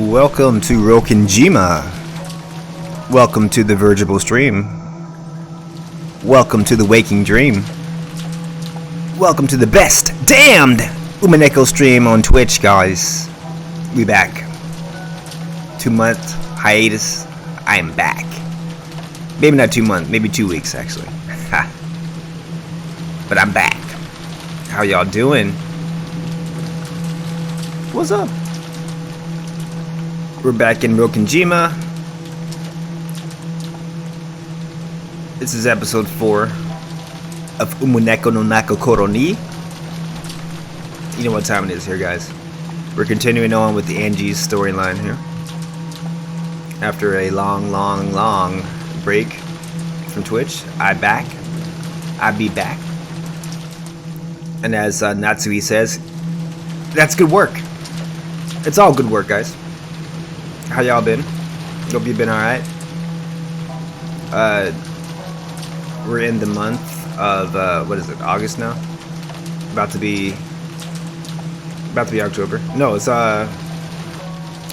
Welcome to Rokinjima. Welcome to the Vergible Stream. Welcome to the Waking Dream. Welcome to the best damned Umineko stream on Twitch, guys. We back. 2-month hiatus. I am back. Maybe not 2 months, maybe 2 weeks actually. But I'm back. How y'all doing? What's up? We're back in Rokinjima. This is episode 4 of Umineko no Nakokoro ni. You know what time it is here, guys. We're continuing on with the Angie's storyline here. After a long break from Twitch, I be back. And as Natsui says, that's good work. It's all good work, guys. How y'all been? Hope you've been alright. We're in the month of what is it? August now. About to be October. No, it's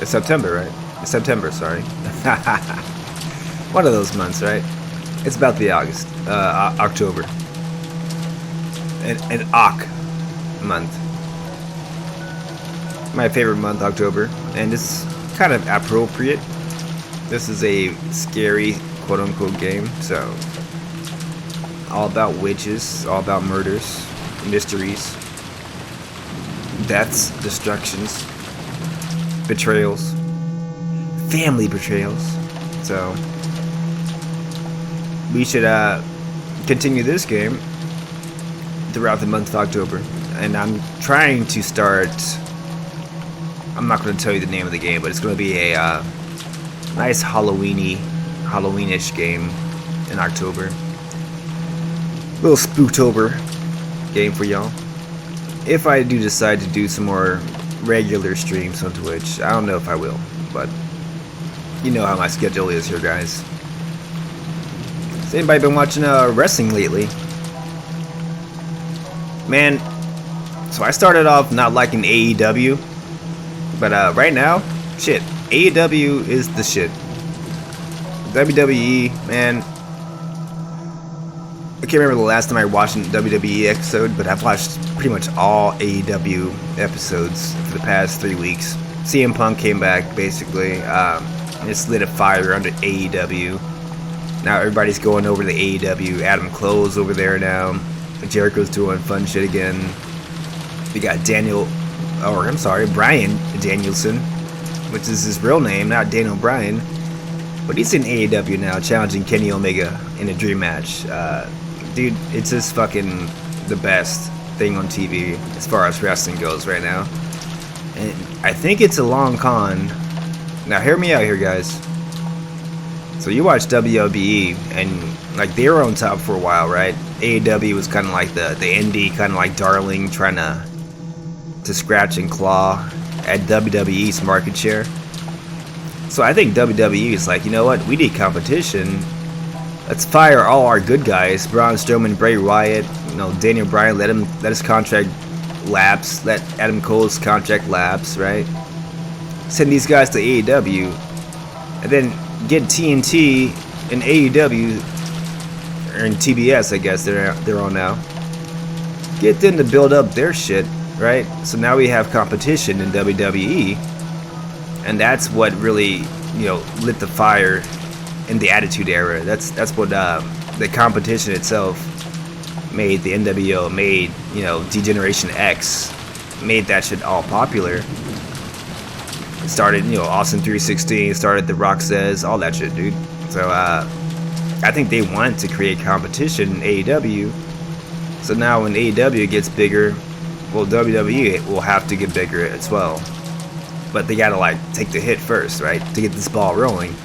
September, right? It's September, sorry. One of those months, right? It's about to be August, October. An Ock month. My favorite month, October, and it's kind of appropriate. This is a scary quote-unquote game, so all about witches, all about murders, mysteries, deaths, destructions, betrayals, family betrayals. So we should continue this game throughout the month of October, and I'm trying to start. I'm not going to tell you the name of the game, but it's going to be a nice Halloweenish game in October. A little Spooktober game for y'all. If I do decide to do some more regular streams on Twitch, I don't know if I will, but you know how my schedule is here, guys. Has anybody been watching wrestling lately? Man, so I started off not liking AEW. But right now, shit, AEW is the shit. WWE, man, I can't remember the last time I watched a WWE episode, but I've watched pretty much all AEW episodes for the past 3 weeks. CM Punk came back, basically, and it's lit a fire under AEW. Now everybody's going over to the AEW. Adam Cole's over there now. Jericho's doing fun shit again. We got Bryan Danielson, which is his real name, not Daniel Bryan, but he's in AEW now, challenging Kenny Omega in a dream match. Dude, it's just fucking the best thing on TV as far as wrestling goes right now. And I think it's a long con. Now hear me out here, guys. So you watch WWE, and like they were on top for a while, right? AEW was kind of like the indie, kind of like darling, trying to scratch and claw at WWE's market share. So I think WWE is like, you know what, we need competition. Let's fire all our good guys, Braun Strowman, Bray Wyatt, Daniel Bryan, let his contract lapse, let Adam Cole's contract lapse, right? Send these guys to AEW, and then get TNT and AEW, or in TBS, I guess they're on now. Get them to build up their shit. Right, so now we have competition in WWE, and that's what really, lit the fire in the Attitude Era. That's what the competition itself made. The NWO made, D-Generation X, made that shit all popular. It started, Austin 316, started The Rock Says, all that shit, dude. So I think they wanted to create competition in AEW. So now when AEW gets bigger, well, WWE will have to get bigger as well. But they gotta take the hit first, right? To get this ball rolling.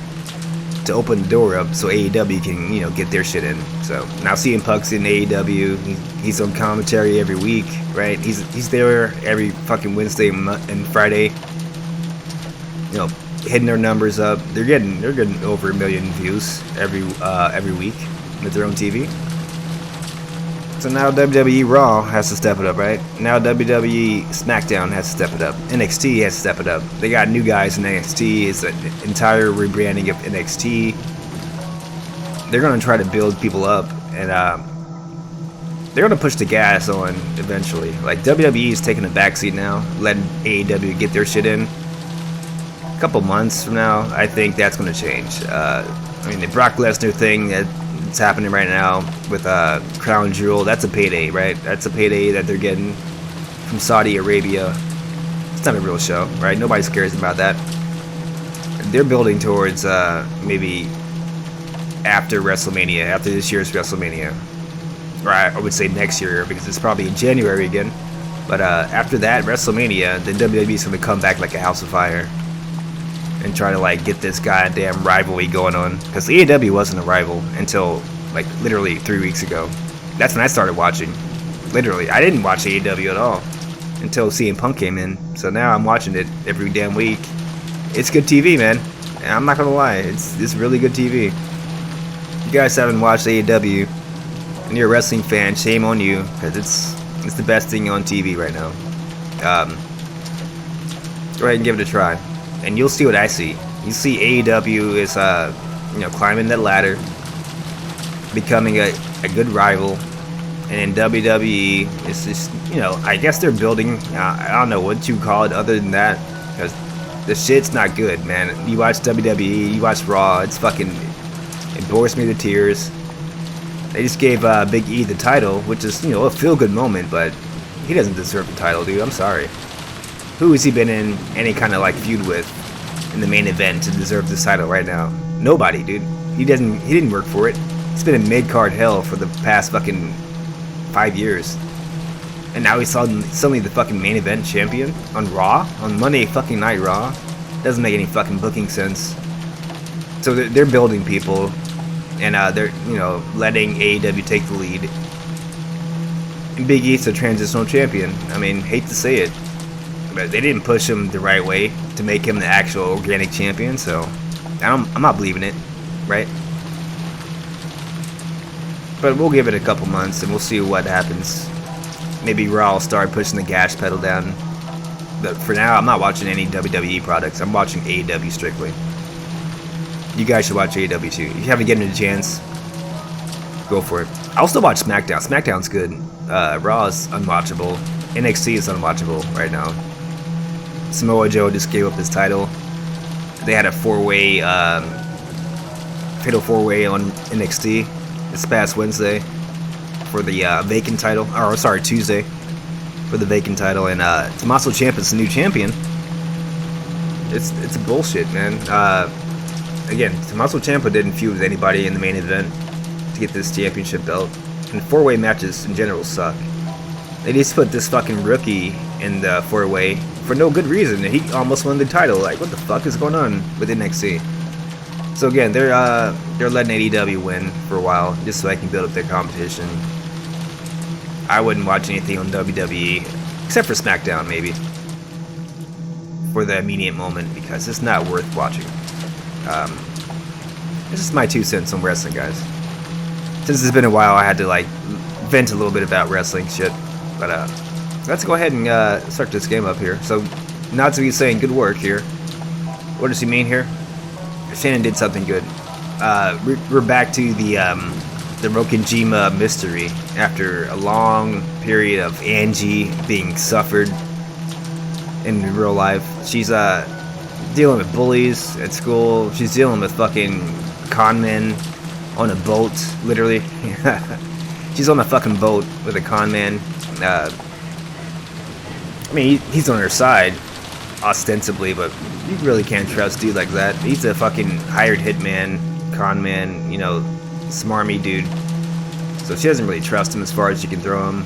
To open the door up so AEW can, get their shit in. So now CM Punk's in AEW. He's on commentary every week, right? He's there every fucking Wednesday and Friday. Hitting their numbers up. They're getting over 1 million views every week with their own TV. So now WWE Raw has to step it up, right? Now WWE SmackDown has to step it up. NXT has to step it up. They got new guys in NXT. It's an entire rebranding of NXT. They're going to try to build people up, and they're going to push the gas on eventually. Like, WWE is taking a backseat now, letting AEW get their shit in. A couple months from now, I think that's going to change. I mean, the Brock Lesnar thing that's happening right now with Crown Jewel, that's a payday, right? That's a payday that they're getting from Saudi Arabia. It's not a real show, right? Nobody cares about that. They're building towards maybe after WrestleMania, after this year's WrestleMania. Or I would say next year, because it's probably in January again. But after that, WrestleMania, then WWE's going to come back like a house of fire and try to like get this goddamn rivalry going on. Because AEW wasn't a rival until like literally 3 weeks ago. That's when I started watching. Literally, I didn't watch AEW at all until CM Punk came in. So now I'm watching it every damn week. It's good TV, man. And I'm not gonna lie, it's really good TV. If you guys haven't watched AEW and you're a wrestling fan, shame on you, because it's the best thing on TV right now. Go ahead and give it a try, and you'll see what I see. You see AEW is climbing that ladder, becoming a good rival, and in WWE it's just, I guess they're building. I don't know what you call it other than that, because the shit's not good, man. You watch WWE, you watch Raw, it bores me to tears. They just gave Big E the title, which is, a feel-good moment, but he doesn't deserve the title, dude. I'm sorry. Who has he been in any kind of like feud with in the main event to deserve this title right now? Nobody, dude. He didn't work for it. He's been in mid-card hell for the past fucking 5 years. And now he's suddenly the fucking main event champion on Raw? On Monday fucking Night Raw? Doesn't make any fucking booking sense. So they're building people, and they're, letting AEW take the lead. And Big E's a transitional champion. I mean, hate to say it, but they didn't push him the right way to make him the actual organic champion, so I'm not believing it, right? But we'll give it a couple months and we'll see what happens. Maybe Raw will start pushing the gas pedal down. But for now, I'm not watching any WWE products. I'm watching AEW strictly. You guys should watch AEW too. If you haven't given it a chance, go for it. I'll still watch SmackDown. SmackDown's good. Raw is unwatchable. NXT is unwatchable right now. Samoa Joe just gave up his title. They had a fatal four-way on NXT this past Wednesday for the vacant title. Or sorry, Tuesday for the vacant title. And Tommaso Ciampa's the new champion. It's bullshit, man. Again, Tommaso Ciampa didn't feud with anybody in the main event to get this championship belt. And four-way matches in general suck. They just put this fucking rookie in the four-way for no good reason. He almost won the title. Like, what the fuck is going on with NXT? So again, they're letting AEW win for a while just so they can build up their competition. I wouldn't watch anything on WWE except for SmackDown, maybe, for the immediate moment, because it's not worth watching. This is my 2 cents on wrestling, guys. Since it's been a while, I had to like vent a little bit about wrestling shit. But let's go ahead and start this game up here. So Natsuki's saying good work here. What does he mean here? Shannon did something good. We're back to the Rokijima mystery after a long period of Angie being suffered in real life. She's dealing with bullies at school. She's dealing with fucking con men on a boat, literally. She's on a fucking boat with a con man. I mean, he's on her side, ostensibly, but you really can't trust a dude like that. He's a fucking hired hitman, con man, smarmy dude. So she doesn't really trust him as far as she can throw him.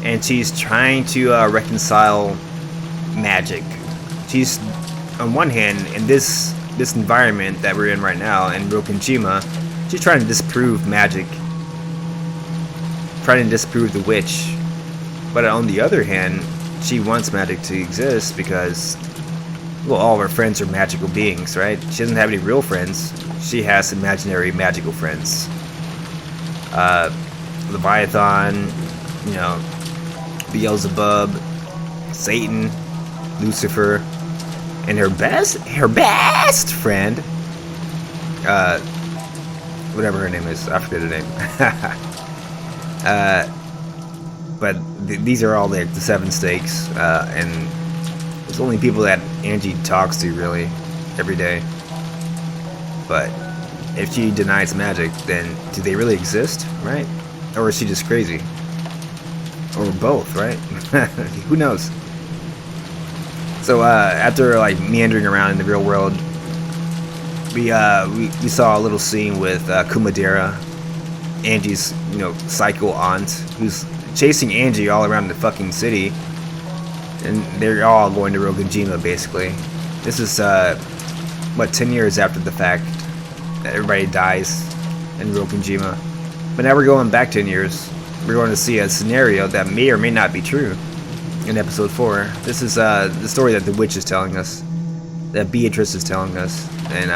And she's trying to reconcile magic. She's, on one hand, in this environment that we're in right now, in Rokijima, she's trying to disprove magic. Trying to disprove the witch. But on the other hand, she wants magic to exist because, well, all of her friends are magical beings, right? She doesn't have any real friends. She has imaginary magical friends. Leviathan, you know, Beelzebub, Satan, Lucifer, and her best friend, whatever her name is, I forget her name. But these are all the 7 stakes, and it's only people that Angie talks to really every day. But if she denies magic, then do they really exist, right? Or is she just crazy? Or both, right? Who knows? So after like meandering around in the real world, we saw a little scene with Kumadera, Angie's psycho aunt, who's chasing Angie all around the fucking city, and they're all going to Rogunjima basically. This is 10 years after the fact that everybody dies in Rogunjima, but now we're going back 10 years. We're going to see a scenario that may or may not be true in episode 4. This is the story that the witch is telling us, that Beatrice is telling us. And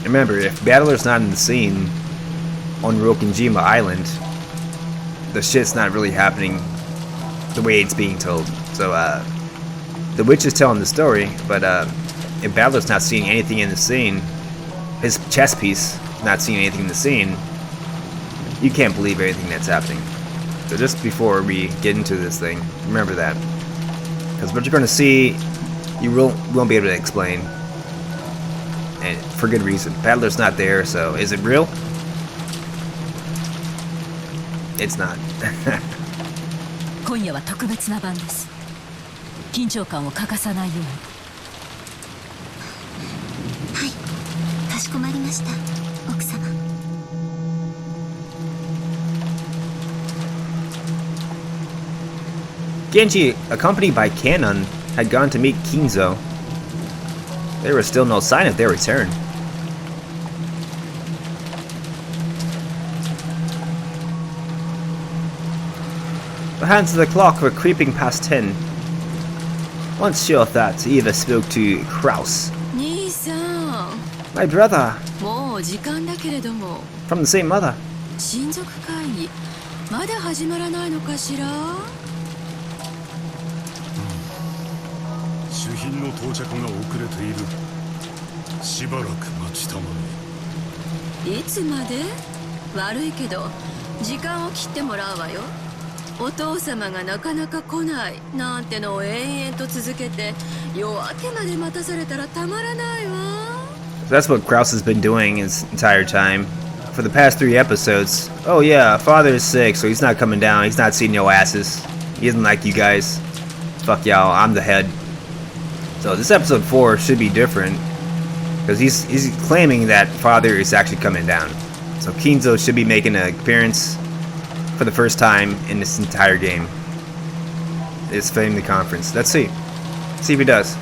remember, if Battler's not in the scene on Rokunjima Island, the shit's not really happening the way it's being told. So the witch is telling the story, but if Battler's not seeing anything in the scene, his chess piece not seeing anything in the scene, you can't believe anything that's happening. So just before we get into this thing, remember that. Because what you're going to see, you won't be able to explain. And for good reason. Battler's not there, so is it real? It's not. 今夜は特別な番です。緊張感を欠かさないように。はい、かしこまりました、奥様。Genji, accompanied by Kanon, had gone to meet Kinzo. There was still no sign of their return. The hands of the clock were creeping past 10. Once sure thought Eva spoke to Kraus. 兄さん。 My brother. もう時間だけれども。 From the same mother. 親族会議、まだ始まらないのかしら。主賓の到着が遅れている。しばらく待ちたまえ。いつまで？悪いけど時間を切ってもらうわよ。お父様がなかなか来ないなんてのを延々と続けて夜明けまで待たされたらたまらないわ。 That's what Kraus has been doing his entire time. For the past 3 episodes. Oh yeah, father is sick, so he's not coming down. He's not seeing no asses. He isn't like you guys. Fuck y'all, I'm the head. So this episode 4 should be different. Because he's claiming that father is actually coming down. So Kinzo should be making an appearance for the first time in this entire game. It's family conference. Let's see. See if he does.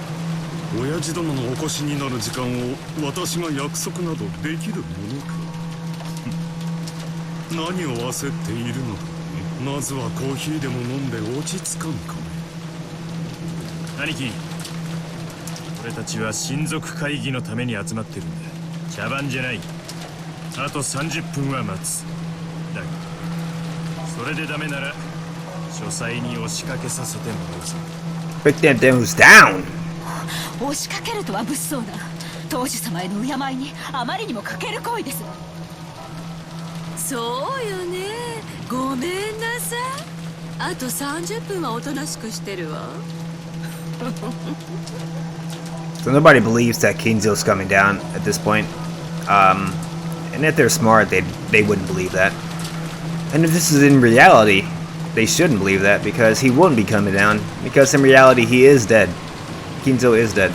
親父殿のお越しになる時間を私が約束などできるものか。何を焦っているのだ。まずはコーヒーでも飲んで落ち着かんかね。兄貴、俺たちは親族会議のために集まってるんだ。茶番じゃない。あと30分は待つ。だがそれでダメなら書斎に押しかけさせてもらうぞ。 Break them dudes down! 押しかけるとは物騒な。当主様への敬いにあまりにも欠ける行為です。そうよね。ごめんなさい。あと30分はおとなしくしてるわ。So nobody believes that Kinzo's coming down at this point. And if they're smart, they wouldn't believe that. And if this is in reality, they shouldn't believe that because he wouldn't be coming down. Because in reality, he is dead. Kinzo is dead.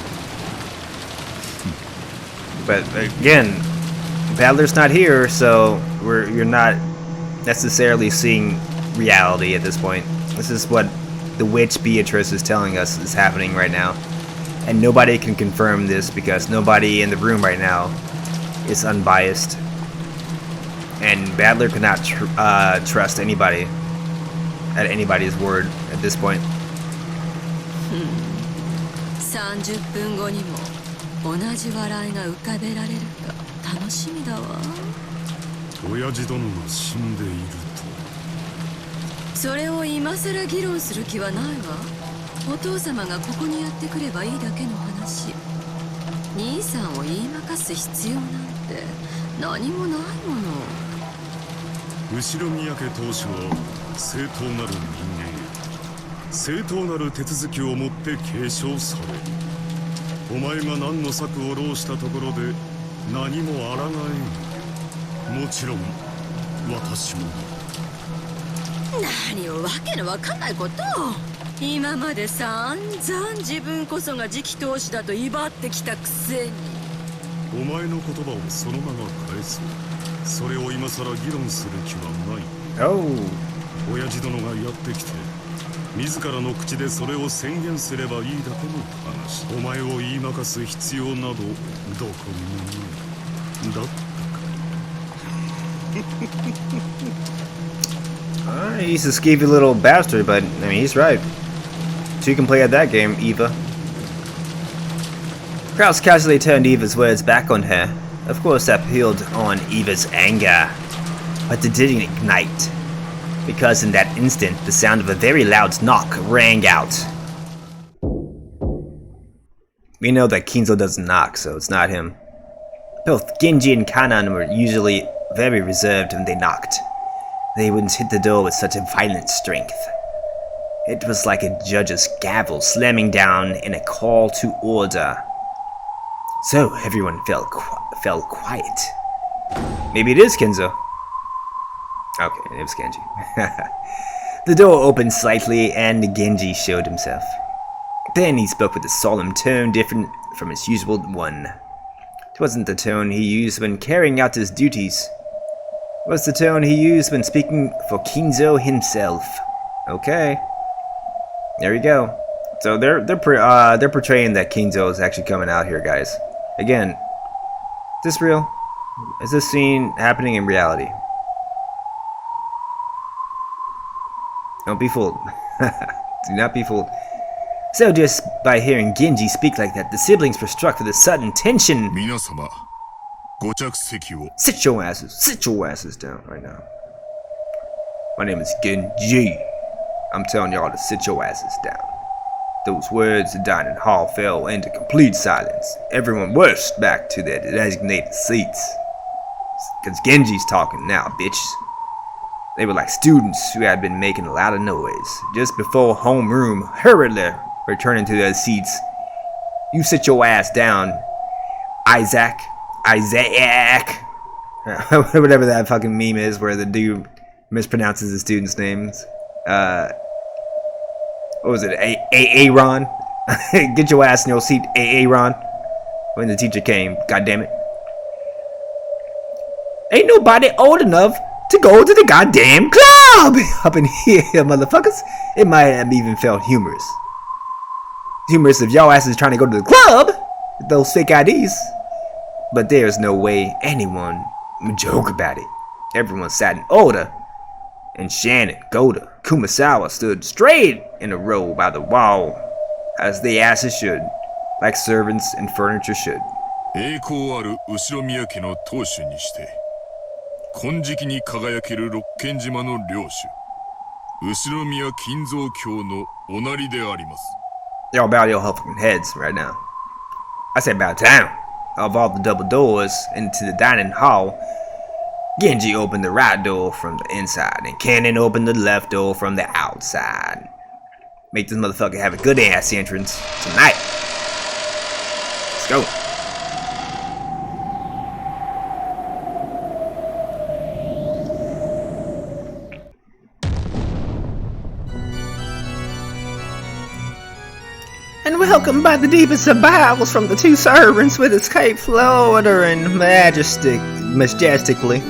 But again, Battler's not here, so you're not necessarily seeing reality at this point. This is what the witch Beatrice is telling us is happening right now. And nobody can confirm this because nobody in the room right now is unbiased. And Battler cannot trust anybody at anybody's word at this point. 30分後にも同じ笑いが浮かべられるか楽しみだわ。親父殿が死んでいると。それを今さら議論する気はないわ。お父様がここにやってくればいいだけの話。兄さんを言いまかす必要なんて何もないもの。後ろ宮家当主は正当なる人間へ正当なる手続きをもって継承される。お前が何の策を浪したところで何も抗えん。もちろん私も。何をわけのわかんないことを。今まで散々自分こそが次期当主だと威張ってきたくせに。お前の言葉をそのまま返す。それを今さら議論する気はない。親父殿がやってきて自らの口でそれを宣言すればいいだけの話。お前を言いまかす必要などどこにもない。だったか。 He's a skeevy little bastard, but I mean, he's right. Two can play at that game, Eva. Krauss casually turned Eva's words back on her. Of course, that peeled on Eva's anger, but it didn't ignite, because in that instant, the sound of a very loud knock rang out. We know that Kinzo doesn't knock, so it's not him. Both Genji and Kanan were usually very reserved when they knocked. They wouldn't hit the door with such a violent strength. It was like a judge's gavel slamming down in a call to order. So everyone fell quiet. Maybe it is Kinzo. Okay, it was Genji. The door opened slightly and Genji showed himself. Then he spoke with a solemn tone different from his usual one. It wasn't the tone he used when carrying out his duties. It was the tone he used when speaking for Kinzo himself. Okay. There you go. So they're portraying that Kinzo is actually coming out here, guys. Again, is this real? Is this scene happening in reality? Don't be fooled. Do not be fooled. So just by hearing Genji speak like that, the siblings were struck with a sudden tension. 皆様、ご着席を。 Sit your asses down right now. My name is Genji. I'm telling y'all to sit your asses down. Those words, the dining hall fell into complete silence. Everyone rushed back to their designated seats. Cause Genji's talking now, bitch. They were like students who had been making a lot of noise just before homeroom, hurriedly returning to their seats. You sit your ass down, Isaac. Whatever that fucking meme is where the dude mispronounces the students' names. What was it? Aaron? Get your ass in your seat, Aaron. When the teacher came, goddammit. Ain't nobody old enough to go to the goddamn club up in here, motherfuckers. It might have even felt humorous. Humorous if y'all asses trying to go to the club with those fake IDs. But there's no way anyone would joke about it. Everyone sat in order. And Shannon, Goda, Kumasawa stood straight in a row by the wall, as the asses should, like servants and furniture should. 栄光ある後ろ宮家の当主にして金色に輝ける六軒島の領主後ろ宮金蔵卿のおなりであります。 Y'all bow your fucking heads right now. I said bow down. Of all the double doors into the dining hall, Genji opened the right door from the inside, and Cannon opened the left door from the outside. Make this motherfucker have a good ass entrance tonight. Let's go. And welcome by the deepest of bows from the two servants with escape floundering majestically.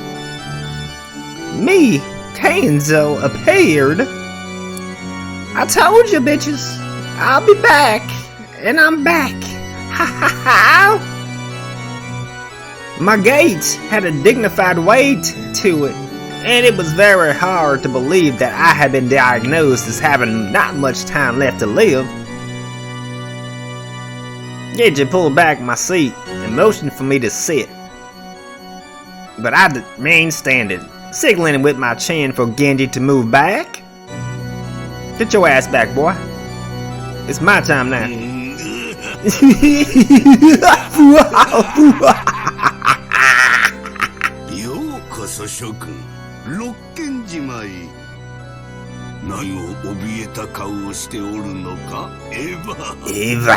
Me, Kenzo, appeared. I told you, bitches, I'll be back, and I'm back. Ha ha ha! My gait had a dignified weight to it, and it was very hard to believe that I had been diagnosed as having not much time left to live. Genji pulled back my seat and motioned for me to sit. But I remained standing, signaling with my chin for Genji to move back. Get your ass back, boy. It's my time now. ようこそ諸君、六軒島へ。何を怯えた顔をしておるのか、エヴァ。エヴァ。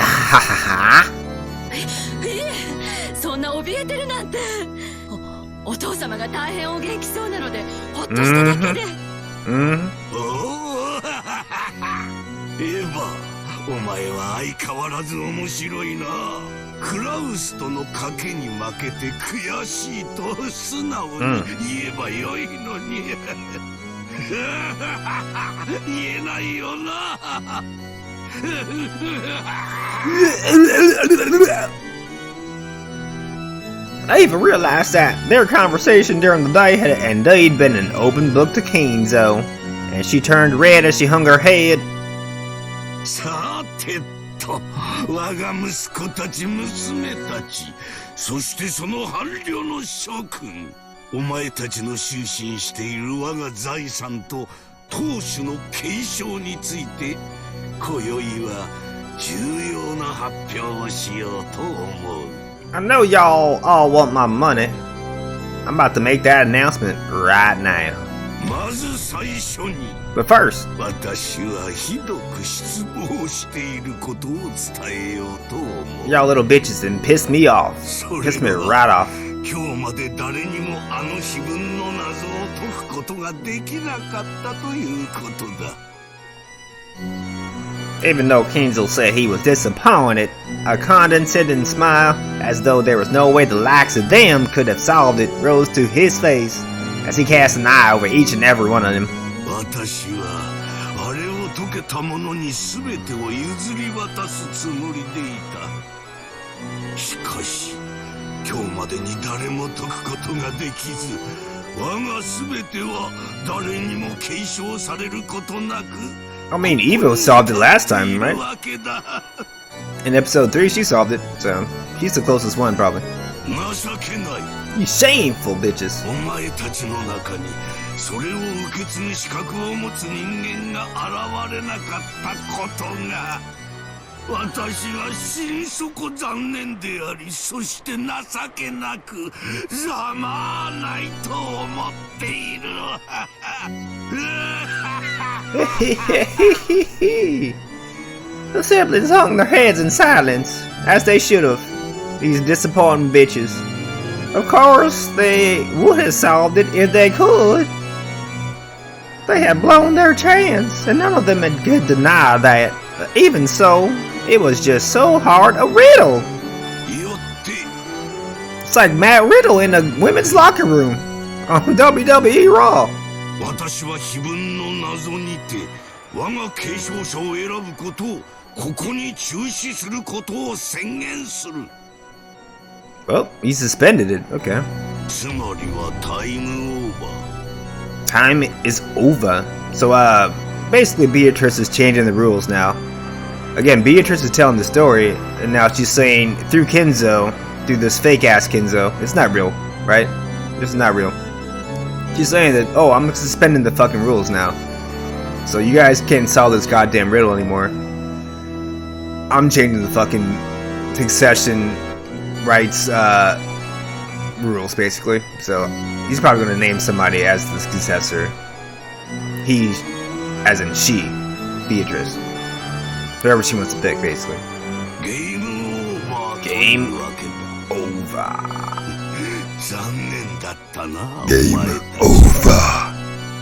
そんな怯えてるなんて。お父様が大変お元気そうなのでほっとしただけで。おおエヴァ、お前は相変わらず面白いな。クラウスとの賭けに負けて悔しいと素直に言えばよいのに、言えないよな。I even realized that their conversation during the day had indeed been an open book to Kenzo, and she turned red as she hung her head. さてと、我が息子たち娘たち、そしてその伴侶の諸君、お前たちの就寝している我が財産と当主の継承について、今宵は重要な発表をしようと思う。I know y'all all want my money. I'm about to make that announcement right now. まず最初に、 But first, 私はひどく失望していることを伝えようと思う。 y'all little bitches done pissed me off. それ Pissed me は right off. 今日まで誰にもあの碑文の謎を解くことができなかったということだ。 Even though Kenzo said he was disappointed, a condescending smile, as though there was no way the likes of them could have solved it, rose to his face as he cast an eye over each and every one of them. 私はあれを解けた者に全てを譲り渡すつもりでいた。しかし今日までに誰も解くことができず、我が全ては誰にも継承されることなく、 I mean, Evo solved it last time, right? わけだ。 In episode 3, she solved it, so she's the closest one, probably. 情けない。 You shameful bitches. お前たちの中にそれを受け継ぐ資格を持つ人間が現れなかったことが、私は心底残念であり、そして情けなくざまあないと思っている。The siblings hung their heads in silence, as they should have. These disappointing bitches. Of course, they would have solved it if they could. They had blown their chance, and none of them could deny that. But even so, it was just so hard a riddle. よって It's like Matt Riddle in a women's locker room on WWE Raw. 私は碑文の謎にて我が継承者を選ぶことを、ここに中止することを宣言する。 Well, he suspended it. Okay. つまりはタイムオーバー。 Time is over. So, basically Beatrice is changing the rules now. Again, Beatrice is telling the story, and now she's saying through Kenzo, through this fake-ass Kenzo, it's not real, right? This is not real. She's saying that, oh, I'm suspending the fucking rules now. So you guys can't solve this goddamn riddle anymore. I'm changing the fucking succession rights, rules, basically. So he's probably gonna name somebody as the successor. He, as in she, Beatrice. Whoever she wants to pick, basically. ゲームオーバーとい Game うわけだ。 over. 残念だったな。 Game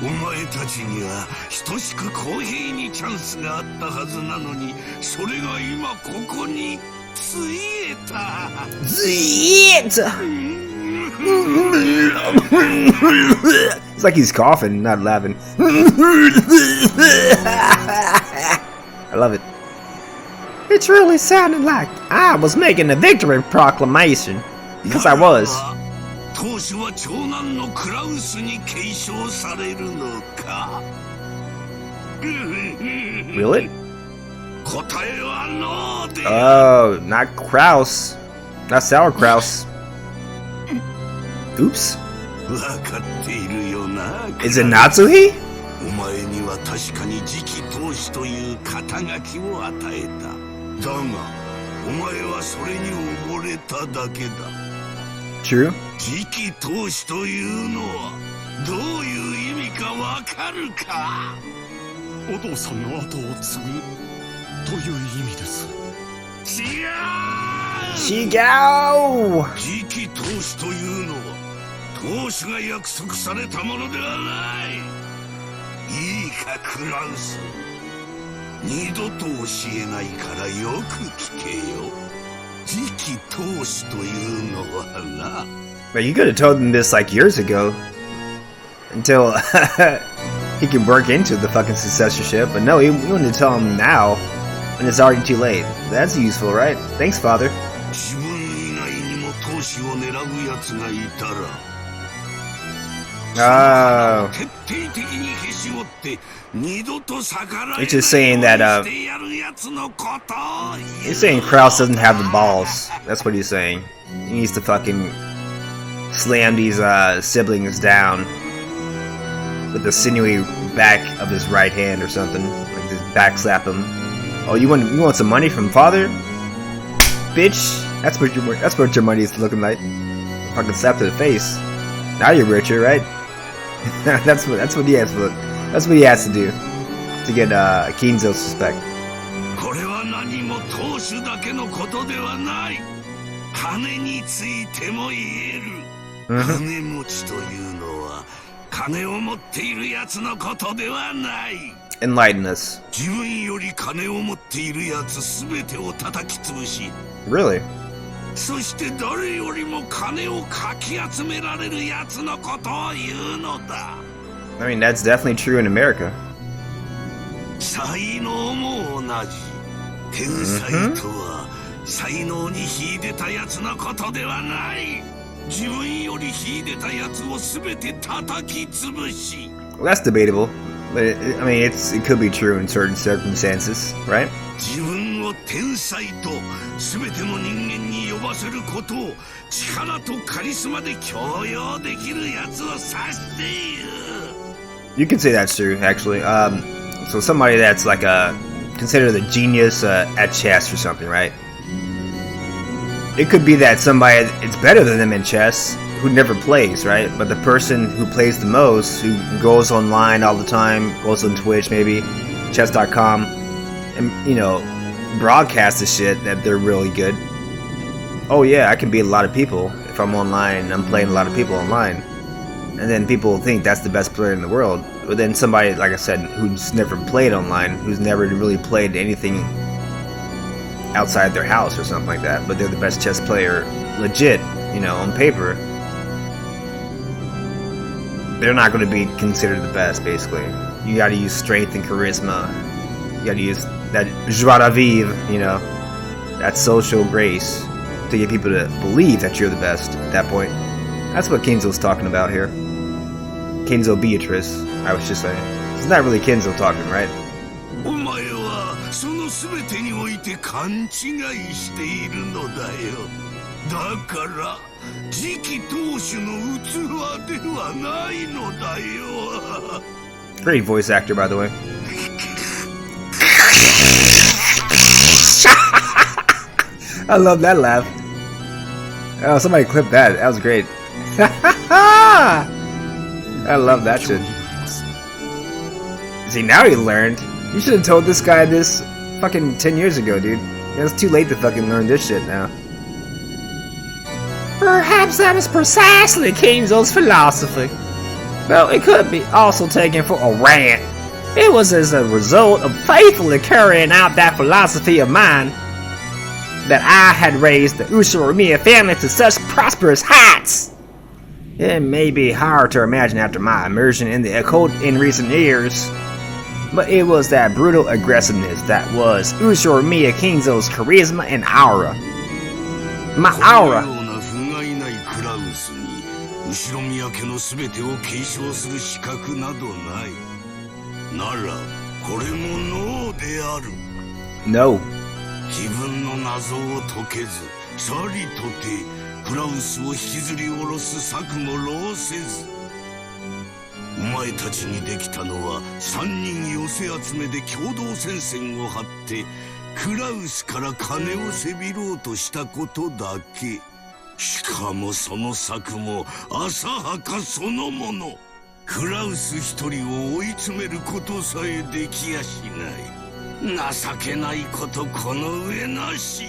お前たちには等しく公平にチャンスがあったはずなのに、それが今ここについえた。 It's like he's coughing, not laughing. I love it. It's really sounding like I was making a victory proclamation. Because I was. 当主は長男のクラウスに継承されるのか。 Really? 答えはノーで。 Oh, not Kraus. Not Sauerkraus. Oops. わかっているよな。 Is it Natsuhi? お前には確かに次期当主という肩書きを与えた。だがお前はそれに溺れただけだ。 True. 次期当主というのはどういう意味かわかるか？お父さんの後を継ぐという意味です。違う。 Shigao! 次期当主というのは当主が約束されたものではない。いいかクラウス、二度と教えないからよく聞けよ。次期当主というのはな。 But you could have told him this like years ago. Until he can work into the fucking successorship. But no, you wanted to tell him now when it's already too late. That's useful, right? Thanks, father. 自分以外にも当主を狙う奴がいたら Oh. 徹底的に消し折って二度と逆らえない It's just saying that, してやる奴のことを言う。 He's saying Kraus doesn't have the balls. That's what he's saying. He needs to fucking slam these siblings down with the sinewy back of his right hand or something. Like just backslap him. Oh, you want some money from father? Bitch, that's what your money is looking like. Fucking slap to the face. Now you're richer, right? that's what he has to. That's what he has to do to get Kinzo's respect. これは何も当主だけのことではない。金についても言える。金持ちというのは金を持っているやつのことではない。 Enlighten us. 自分より金を持っているやつすべてを叩き潰し、 Really? そして誰よりも金をかき集められるやつのことを言うのだ。 I mean, that's definitely true in America. 才能も同じ。天才とは才能に秀でたやつのことではない。自分より秀でたやつをすべて叩き潰し。 Well, that's debatable, but I mean, it could be true in certain circumstances, right? 自分を天才と全ての人間に呼ばせることを力とカリスマで強要できるやつを指している。 You could say that's true, actually. So somebody that's like considered a genius at chess or something, right? It could be that somebody it's better than them in chess who never plays, right? But the person who plays the most, who goes online all the time, goes on Twitch maybe, chess.com, and broadcast the shit that they're really good. Oh yeah, I can beat a lot of people if I'm online and I'm playing a lot of people online. And then people think that's the best player in the world. But then somebody, like I said, who's never played online, who's never really played anything outside their house or something like that, but they're the best chess player, legit, on paper, they're not going to be considered the best, basically. You got to use strength and charisma. You got to use that joie de vivre, that social grace to get people to believe that you're the best at that point. That's what Kinzo's talking about here. Kinzo Beatrice, I was just saying. It's not really Kinzo talking, right? お前はその全てにおいて勘違いしているのだよ。だから次期当主の器ではないのだよ。 Great voice actor, by the way. I love that laugh. Oh, somebody clipped that. That was great. I love that shit. See, now he learned. You should have told this guy this fucking 10 years ago, dude. It's too late to fucking learn this shit now. Perhaps that was precisely Kinzo's philosophy. Though it could be also taken for a rant. It was as a result of faithfully carrying out that philosophy of mine that I had raised the Ushirimiya family to such prosperous heights. It may be hard to imagine after my immersion in the occult in recent years, but it was that brutal aggressiveness that was Ushirimiya Kinzo's charisma and aura. My aura. 後ろ宮家のすべてを継承する資格などない。ならこれもノーである。No. 自分の謎を解けず、さりとてクラウスを引きずり下ろす策も浪せず、お前たちにできたのは3人寄せ集めで共同戦線を張ってクラウスから金をせびろうとしたことだけ。しかもその策も浅はかそのもの。クラウス一人を追い詰めることさえできやしない。情けないことこの上なし。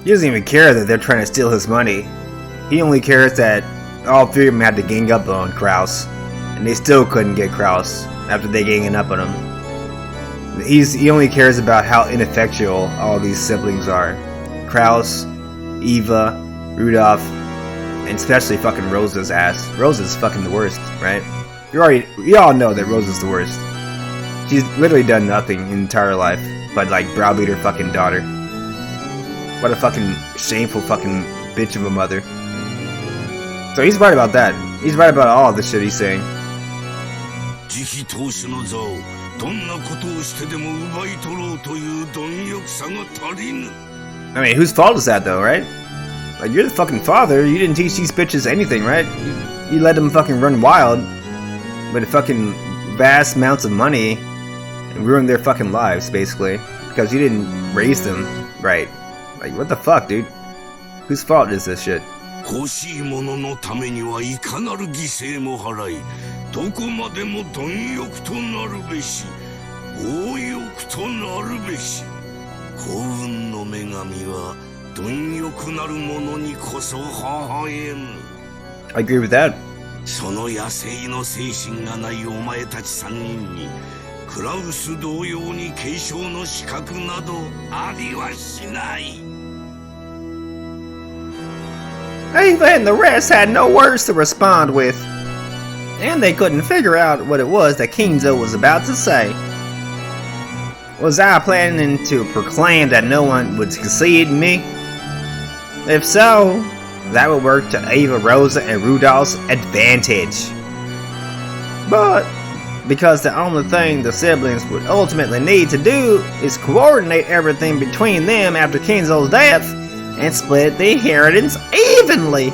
He doesn't even care that they're trying to steal his money. He only cares that all three of them had to gang up on Kraus, and they still couldn't get Kraus after they ganging up on him. He only cares about how ineffectual all these siblings are. Kraus, Eva, Rudolph, and especially fucking Rosa's ass. Rosa's fucking the worst, right? We all know that Rosa's the worst. She's literally done nothing in entire life but like browbeat her fucking daughter. What a fucking shameful fucking bitch of a mother. So he's right about that. He's right about all the shit he's saying. 次期当主の座をどんなことをしてでも奪い取ろうという貪欲さが足りぬ。 I mean, whose fault is that though, right? Like, you're the fucking father. You didn't teach these bitches anything, right? You let them fucking run wild with fucking vast amounts of money and ruin their fucking lives, basically, because you didn't raise them right. Like, what the fuck, dude? Whose fault is this shit? 欲しいもののためにはいかなる犠牲も払い、どこまでも貪欲となるべし、強欲となるべし。幸運の女神は貪欲なる者にこそ微笑む。 I agree with that. その野生の精神がないお前たち3人に、クラウス同様に継承の資格などありはしない。 Ava and the rest had no words to respond with, and they couldn't figure out what it was that Kinzo was about to say. Was I planning to proclaim that no one would succeed in me? If so, that would work to Ava, Rosa, and Rudolph's advantage. But because the only thing the siblings would ultimately need to do is coordinate everything between them after Kinzo's death and split the inheritance evenly.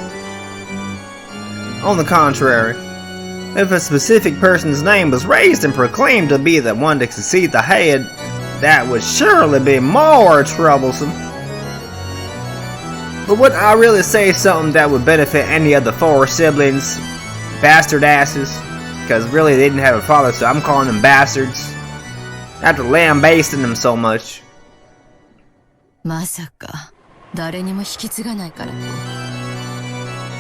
On the contrary, if a specific person's name was raised and proclaimed to be the one to succeed the head, that would surely be more troublesome. But would I really say something that would benefit any of the 4 siblings? Bastard asses. Because really they didn't have a father, so I'm calling them bastards. After lambasting them so much. まさか誰にも引き継がないからと。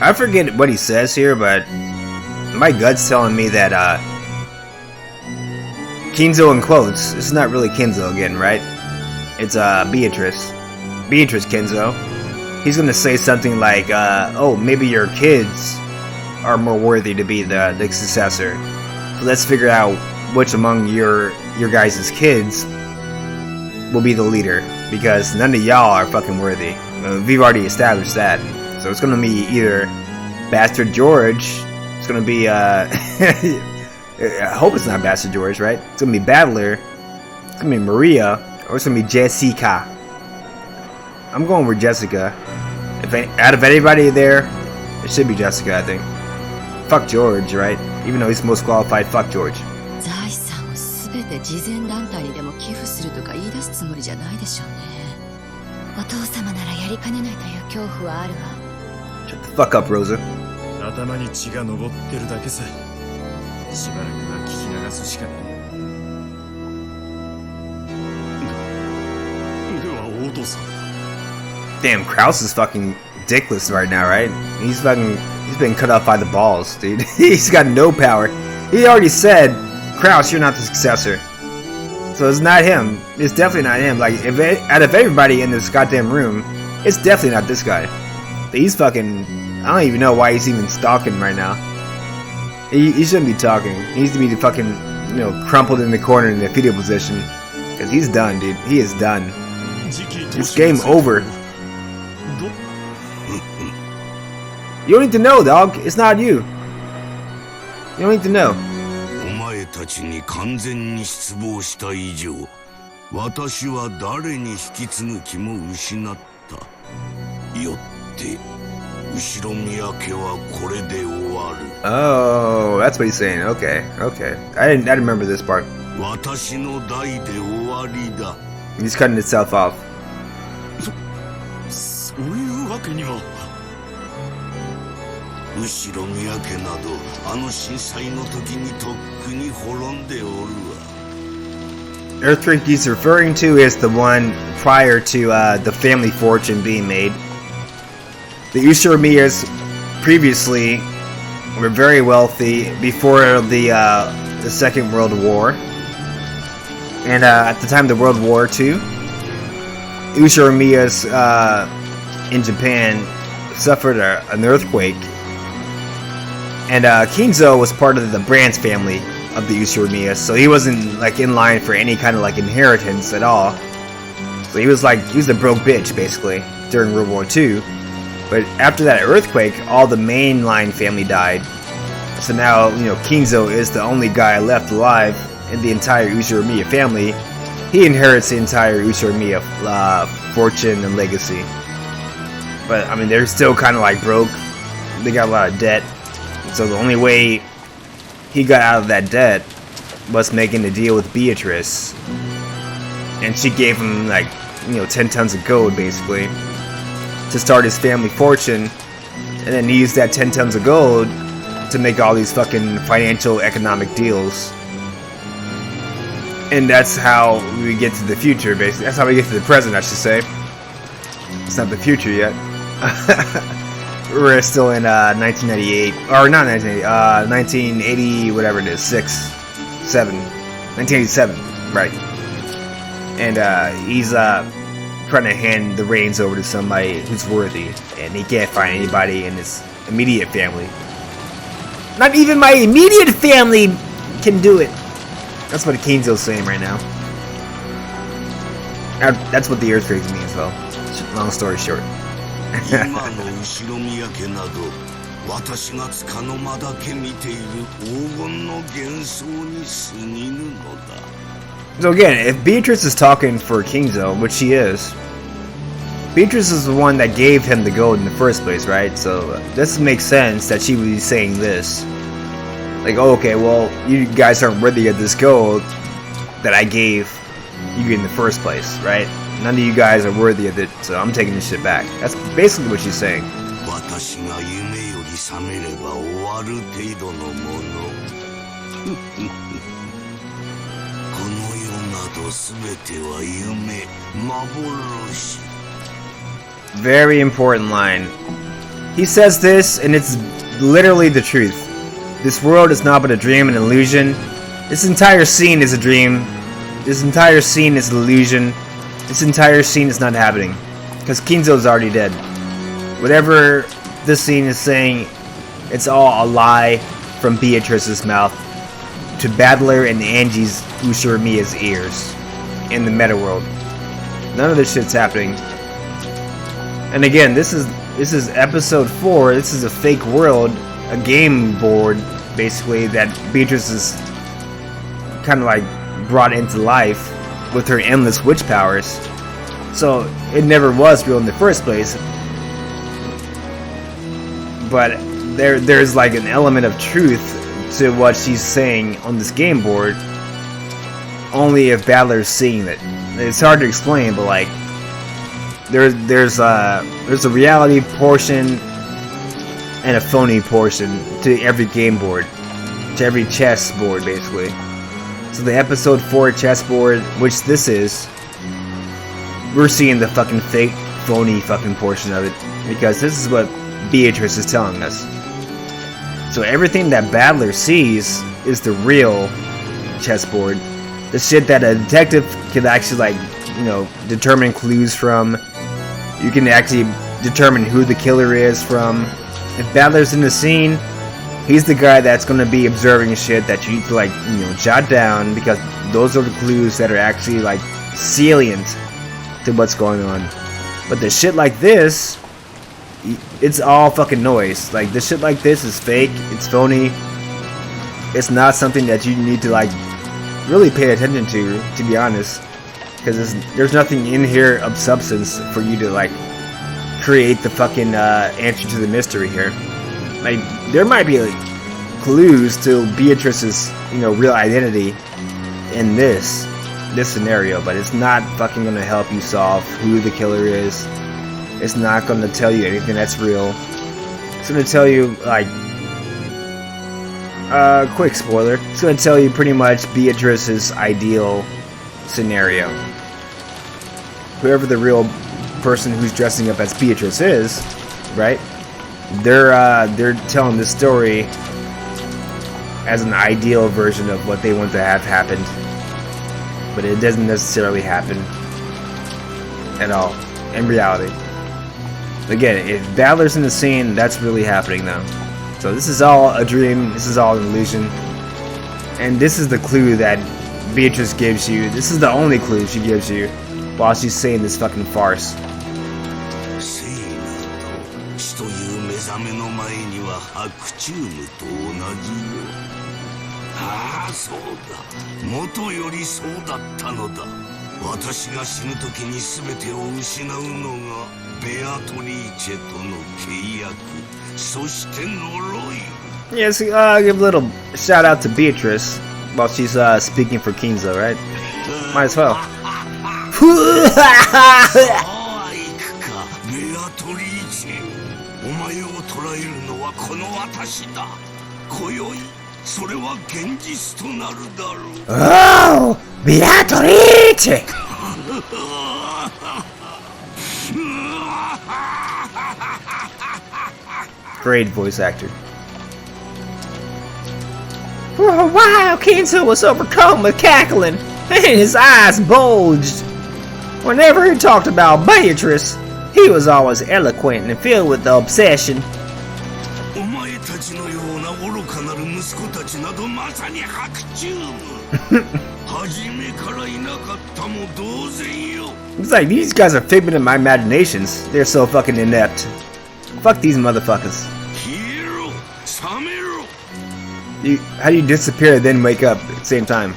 I forget what he says here, but my gut's telling me that Kinzo in quotes. This is not really Kinzo again, right? It's Beatrice. Beatrice Kinzo. He's gonna say something like, oh, maybe your kids are more worthy to be the successor. So let's figure out which among your guys' kids will be the leader, because none of y'all are fucking worthy. We've already established that. So it's gonna be either Bastard George. It's gonna be I hope it's not Bastard George, right? It's gonna be Battler. It's gonna be Maria, or it's gonna be Jessica. I'm going with Jessica. Out of anybody there, it should be Jessica, I think. Fuck George, right? Even though he's the most qualified, fuck George. 財産をすべて慈善団体にでも寄付するとか言い出すつもりじゃないでしょうね。お父様ならやりかねないという恐怖はあるわ。 Shut the fuck up, Rosa. 頭に血が上ってるだけさ。しばらくは聞き流すしかない。ではお父さん。 Damn, Kraus is fucking dickless right now, right? He's been cut off by the balls, dude. He's got no power. He already said, Kraus, you're not the successor. So it's not him. It's definitely not him. Like, out of everybody in this goddamn room, it's definitely not this guy. He's fucking... I don't even know why he's even stalking right now. He shouldn't be talking. He needs to be fucking, you know, crumpled in the corner in the fetal position. Because he's done, dude. He is done. It's game over. You don't need to know, dog. It's not you. You don't need to know. お前たちに完全に失望した以上、私は誰に引き継ぐ気も失った。よって後宮家はこれで終わる。 Oh, that's what he's saying. Okay, okay. I didn't remember this part. 私の代で終わりだ。 He's cutting itself off. そういうわけには。後宮家などあの震災の時にとっくに滅んでおるわ。 Earthquake he's referring to is the one prior to the family fortune being made. The Ushiromiyas previously were very wealthy before the Second World War. And at the time of the World War II, Ushiromiyas in Japan suffered an earthquake. And Kinzo was part of the Brands family of the Ushiromiyas, so he wasn't like in line for any kind of like inheritance at all. So he was a broke bitch basically during World War II. But after that earthquake, all the mainline family died. So now, you know, Kinzo is the only guy left alive in the entire Uchinomiya family. He inherits the entire Uchinomiya fortune and legacy. But I mean, they're still kind of like broke. They got a lot of debt. So the only way he got out of that debt was making a deal with Beatrice. And she gave him like, you know, 10 tons of gold basically to start his family fortune. And then he used that 10 tons of gold to make all these fucking financial economic deals. And that's how we get to the future, basically. That's how we get to the present, I should say. It's not the future yet. We're still in 1998, or not 1980, 1980, whatever it is, 1987, right. And he's trying to hand the reins over to somebody who's worthy, and he can't find anybody in his immediate family. Not even my immediate family can do it. That's what Kinzo's saying right now. That's what the earthquake means, though. Long story short. 今の後ろ宮家など私が束の間だけ見ている黄金の幻想に過ぎぬのだ。 So again, if Beatrice is talking for Kinzo, which she is, Beatrice is the one that gave him the gold in the first place, right? So this makes sense that she would be saying this. Like, oh, okay, well, you guys aren't worthy of this gold that I gave you in the first place, right? None of you guys are worthy of it, so I'm taking this shit back. That's basically what she's saying. 私が夢より覚めれば終わる程度のもの。この世などすべては夢、幻。 Very important line. He says this, and it's literally the truth. This world is not but a dream, an illusion. This entire scene is a dream. This entire scene is an illusion. This entire scene is not happening. Because Kinzo's already dead. Whatever this scene is saying, it's all a lie from Beatrice's mouth to Battler and Angie's Ushirimiya's ears in the meta world. None of this shit's happening. And again, this is episode 4. This is a fake world, a game board basically that Beatrice is kind of like brought into life with her endless witch powers. So it never was real in the first place. But there's like an element of truth to what she's saying on this game board. Only if Battler's seeing it. It's hard to explain, but like there's a reality portion and a phony portion to every game board, to every chess board basically. So the episode 4 chessboard, which this is, we're seeing the fucking fake, phony fucking portion of it, because this is what Beatrice is telling us. So everything that Battler sees is the real chessboard. The shit that a detective can actually like, you know, determine clues from. You can actually determine who the killer is from. If Battler's in the scene, he's the guy that's going to be observing shit that you need to like, you know, jot down, because those are the clues that are actually like salient to what's going on. But the shit like this, it's all fucking noise. Like the shit like this is fake, it's phony. It's not something that you need to like really pay attention to be honest, because there's nothing in here of substance for you to like create the fucking answer to the mystery here. Like, there might be like, clues to Beatrice's, you know, real identity in this scenario, but it's not fucking gonna help you solve who the killer is. It's not gonna tell you anything that's real. It's gonna tell you, like, quick spoiler, it's gonna tell you pretty much Beatrice's ideal scenario. Whoever the real person who's dressing up as Beatrice is, right? They're telling this story as an ideal version of what they want to have happened, but it doesn't necessarily happen at all in reality. Again, if Balor's in the scene, that's really happening though. So this is all a dream, this is all an illusion, and this is the clue that Beatrice gives you. This is the only clue she gives you while she's saying this fucking farce. 死という目覚めの前には白チュームと同じよ。ああ、そうだ。元よりそうだったのだ。私が死ぬ時に全てを失うのがベアトリーチェとの契約。そして呪い。Yes, give a little shout out to Beatrice while she's speaking for Kinzo, right? Might as well. お前を捕らえるのはこの私だ。今宵それは現実となるだろう。Oh, Beatrice! Great voice actor. For a while, Kinzo was overcome with cackling, and his eyes bulged. Whenever he talked about Beatrice, he was always eloquent and filled with the obsession. It's like, these guys are figment of my imaginations. They're so fucking inept. Fuck these motherfuckers. How do you disappear and then wake up at the same time?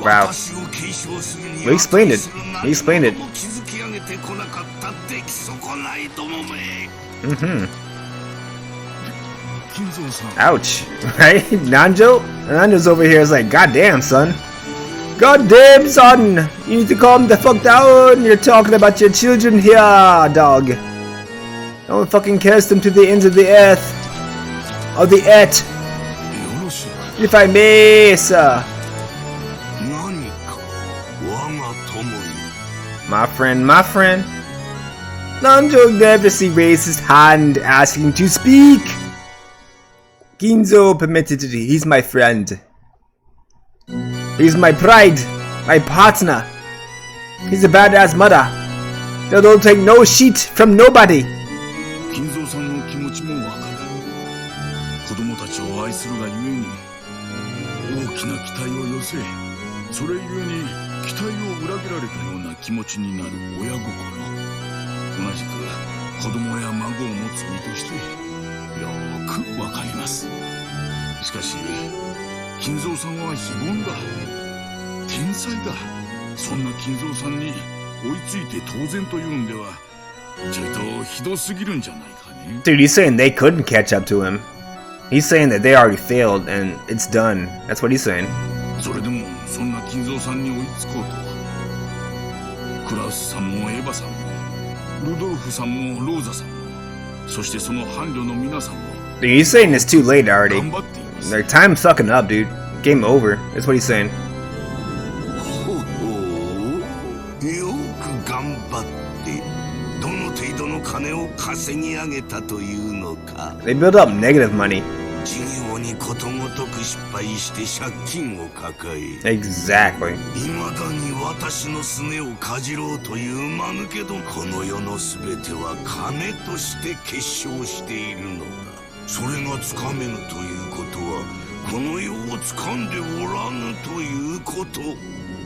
Wow. We explained it. We explained it. Ouch. Right? Nanjo's over here is like, goddamn, son. Goddamn, son. You need to calm the fuck down. You're talking about your children here, dog. Don't fucking curse them to the ends of the earth. Of the earth. If I may, sir. My friend. Nanjo nervously raised his hand, asking to speak. Kinzo permitted it. He's my friend. He's my pride. My partner. He's a badass mother. They don't take no shit from nobody. 子供たちを愛するがゆえに大きな期待を寄せ、それゆえに期待を裏切られたような気持ちになる親心、同じく子供や孫を持つ身としてよくわかります。しかし金蔵さんは非凡だ、天才だ。そんな金蔵さんに追いついて当然というんではちょいとひどすぎるんじゃないかね。 Dude, he's saying they couldn't catch up to him. He's saying that they already failed and it's done. That's what he's saying. それでもそんな金蔵さんに追いつこうとクラウスさんもエヴァさんもルドルフさんもローザさんもそしてその伴侶の皆さんも Dude, he's saying it's too late already. 頑張っています。 Their time's fucking up, dude. Game over. That's what he's saying. ほほう、よく頑張ってどの程度の金を稼ぎ上げたというのか。 They build up negative money. 事業にことごとく失敗して借金を抱え Exactly. 未だに私のすねをかじろうという間抜けどこの世のすべては金として結晶しているのだ。それがつかめぬということはこの世をつかんでおらぬということ。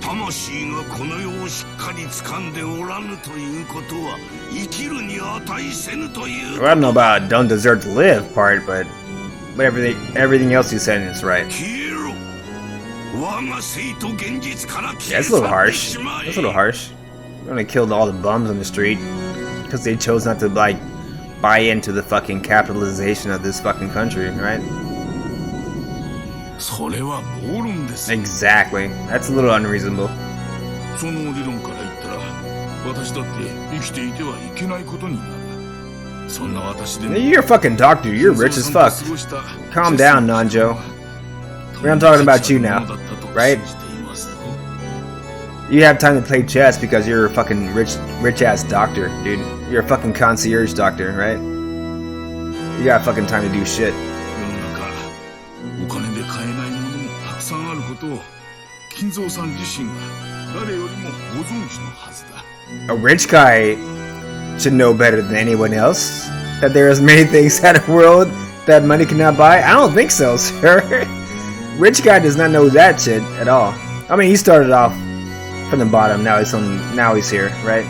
魂がこの世をしっかり掴んでおらぬということは生きるに値せぬという。 Well, I don't know about don't deserve to live part, but everything else he said is right. 消えろ。That's a little harsh. That's a little harsh. We're gonna kill all the bums on the street because they chose not to like buy into the fucking capitalization of this fucking country, right? Exactly. That's a little unreasonable. You're a fucking doctor. You're rich as fuck. Calm down, Nanjo. We're not talking about you now, right? You have time to play chess because you're a fucking rich ass doctor, dude. You're a fucking concierge doctor, right? You got fucking time to do shit. A rich guy should know better than anyone else that there is many things in the world that money cannot buy. I don't think so, sir. Rich guy does not know that shit at all. I mean, he started off from the bottom. Now he's here, right?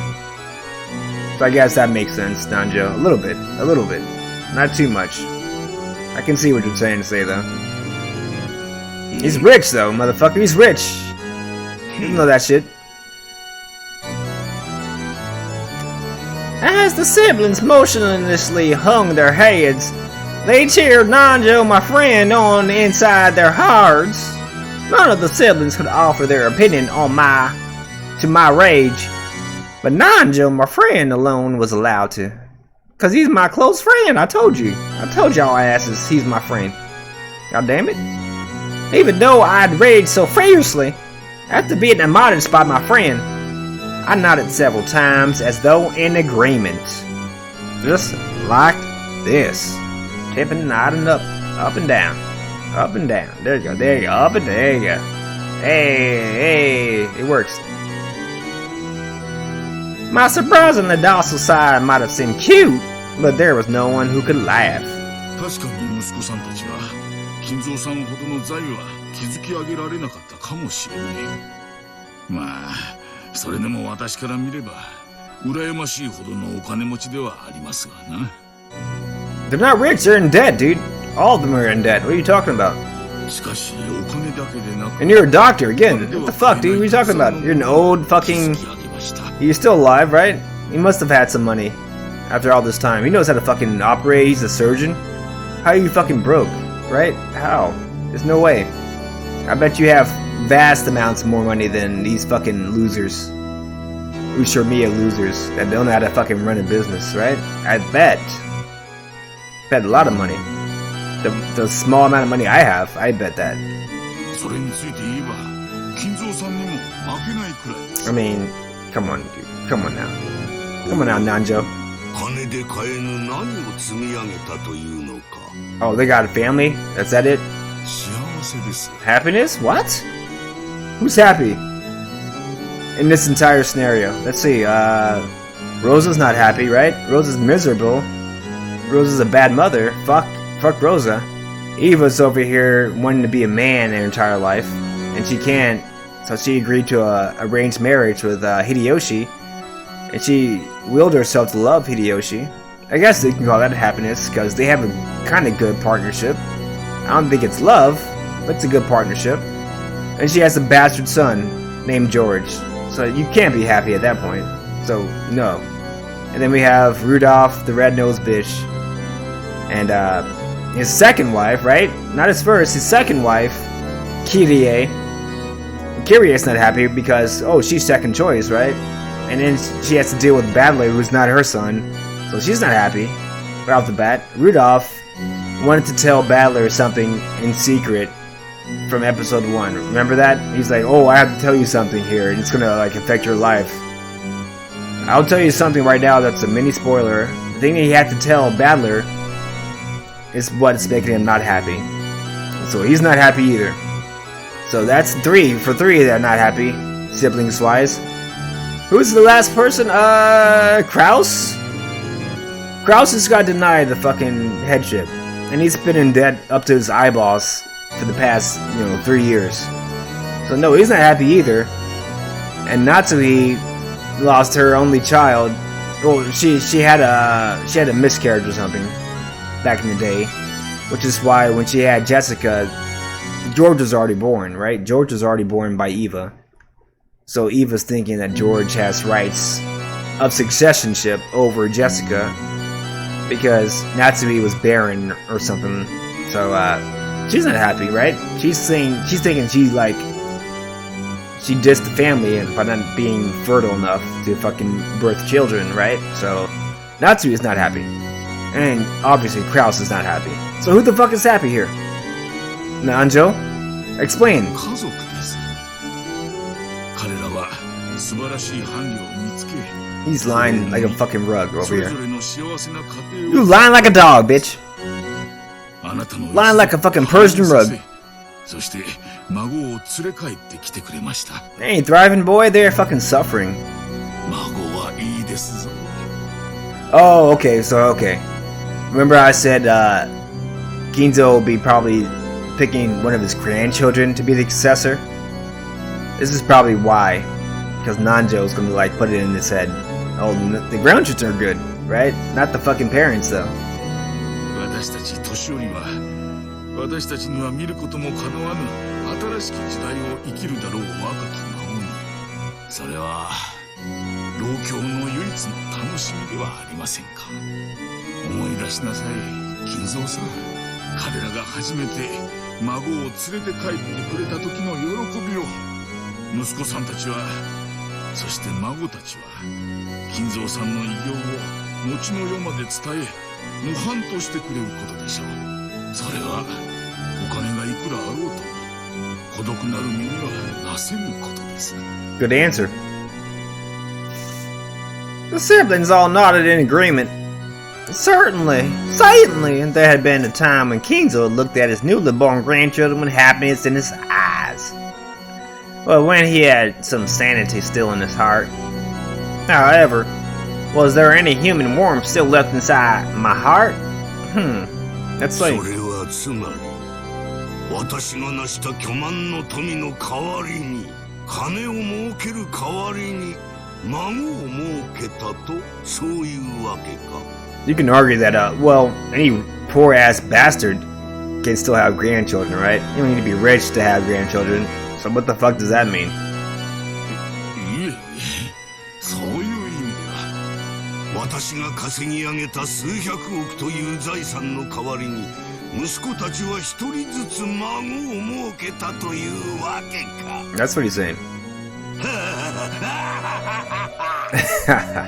So I guess that makes sense, Nanjo. A little bit, not too much. I can see what you're trying to say, though. He's rich, though, motherfucker. He's rich. You don't know that shit. As the siblings motionlessly hung their heads, they cheered Nanjo, my friend, on inside their hearts. None of the siblings could offer their opinion on my rage, but Nanjo, my friend, alone was allowed to. Cause he's my close friend, I told y'all asses, he's my friend. God damn it. Even though I'd raged so furiously, after being admonished by my friend, I nodded several times as though in agreement. Just like this. Tipping, nodding up and down. Up and down. There you go, up and there you go. Hey, it works. My surprisingly docile side might have seemed cute, but there was no one who could laugh. They're not rich, they're in debt, dude. All of them are in debt. What are you talking about? And you're a doctor, again. What the fuck, dude? What are you talking about? You're an old fucking... You're still alive, right? He must have had some money after all this time. He knows how to fucking operate. He's a surgeon. How are you fucking broke, right? How? There's no way. I bet you have vast amounts more money than these fucking losers. Ushermia losers that don't know how to fucking run a business, right? I bet. Bet a lot of money. The small amount of money I have, I bet that. I mean, come on, dude. Come on now. Come on now, Nanjo. Oh, they got a family? That's that it? Happiness? What? Who's happy? In this entire scenario. Let's see, Rosa's not happy, right? Rosa's miserable. Rosa's a bad mother. Fuck Rosa. Eva's over here wanting to be a man her entire life, and she can't, so she agreed to a arranged marriage with Hideyoshi, and she willed herself to love Hideyoshi. I guess they can call that happiness, because they have a kind of good partnership. I don't think it's love, but it's a good partnership. And she has a bastard son named George, so you can't be happy at that point, so no. And then we have Rudolph, the red-nosed bitch, and his second wife, right? Not his first, his second wife, Kyrie. Kyrie's not happy because, oh, she's second choice, right? And then she has to deal with Battler, who's not her son, so she's not happy right off the bat. Rudolph wanted to tell Battler something in secret from episode 1. Remember that? He's like, oh, I have to tell you something here, and it's gonna like affect your life. I'll tell you something right now that's a mini spoiler. The thing that he had to tell Battler is what's making him not happy. So he's not happy either. So that's 3 for 3 that are not happy, siblings wise. Who's the last person? Kraus? Kraus just got denied the fucking headship. And he's been in debt up to his eyeballs for the past, 3 years. So no, he's not happy either. And Natsui lost her only child. Well, she had a miscarriage or something back in the day, which is why when she had Jessica, George was already born, right? George was already born by Eva. So Eva's thinking that George has rights of successionship over Jessica because Natsumi was barren or something. So she's not happy, right? She's thinking she dissed the family by not being fertile enough to fucking birth children, right? So Natsumi is not happy. And obviously Krause is not happy. So who the fuck is happy here? Nanjo? Explain. 家族です。彼らは素晴らしい伴侶を見つけ、 He's lying like a fucking rug そ over れ here. ぞれの幸せな家 You 庭を lying like a dog, bitch. あなたの Lying like a fucking Persian rug. そして孫を連れ帰ってきてくれました。 They ain't thriving, boy. They're fucking suffering. 孫はいいですぞ。 Oh, okay. So, okay. Remember I said Ginzo will be probably picking one of his grandchildren to be the successor? This is probably why. Because Nanjo's gonna like put it in his head. Oh, the grandchildren are good, right? Not the fucking parents, though. 私たち年寄りは私たちには見ることもかなわぬ新しき時代を生きるだろう若き孫にそれは老境の唯一の楽しみではありませんか。思い出しなさい金蔵さん。彼らが初めて孫を連れて帰ってくれた時の喜びを息子さんたちはそして孫たちは金蔵さんの偉業を後の世まで伝え模範としてくれることでしょう。それはお金がいくらあろうと孤独なる身にはなせぬことです。 Good answer. The siblings all nodded in agreement. Certainly, there had been a time when Kinzo looked at his newly born grandchildren with happiness in his eyes. But when he had some sanity still in his heart. However, was there any human warmth still left inside my heart? That's そ like... れはつまり私が成した巨万の富の代わりに金を儲ける代わりに孫を設けたとそういうわけか。 You can argue that, well, any poor-ass bastard can still have grandchildren, right? You don't need to be rich to have grandchildren. So what the fuck does that mean? いえいえ、そういう意味では私が稼ぎ上げた数百億という財産の代わりに息子たちは一人ずつ孫を設けたというわけか。 That's what he's saying.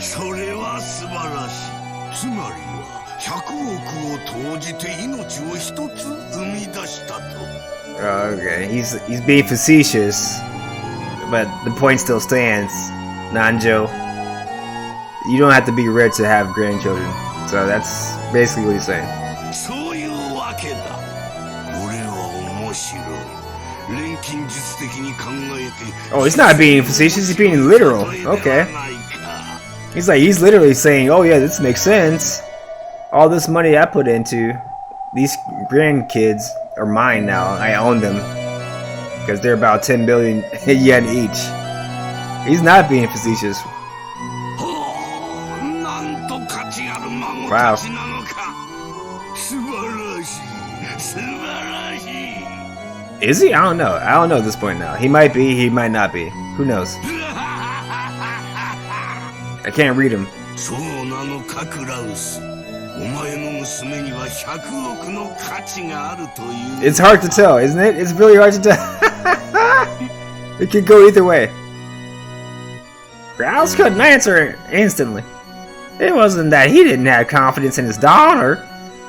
それは素晴らしい。つまりは100億を投じて命を一つ生み出したと。 Okay, he's being facetious, but the point still stands. Nanjo, you don't have to be rich to have grandchildren. So that's basically what he's saying. そういうわけだ。これは面白い。錬金術的に考えて。 Oh, he's not being facetious, he's being literal. Okay. He's literally saying, oh yeah, this makes sense. All this money I put into these grandkids are mine now. I own them. Because they're about 10 billion yen each. He's not being facetious. Wow. Is he? I don't know. I don't know at this point now. He might be, he might not be. Who knows? I can't read him. It's hard to tell, isn't it? It's really hard to tell. It could go either way. Rouse couldn't answer instantly. It wasn't that he didn't have confidence in his daughter.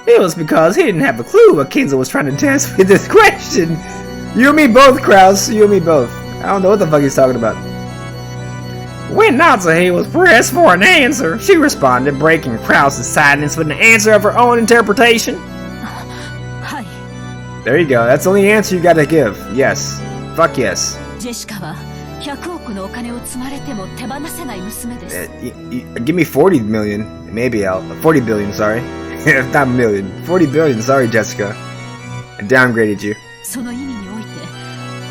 It was because he didn't have a clue what Kinzo was trying to test with this question. You and me both, Krause. You and me both. I don't know what the fuck he's talking about. When Natsuhe was pressed for an answer, she responded, breaking Krause's silence with an answer of her own interpretation. There you go. That's the only answer you gotta give. Yes. Fuck yes. ジェシカは100億のお金を積まれても手放せない娘です。Give me 40 million. Maybe I'll... 40 billion, sorry. Not million. 40 billion, sorry, Jessica. I downgraded you. その意味において、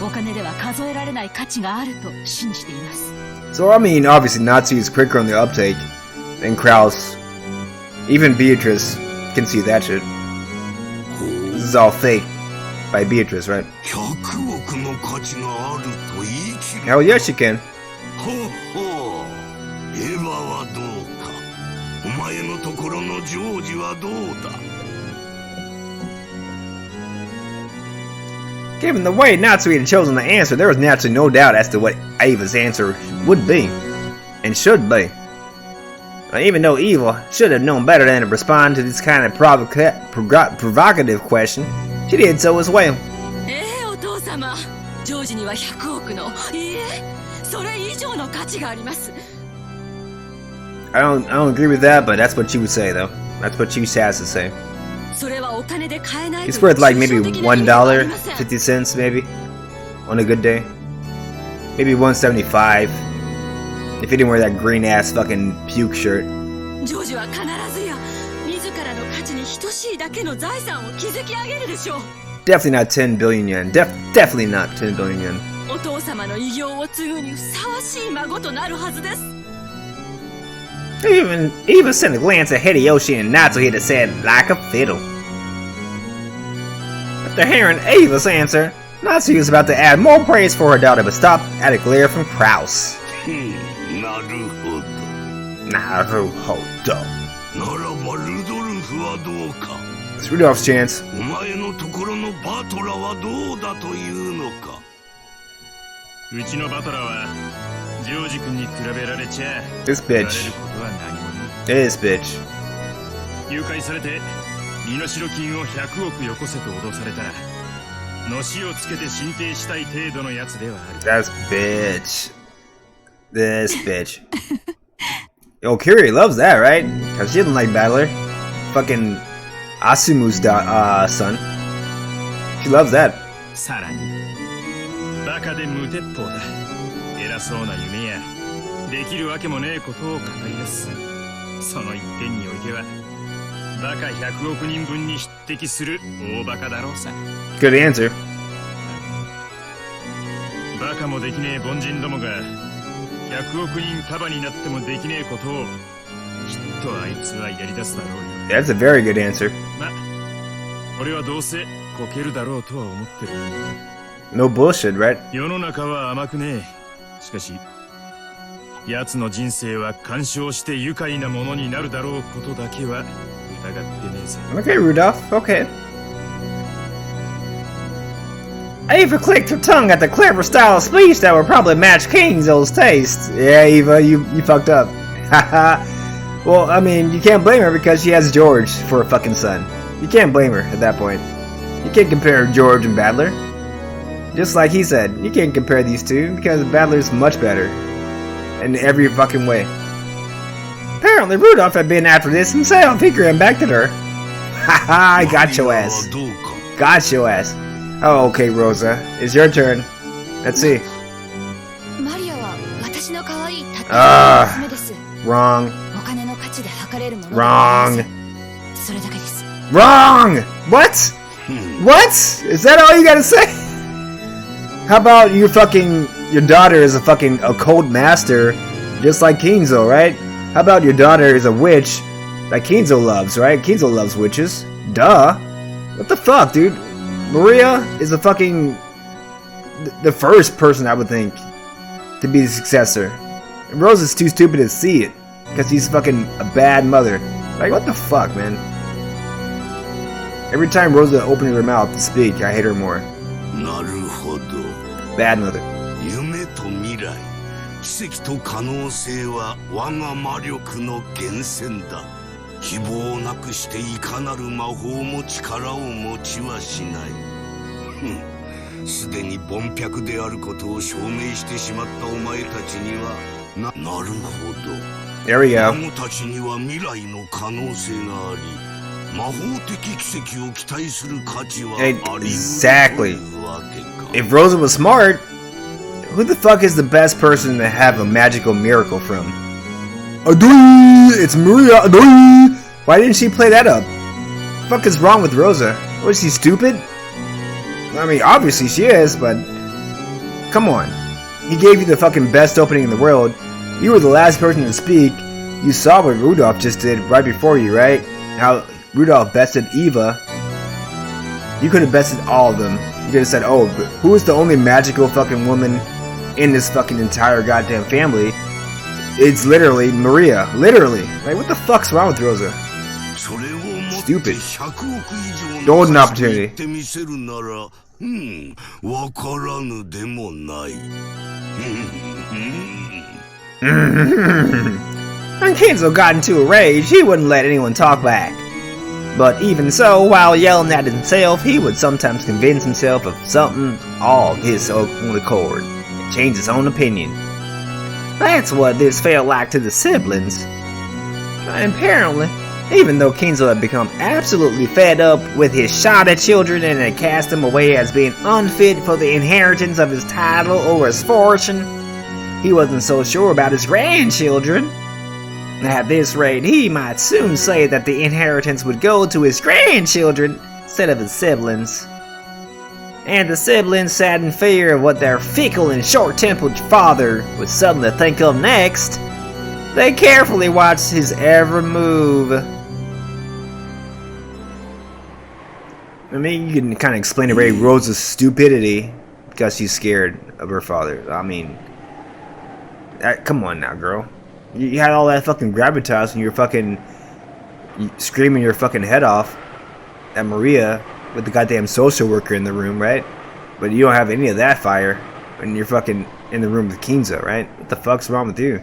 お金では数えられない価値があると信じています。 So, I mean, obviously, Natsu is quicker on the uptake than Krause. Even Beatrice can see that shit. This is all fake. by Beatrice, right? 100億の価値があると言い切る。 Hell yes, she can. ほうほう。エヴァはどうか。お前のところのジョージはどうだ。 Given the way Natsu had chosen the answer, there was naturally no doubt as to what Ava's answer would be, and should be. Even though Eva should have known better than to respond to this kind of provocative question, she did so as well. お父様、ジョージには100億の、いいえ、それ以上の価値があります。 I don't agree with that, but that's what she would say, though. That's what she has to say. それはお金で買えない。 It's worth like maybe $1.50 maybe on a good day. Maybe $1.75 if he didn't wear that green ass fucking puke shirt. ジョージは必ずや自らの価値に等しいだけの財産を築き上げるでしょう。 Definitely not 10 billion yen. Definitely not 10 billion yen. お父様の偉業を継ぐにふさわしい孫となるはずです。 Even sent a glance at Hideyoshi and Natsuhide said, like a fiddle. After hearing Ava's answer, Natsuhide was about to add more praise for her daughter, but stopped at a glare from Kraus. なるほど。 Naruhodo. ならばルドルフはどうか。 It's Rudolph's chance. お前のところのバトラはどうだというのか。うちのバトラはジョージ君に比べられちゃ This 言われる bitch. ことは何もね This bitch. 誘拐されて身代金を100億よこせと脅されたらのしをつけて進呈したい程度のやつではある。 That's bitch. This bitch. Yo, Kiri loves that, right? Cause she doesn't like Battler. Fucking Asumu's son. She loves that. さらにバカで無鉄砲だ。偉そうな夢やできるわけもねえことを語り出す。その一点においてはバカ100億人分に匹敵する大バカだろうさ。 Good answer. バカもできねえ凡人どもが100億人束になってもできねえことをきっとあいつはやり出すだろうよ。 That's a very good answer. ま、俺はどうせこけるだろうとは思ってる。 No bullshit, right? 世の中は甘くねえ。しかし奴の人生は干渉して愉快なものになるだろうことだけは疑ってねえぜ。 Okay, Rudolph. Okay. Eva clicked her tongue at the clever style of speech that would probably match Kingzo's taste. Yeah, Eva, you fucked up. Haha. Well, I mean, you can't blame her because she has George for a fucking son. You can't blame her at that point. You can't compare George and Battler. Just like he said, you can't compare these two because Battler's much better. In every fucking way. Apparently Rudolph had been after this himself. He grandbacked her. Haha, I got your ass. どうか。 Got your ass. Oh, okay, Rosa. It's your turn. Let's see. マリアは私の可愛いたった一人の娘です。 Wrong. お金の価値で測れるもの Wrong. それだけです。 Wrong! What? What? Is that all you gotta say? How about your daughter is a fucking occult master, just like Kinzo, right? How about your daughter is a witch that Kinzo loves, right? Kinzo loves witches. Duh. What the fuck, dude? Maria is a fucking... the first person I would think to be the successor. And Rose is too stupid to see it, because she's fucking a bad mother. Like, what the fuck, man? Every time Rosa opens her mouth to speak, I hate her more. なるほど。 Bad mother. 夢と未来、奇跡と可能性は我が魔力の源泉だ。希望をなくしていかなる魔法も力を持ちはしない。すでに凡perfであることを証明してしまったお前たちには、なるほど。There we go. 孫たちには未来の可能性があり、魔法的奇跡を期待する価値はあり得るというわけか。 If Rosa was smart, who the fuck is the best person to have a magical miracle from? Adoi! It's Maria! Adoi! Why didn't she play that up? What the fuck is wrong with Rosa? Was she stupid? I mean, obviously she is, but... come on. He gave you the fucking best opening in the world. You were the last person to speak. You saw what Rudolph just did right before you, right? How Rudolph bested Eva. You could have bested all of them. You could have said, oh, but who is the only magical fucking woman in this fucking entire goddamn family? It's literally Maria. Literally. Like, what the fuck's wrong with Rosa? Stupid. Golden opportunity. When Kenzo got into a rage, he wouldn't let anyone talk back. But even so, while yelling at himself, he would sometimes convince himself of something all of his own accord, and change his own opinion. That's what this felt like to the siblings. And apparently, even though Kenzo had become absolutely fed up with his Shada children and had cast them away as being unfit for the inheritance of his title or his fortune, he wasn't so sure about his grandchildren. At this rate, he might soon say that the inheritance would go to his grandchildren instead of his siblings. And the siblings sat in fear of what their fickle and short-tempered father would suddenly think of next. They carefully watched his every move. I mean, you can kind of explain away Rosa's stupidity because she's scared of her father. I mean, come on now, girl. You had all that fucking gravitas and you're fucking screaming your fucking head off at Maria with the goddamn social worker in the room, right? But you don't have any of that fire when you're fucking in the room with Kenzo, right? What the fuck's wrong with you?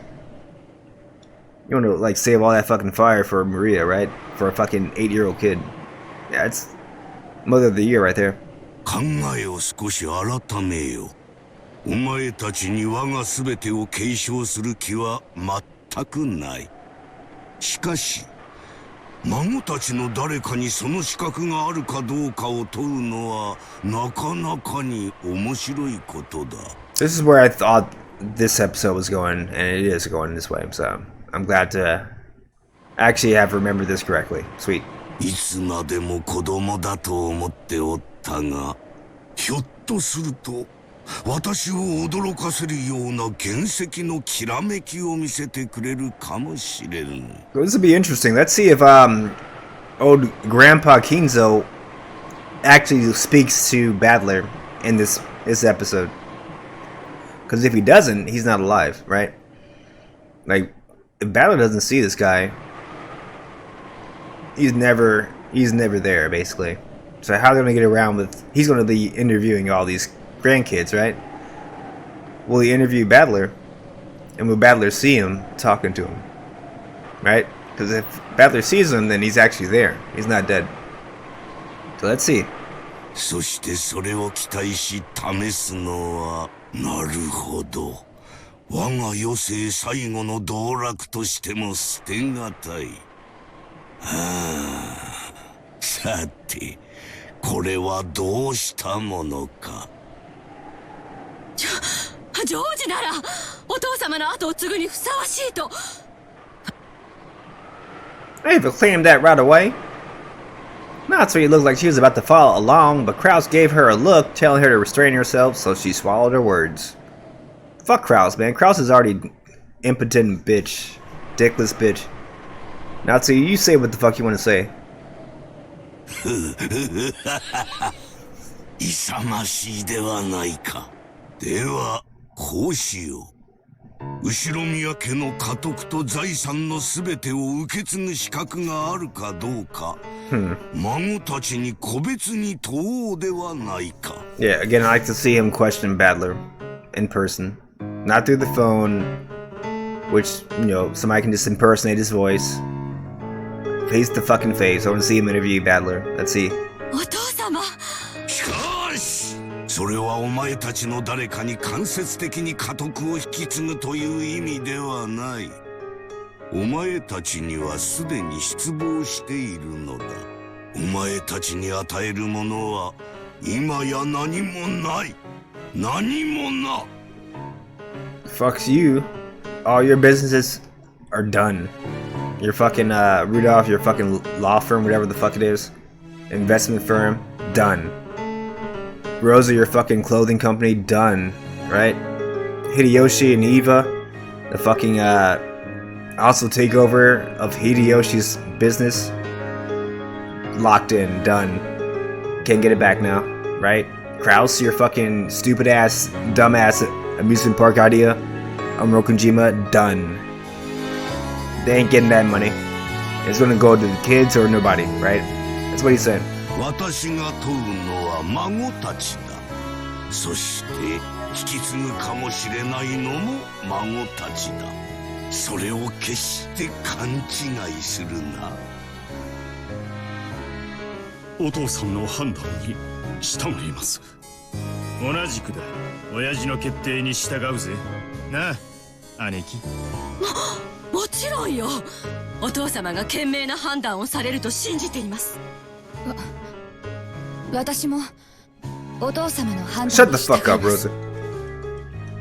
You want to like save all that fucking fire for Maria, right? For a fucking 8-year-old kid. Yeah, it's Mother of the Year right there. 考えを少し改めよ。お前たちに我が全てを継承する気は全くない。しかし、孫たちの誰かにその資格があるかどうかを問うのはなかなかに面白いことだ。This is where I thought this episode was going, and it is going this way, so I'm glad to actually have remembered this correctly. Sweet. いつまでも子供だと思っておったが、ひょっとすると私を驚かせるような原石のきらめきを見せてくれるかもしれん。This would be interesting. Let's see if old Grandpa Kenzo actually speaks to Battler in this episode. Because if he doesn't, he's not alive, right? Like, if Battler doesn't see this guy, he's never there, basically. So how are they gonna get around with? He's gonna be interviewing all these grandkids, right? Will he interview Battler? And will Battler see him talking to him? Right? Because if Battler sees him, then he's actually there. He's not dead. So let's see. そしてそれを期待し試すのは、なるほど。我が余生最後の道楽としても捨てがたい。はあ、さて、これはどうしたものか。ジョージならお父様の後を継ぐにふさわしいと。They proclaimed that right away. Natsuri looked like she was about to follow along, but Kraus gave her a look, telling her to restrain herself, so she swallowed her words. Fuck Kraus, man. Kraus is already impotent bitch. Dickless bitch. Natsuri, you say what the fuck you want to say. 勇ましいではないか。では、こうしよう。後宮家の家督と財産のすべてを受け継ぐ資格があるかどうか、孫たちに個別に問おうではないか。Yeah, again, I like to see him question Battler in person. Not through the phone, which, you know, somebody can just impersonate his voice. Face to fucking face. I want to see him interview Battler. Let's see. お父様。しかし、それはお前たちの誰かに間接的に家督を引き継ぐという意味ではない。お前たちにはすでに失望しているのだ。お前たちに与えるものは今や何もない。何もな。Fucks you. All your businesses are done. Your fucking Rudolph, your fucking law firm, whatever the fuck it is, investment firm, done. Rosa, your fucking clothing company, done. Right? Hideyoshi and Eva, the fucking also takeover of Hideyoshi's business, locked in, done. Can't get it back now, right? Kraus, your fucking stupid ass, dumb ass amusement park idea. Rokunjima, done. They ain't getting that money. It's gonna go to the kids or nobody, right? That's what he said. 私が問うのは孫たちだ。そして引き継ぐかもしれないのも孫たちだ。それを決して勘違いするな。お父さんの判断に従います。同じくだ。親父の決定に従うぜ。なあ、姉貴。もちろんよ。お父様が賢明な判断をされると信じています。私もお父様の判断に Shut the 従い fuck up, ます Rosa.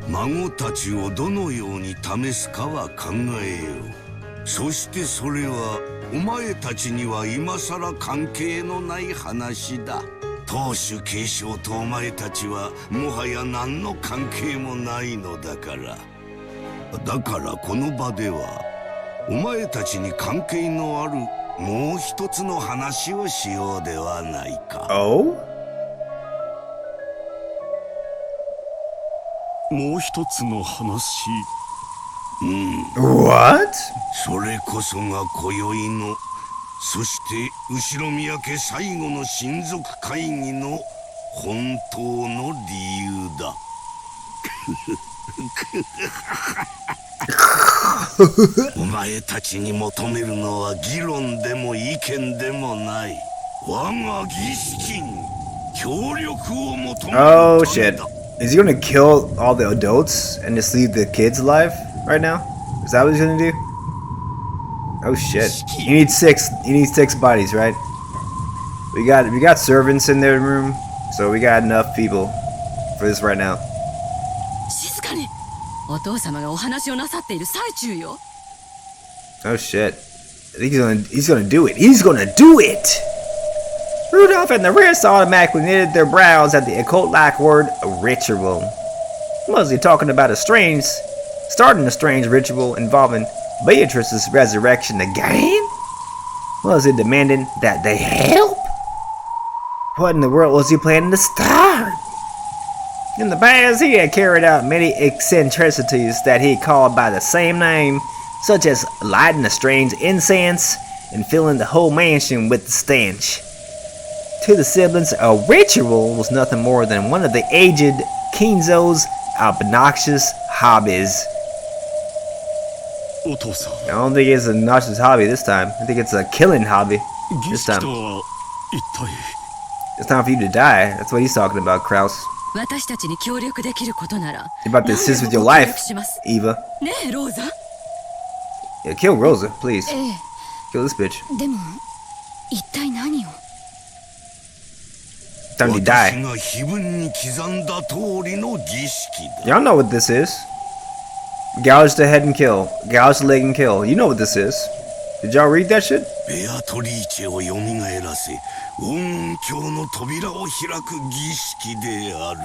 孫たちをどのように試すかは考えよう。そしてそれはお前たちには今さら関係のない話だ。当主継承とお前たちはもはや何の関係もないのだから。だからこの場ではお前たちに関係のあるもう一つの話をしようではないか。Oh? もう一つの話。What? それこそが今宵の、そして後ろ宮家最後の親族会議の本当の理由だ。お前たちに求めるのは議論でも意見でもない。我が儀式に協力を求める Oh ため shit. だ。Is he gonna kill all the adults and just leave the kids alive right now? Is that what he's gonna do? Oh shit. You need six bodies, right? We got servants in their room, so we got enough people for this right now. 静かに。お父様がお話をなさっている最中よ。Oh shit. I think he's gonna do it. He's gonna do it! Rudolph and the rest automatically knitted their brows at the occult-like word ritual. Was he talking about starting a strange ritual involving Beatrice's resurrection again? Was he demanding that they help? What in the world was he planning to start? In the past, he had carried out many eccentricities that he called by the same name, such as lighting a strange incense and filling the whole mansion with the stench. To the siblings, a ritual was nothing more than one of the aged Kinzo's obnoxious hobbies. お父さん、 I don't think it's an obnoxious hobby this time. I think it's a killing hobby 儀 this 式 time. とは一体。 It's time for you to die. That's what he's talking about, Kraus. 私たちに協力できることなら。 You're about to 何 assist で with も your ご協 life, 力します。 Eva. ねえ、ローザ。 Yeah, kill Rosa, please. え Kill this bitch. え、でも一体何を。 Time to 私 die. が碑文に刻んだ通りの儀式だ。 Y'all know what this is. Gouge the head and kill. Gouge the leg and kill. You know what this is. Did y'all read that shit? ベアトリーチェを蘇らせ、黄金鏡の扉を開く儀式である。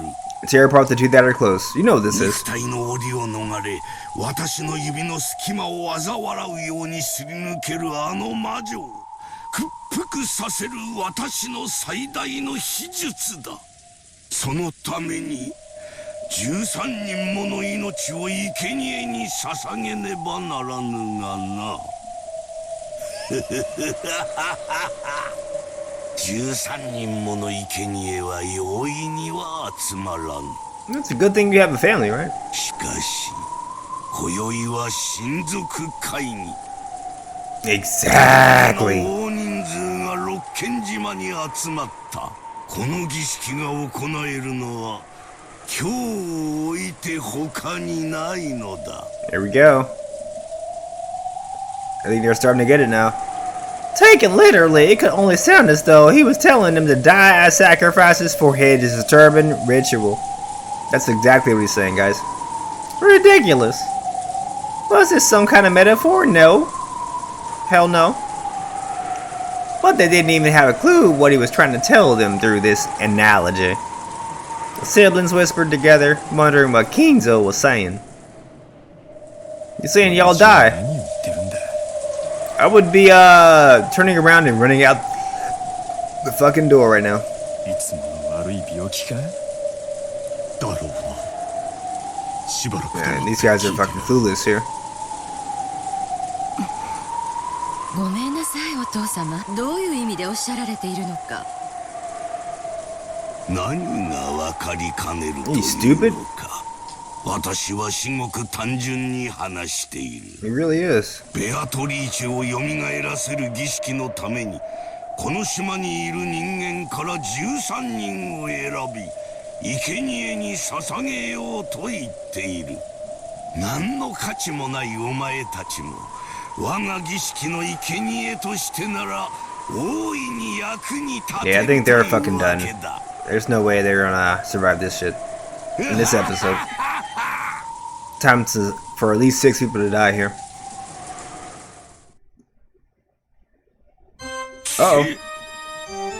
Tear apart the two that are close. You know what this 肉 is. 体の檻を逃れ、私の指の隙間を嘲笑うようにすり抜けるあの魔女を屈服させる私の最大の秘術だ。そのために13人もの命を生贄に捧げねばならぬがな。13人もの生贄は容易には集まらん。 It's a good thing you have a family, right? しかし今宵は親族会議。 Exactly. 大人数が六軒島に集まった。この儀式が行えるのは今日を置いて他にないのだ。 Here we go. I think they're starting to get it now. Taken literally, it could only sound as though he was telling them to die as sacrifices for his disturbing ritual. That's exactly what he's saying, guys. Ridiculous. Was this some kind of metaphor? No. Hell no. But they didn't even have a clue what he was trying to tell them through this analogy. The siblings whispered together, wondering what Kinzo was saying. He's saying y'all die. 何言ってるんだ。 I would be turning around and running out the fucking door right now. いつもの悪い病気か？だろうな。しばらく Man, these guys are fucking clueless here. ごめんなさいお父様。どういう意味でおっしゃられているのか。何がわかりかねると You いう stupid? のか。私は至極単純に話している。 He really is. ベアトリーチェを蘇らせる儀式のためにこの島にいる人間から13人を選び生贄に捧げようと言っている。何の価値もないお前たちも我が儀式の生贄としてなら大いに役に立て Yeah, I る think とい they're う fucking わ done. けだ。 There's no way they're gonna survive this shit in this episode. Time for at least 6 people to die here. Uh-oh.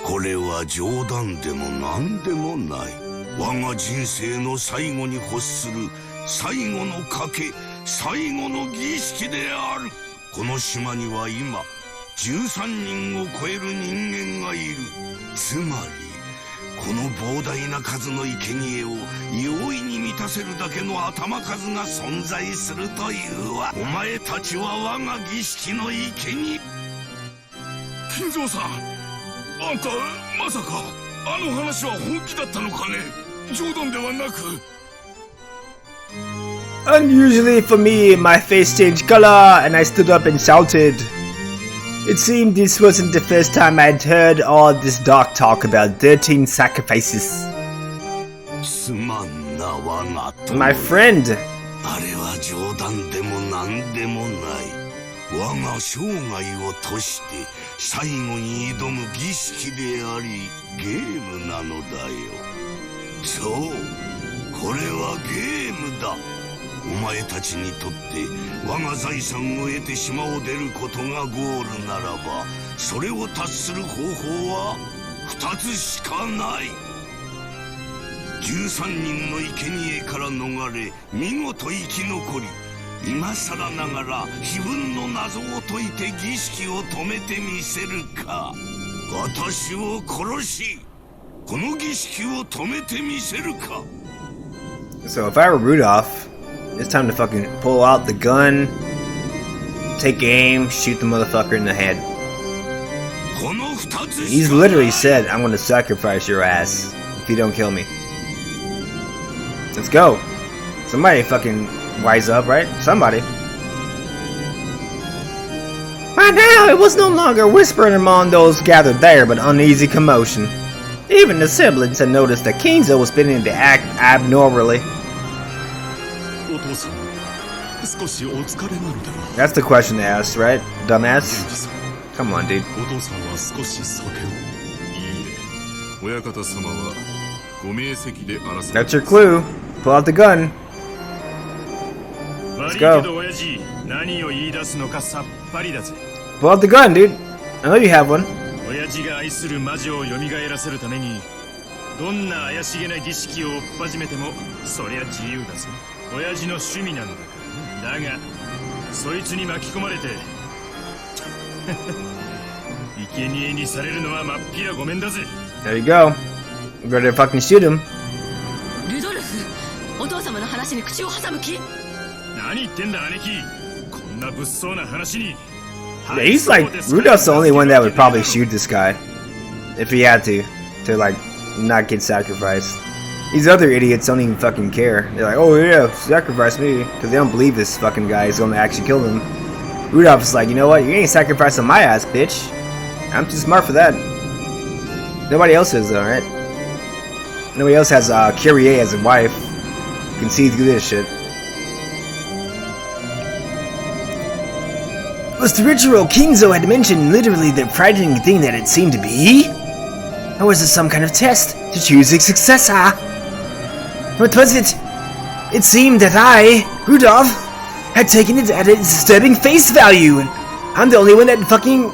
これは冗談でも何でもない。我が人生の最後に欲する最後の賭け、最後の儀式である。この島には今13人を超える人間がいる。つまりこの膨大な数の生贄を容易に満たせるだけの頭数が存在するというわ。お前たちは我が儀式の生贄。金蔵さん、あんたまさかあの話は本気だったのかね？冗談ではなく。 Unusually for me, my face changed color and I stood up and shouted. It seemed this wasn't the first time I'd heard all this dark talk about 13 sacrifices. すまんな我が友。 My friend! あれは冗談でも何でもない。我が生涯を賭して最後に挑む儀式でありゲームなのだよ。そう、これはゲームだ。お前たちにとって我が財産を得て島を出ることがゴールならば、それを達する方法は2つしかない。13人の生贄から逃れ見事生き残り、今更ながら非分の謎を解いて儀式を止めてみせるか。私を殺しこの儀式を止めてみせるか。 So if I were Rudolph, it's time to fucking pull out the gun, take aim, shoot the motherfucker in the head. この2つ He's しかない。 literally said, I'm gonna sacrifice your ass if you don't kill me. Let's go. Somebody fucking wise up, right? Somebody. By now, it was no longer whispering among those gathered there, but uneasy commotion. Even the siblings had noticed that Kinzo was beginning to act abnormally. お父さん、少しお疲れなのでは？ That's the question they asked, right? 源 Dumbass? 氏さん、 Come on, dude. お父さんは少し酒を。いいえ、親方様はご明晰であらせ。 That's your clue. Pull out the gun. 悪いけ go. ど親父、何を言い出すのかさっぱりだぜ。 Pull out the gun, dude. I know you have one. 親父が愛する魔女を蘇らせるためにどんな怪しげな儀式を追っ始めてもそりゃ自由だぜ。親父の趣味なんだからね。だがそいつに巻き込まれて生贄にされるのはまっぴらごめんだぜ。 There you go. You better fucking shoot him. ルドルフ、お父様の話に口を挟む気？何言ってんだ姉貴。こんな物騒な話に。 Yeah, he's like, Rudolph's the only one that would probably shoot this guy. If he had to like, not get sacrificed. These other idiots don't even fucking care. They're like, oh yeah, sacrifice me. Because they don't believe this fucking guy is gonna actually kill them. Rudolph's like, you know what, you ain't sacrificing my ass, bitch. I'm too smart for that. Nobody else is though, right? Nobody else has Kyrie as a wife. You can see through this shit. Was the ritual Kinzo had mentioned literally the frightening thing that it seemed to be? Or was it some kind of test to choose a successor? What was it? It seemed that I, Rudolph, had taken it at a disturbing face value, and I'm the only one that fucking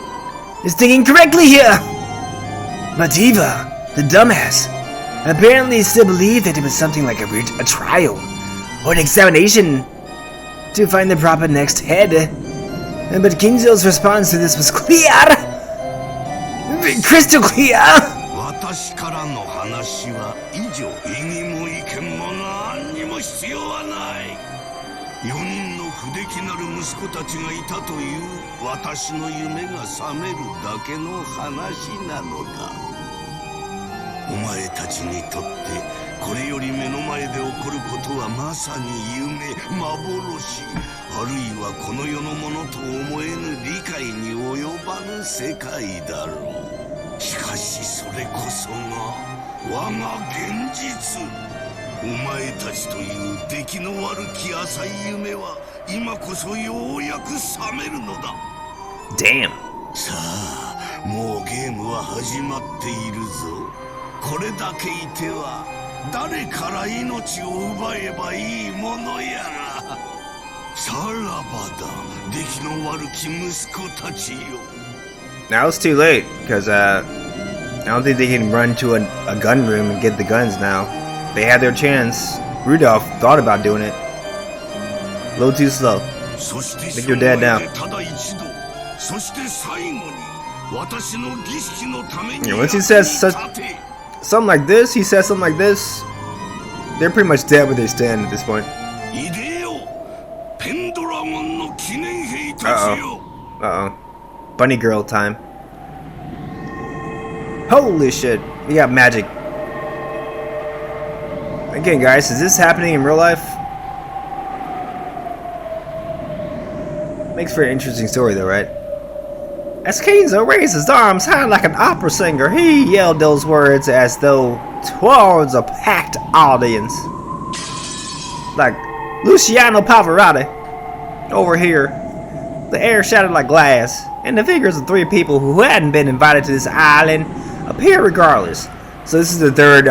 is thinking correctly here. But Eva, the dumbass, apparently still believed that it was something like a trial, or an examination, to find the proper next head. But Kinzo's response to this was clear! Crystal clear! 私からの話は以上。異議も意見も何にも必要はない。4人の不出来なる息子たちがいたという私の夢が覚めるだけの話なのだ。お前たちにとってこれより目の前で起こることはまさに夢、幻、あるいはこの世のものと思えぬ理解に及ばぬ世界だろう。しかしそれこそが我が現実。お前たちという出来の悪き浅い夢は今こそようやく覚めるのだ。 Damn. さあ、もうゲームは始まっているぞ。これだけいては誰から命を奪えばいいものやら。さらばだ、出来の悪き息子たちよ。 Now it's too late, because I don't think they can run to a gun room and get the guns now. They had their chance. Rudolph thought about doing it. A little too slow. そして think you're dead now. ただ一度、そして最後に私の儀式のために Yeah, once he says something like this, they're pretty much dead where they stand at this point. いでよ、ペンドラゴンの記念兵たちよ。 Uh-oh. Bunny girl time. Holy shit. We got magic. Again, guys, is this happening in real life? Makes for an interesting story, though, right? As Kenzo raised his arms high like an opera singer, he yelled those words as though towards a packed audience. Like Luciano Pavarotti. Over here, the air shattered like glass, and the figures of 3 people who hadn't been invited to this island appear regardless. So this is the third,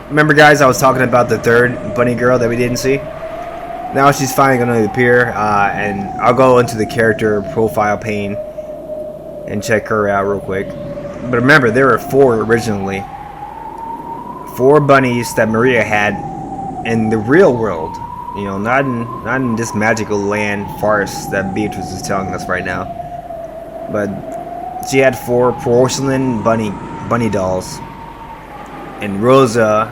remember guys, I was talking about the third bunny girl that we didn't see? Now she's finally going to appear, and I'll go into the character profile pane and check her out real quick. But remember, there were 4 originally. 4 bunnies that Maria had in the real world. You know, not in this magical land farce that Beatrice is telling us right now. But she had 4 porcelain bunny dolls. And Rosa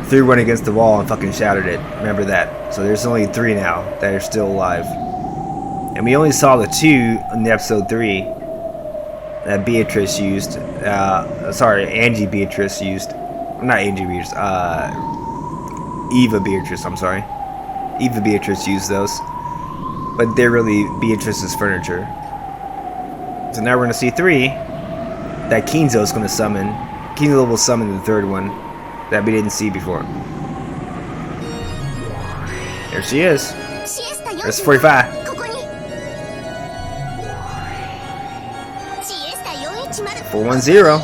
threw one against the wall and fucking shattered it. Remember that. So there's only 3 now that are still alive. And we only saw the 2 in episode 3 that Beatrice used. Angie Beatrice used. Not Angie Beatrice. Eva Beatrice, I'm sorry. Eva Beatrice used those. But they're really Beatrice's furniture. So now we're going to see 3 that Kenzo's going to summon. Kenzo will summon the 3rd one that we didn't see before. There she is. That's 45. 410.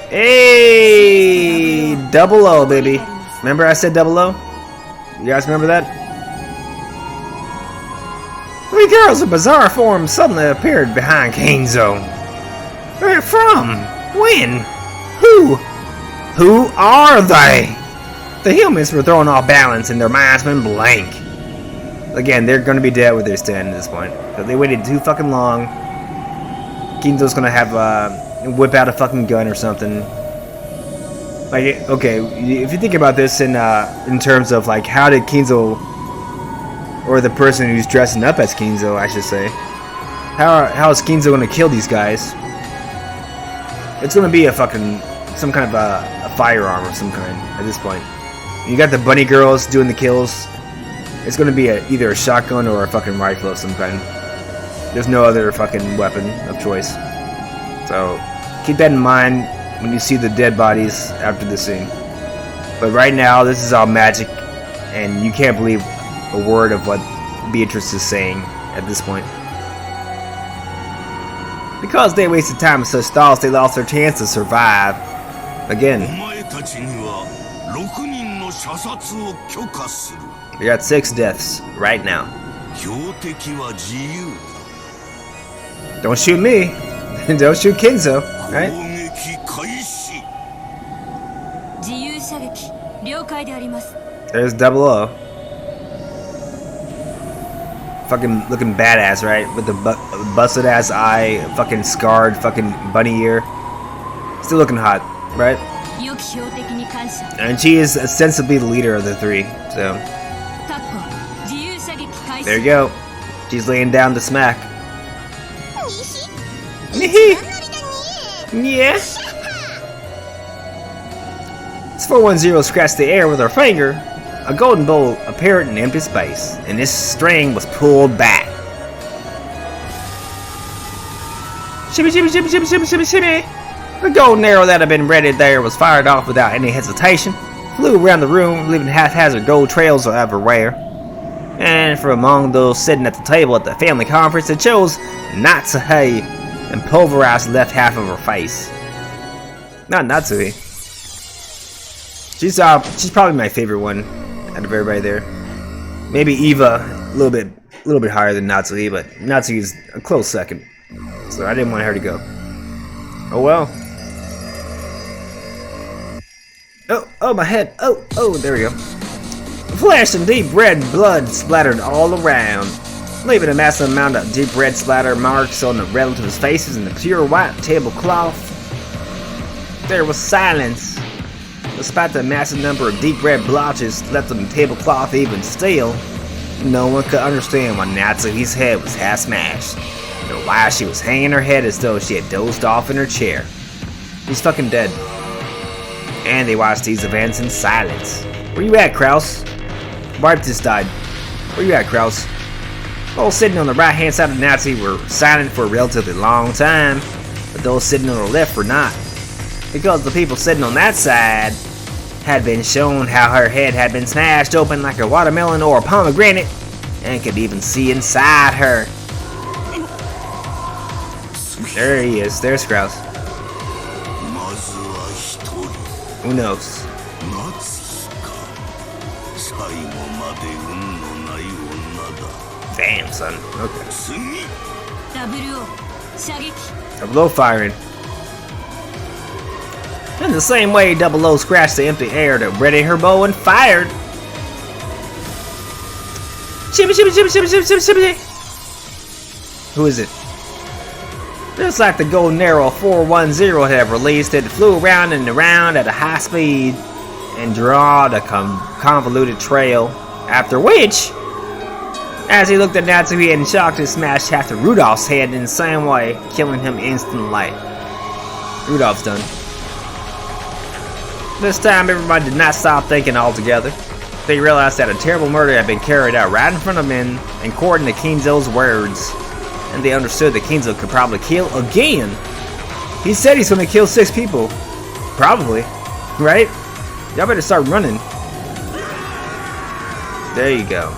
Hey, 00, baby. Remember I said 00? You guys remember that? 3 girls of bizarre forms suddenly appeared behind Kenzo. Where from? When? Who? Who are they? The humans were thrown off balance and their minds went blank. Again, they're gonna be dead where they stand at this point. But they waited too fucking long. Kenzo's gonna have whip out a fucking gun or something. Like, okay, if you think about this in terms of like how did Kenzo, or the person who's dressing up as Kenzo, I should say, how is Kenzo gonna kill these guys? It's gonna be a fucking some kind of a firearm of some kind at this point. You got the bunny girls doing the kills. It's gonna be either a shotgun or a fucking rifle of some kind. There's no other fucking weapon of choice. So keep that in mind when you see the dead bodies after this scene. But right now, this is all magic, and you can't believe a word of what Beatrice is saying at this point. Because they wasted time in such thoughts, they lost their chance to survive. Again. We got 6 deaths right now. Don't shoot me. Don't shoot Kenzo, right? There's 00. Fucking looking badass, right? With the busted ass eye, fucking scarred, fucking bunny ear. Still looking hot, right? 良き標的に感謝。 And she is ostensibly the leader of the three, so タッコ、自由射撃開始。 there you go. She's laying down the smack. 西一番乗りだに Yeah. As 410 scratched the air with her finger, a golden bolt appeared in empty space, and this string was pulled back. Shimmy, shimmy, shimmy, shimmy, shimmy, shimmy, shimmy. The golden arrow that had been ready there was fired off without any hesitation, flew around the room, leaving haphazard gold trails everywhere. And from among those sitting at the table at the family conference, it chose Natsuhe and pulverized the left half of her face. Not Natsuhe. She's probably my favorite one out of everybody there. Maybe Eva, a little bit higher than Natsuhe, but Natsuhe is a close second. So I didn't want her to go. Oh well. Oh, my head. Oh, there we go. Flesh and deep red blood splattered all around, leaving a massive amount of deep red splatter marks on the relatives' faces and the pure white tablecloth. There was silence. Despite the massive number of deep red blotches left on the tablecloth even still, no one could understand why Natsuhi's head was half smashed, or why she was hanging her head as though she had dozed off in her chair. He's fucking dead. And they watched these events in silence. Where you at, Kraus? Bart just died. Where you at, Kraus? Those sitting on the right hand side of Natsuhi were silent for a relatively long time, but those sitting on the left were not. Because the people sitting on that side had been shown how her head had been smashed open like a watermelon or a pomegranate, and could even see inside her. There he is. There's Kraus. まずは一人 Who knows? 夏日か最後まで運のない女だ Damn, son. Okay. 次 WO 射撃。 Double O firing. In the same way, Double O scratched the empty air to ready her bow and fired. Shimmy, shimmy, shimmy, shimmy, shimmy, shimmy, shimmy. Who is it? Just like the golden arrow 410 had released, it flew around and around at a high speed and drawed a convoluted trail. After which, as he looked at Natsuhi and shocked, it smashed half of Rudolph's head in the same way, killing him instantly. Rudolph's done. This time, everybody did not stop thinking altogether. They realized that a terrible murder had been carried out right in front of them, and according to Kinzo's words, and they understood that Kinzo could probably kill again. He said he's going to kill 6 people. Probably. Right? Y'all better start running. There you go.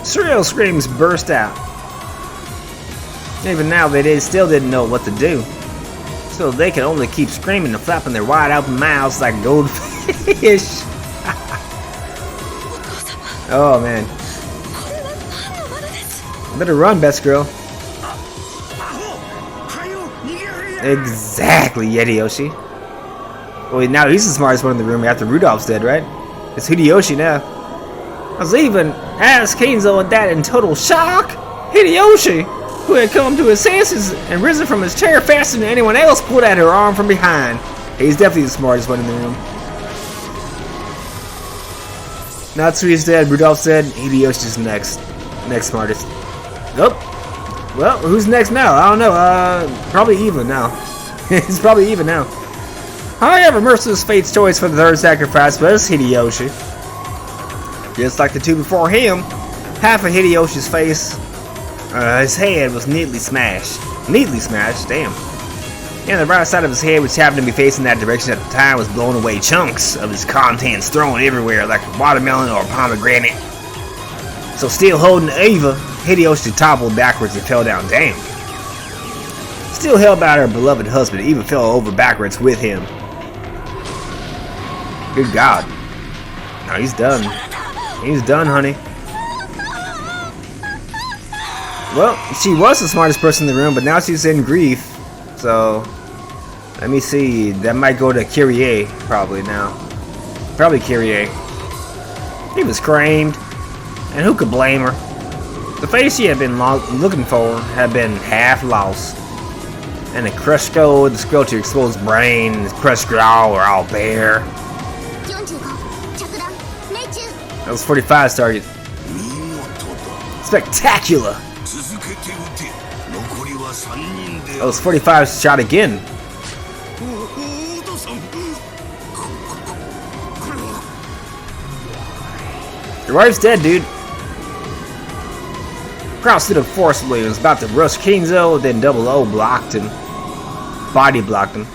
Shrill screams burst out. Even now, they still didn't know what to do. So they could only keep screaming and flapping their wide open mouths like goldfish. Oh man. Better run, best girl. Exactly, Hideyoshi. Well, now he's the smartest one in the room after Rudolph's dead, right? It's Hideyoshi now. I was even asked Kinzo at that in total shock. Hideyoshi, who had come to his senses and risen from his chair faster than anyone else, pulled at her arm from behind. He's definitely the smartest one in the room. Natsuhi's dead, Rudolph's dead, Hideyoshi's next smartest. Oh, well, who's next now? I don't know, probably Eva now. It's probably Eva now. However, merciless fate's choice for the third sacrifice was Hideyoshi. Just like the two before him, half of Hideyoshi's face, his head was neatly smashed. Damn. And the right side of his head, which happened to be facing that direction at the time, was blown away, chunks of his contents thrown everywhere like a watermelon or a pomegranate. So still holding Eva, Hideyoshi toppled backwards and fell down. Damn. Still held by her beloved husband, Eva fell over backwards with him. Good God. No, he's done. He's done, honey. Well, she was the smartest person in the room, but now she's in grief. So, let me see. That might go to Kyrie, probably now. Probably Kyrie. He was screamed. And who could blame her? The face she had been looking for had been half lost. And the crushed skull with the skull to exposed brain and the crushed jaw were all bare. 45着弾命中 That was 45's target. 見事だ Spectacular! 続けて撃て残りは3人で That was 45's shot again. お父さん Your wife's dead, dude. Kraus stood up forcibly and was about to rush Kingzo, then Double O blocked him. Body blocked him.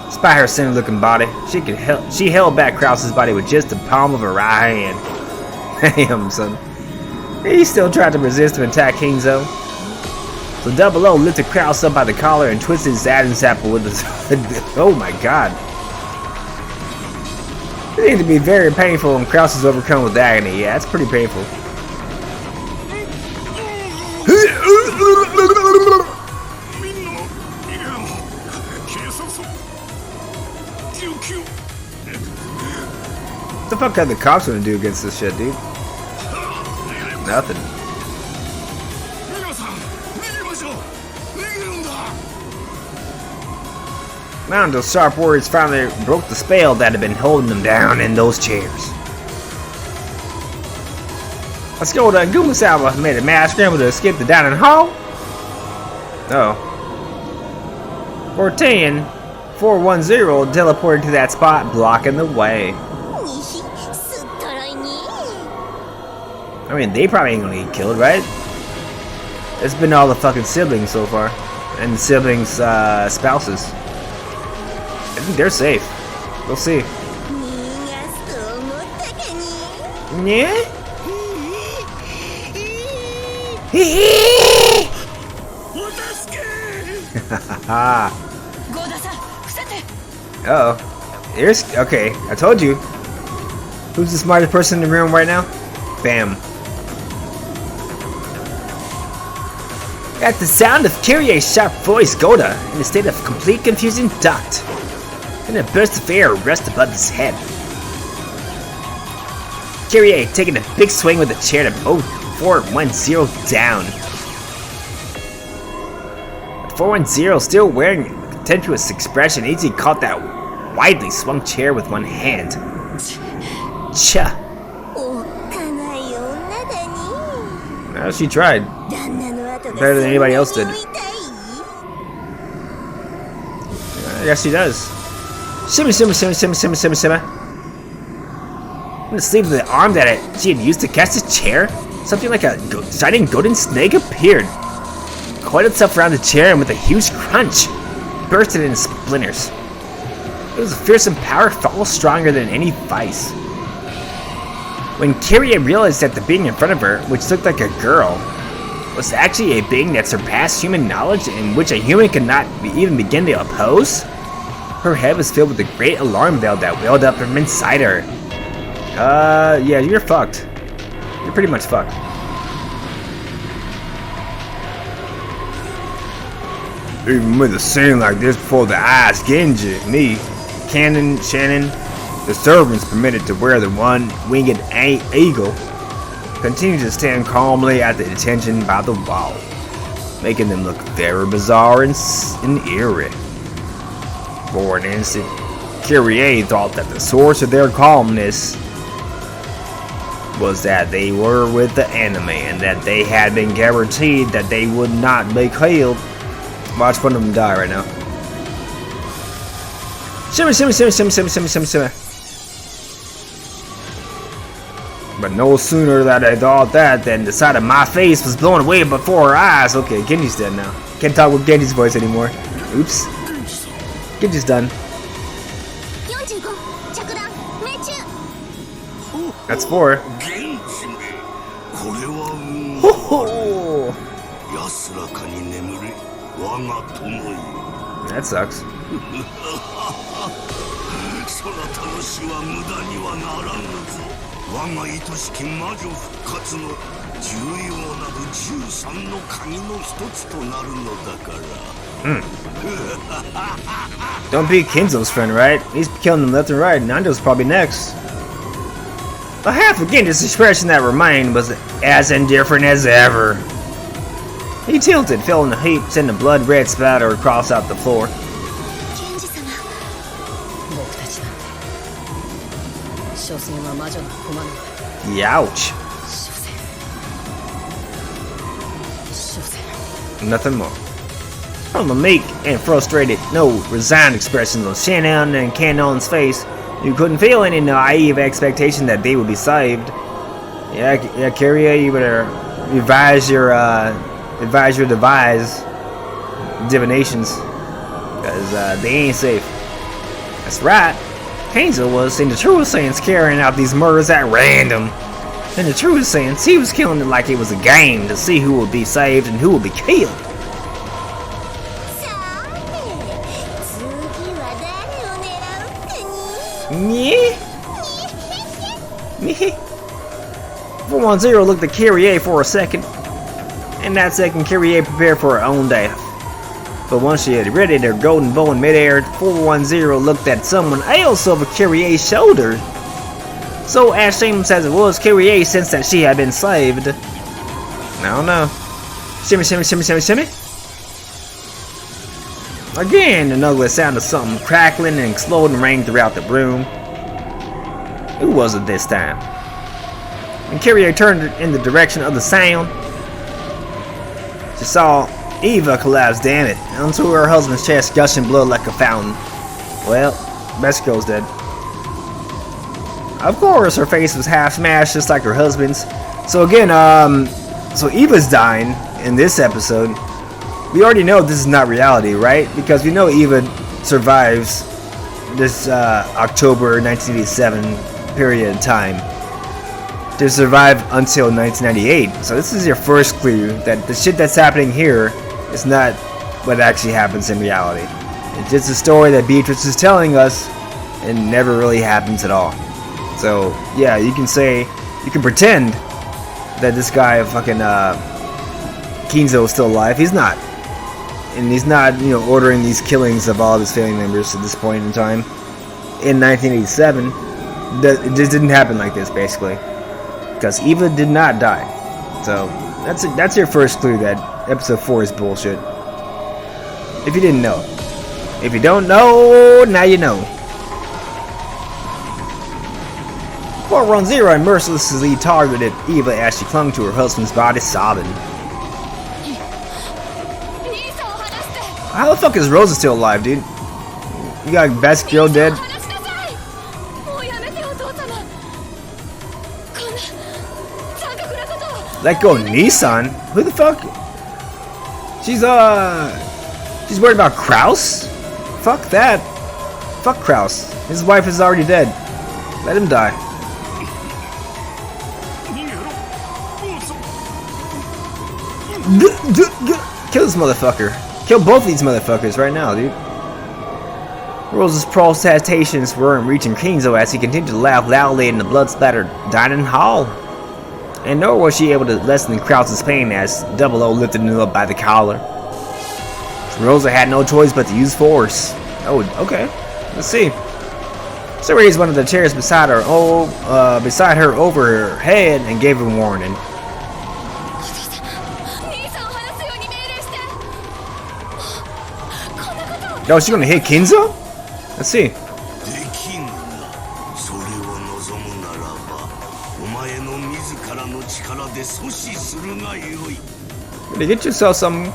Despite her sinister looking body, she held back Kraus's body with just the palm of her right hand. Damn, son. He still tried to resist and attack Kingzo. So Double O lifted Kraus up by the collar and twisted his Adam's apple with his... Oh my god. It needs to be very painful when Kraus is overcome with agony. Yeah, it's pretty painful. What the fuck are the cops gonna do against this shit, dude? Nothing. 皆さん逃げましょう逃げるんだ Not until sharp words finally broke the spell that had been holding them down in those chairs. Let's go to Gumasawa made a mad scramble to escape the dining hall. Oh. 410 teleported to that spot, blocking the way. すったらいに I mean, they probably ain't gonna get killed, right? It's been all the fucking siblings so far. And the siblings' spouses. I think they're safe. We'll see. 逃がすと思ったかに Yeah? お助け Haha. ゴーダさん伏せて Uh-oh. Here's... Okay, I told you. Who's the smartest person in the room right now? Bam. At the sound of Kyrie's sharp voice, Goda, in a state of complete confusion, ducked. And a burst of air rushed above his head. Kyrie taking a big swing with the chair to both 410 down. But 410 still wearing a contemptuous expression, easily caught that widely swung chair with one hand. Cha. おっかない女だに Well, she tried. 旦那の後が Better than anybody else did. そんなに痛い Yes, she does. Shimmy, shimmy, shimmy, shimmy, shimmy, shimmy, shimmy. In the sleeve of the arm that she had used to catch the chair, something like a shining golden snake appeared, coiled itself around the chair, and with a huge crunch, bursted into splinters. It was a fearsome power far stronger than any vice. When Kyrie realized that the being in front of her, which looked like a girl, was actually a being that surpassed human knowledge and which a human could not even begin to oppose, her head was filled with a great alarm bell that welled up from inside her. Yeah, you're fucked. You're pretty much fucked. Even with a scene like this before the eyes, Genji, me, Shannon, the servants permitted to wear the one-winged eagle, continued to stand calmly at the detention by the wall, making them look very bizarre and eerie. For an instant, Kyrie thought that the source of their calmness was that they were with the enemy and that they had been guaranteed that they would not be killed. Watch one of them die right now. Shimmy, shimmy, shimmy, shimmy, shimmy, shimmy, shimmy, shimmy. But no sooner that I thought that than the side of my face was blown away before her eyes. Okay, Genji's dead now. Can't talk with Genji's voice anymore. Oops. Genji's done. 45着弾命中 That's 4. 源氏めこれは運 Ho ho! 安らかに眠れ我が友よ That sucks. そなたの死は無駄にはならぬぞ我が愛しき魔女復活の重要なる13の鍵の一つとなるのだから Don't be Kinzo's friend, right? He's killing them left and right. Nando's probably next. But half again, this expression that remained was as indifferent as ever. He tilted, fell in the heap, sending a blood-red spatter across out the floor. ケンジ様僕たちなんて所詮は魔女の駒なんだ Youch. 所詮 Nothing more. From the meek and frustrated, no resigned expressions on Shannon and Canon's face, you couldn't feel any naive expectation that they would be saved. Yeah, Kyria, you better revise your divinations, because they ain't safe. That's right. Hazel was, in the truest sense, carrying out these murders at random. In the truest sense, he was killing it like it was a game to see who would be saved and who would be killed. Yeah. 410 looked at Kyrie for a second, and that second Kyrie prepared for her own death. But once she had readied her golden bow in midair, 410 looked at someone else over Kyrie's shoulder. So as shameless as it was, Kyrie sensed that she had been saved. I don't know. Shimmy, shimmy, shimmy, shimmy, shimmy. Again, an ugly sound of something crackling and exploding rang throughout the room. Who was it this time? When Kyrie turned in the direction of the sound, she saw Eva collapse, damn it, onto her husband's chest, gushing blood like a fountain. Well, Mexico's dead. Of course, her face was half smashed, just like her husband's. So again, so Eva's dying in this episode. We already know this is not reality, right? Because we know Eva survives this October 1987 period of time to survive until 1998. So this is your first clue that the shit that's happening here is not what actually happens in reality. It's just a story that Beatrice is telling us and never really happens at all. So yeah, you can pretend that this guy fucking Kinzo is still alive. He's not. And he's not, ordering these killings of all of his family members at this point in time. In 1987, it just didn't happen like this, basically. Because Eva did not die. So, that's your first clue that episode 4 is bullshit. If you didn't know. If you don't know, now you know. 410 mercilessly targeted Eva as she clung to her husband's body, sobbing. How the fuck is Rosa still alive, dude? You got best girl dead? Let go Nissan? Who the fuck? She's worried about Kraus? Fuck that. Fuck Kraus. His wife is already dead. Let him die. Kill this motherfucker. Kill both these motherfuckers right now, dude. Rose's protestations weren't reaching Kinzo as he continued to laugh loudly in the blood-splattered dining hall. And nor was she able to lessen Krause's pain as Double O lifted him up by the collar. Rosa had no choice but to use force. Oh, okay. Let's see. She raised one of the chairs beside her over her head and gave him warning. Yo, is she gonna hit Kinzo? Let's see. Better get yourself some.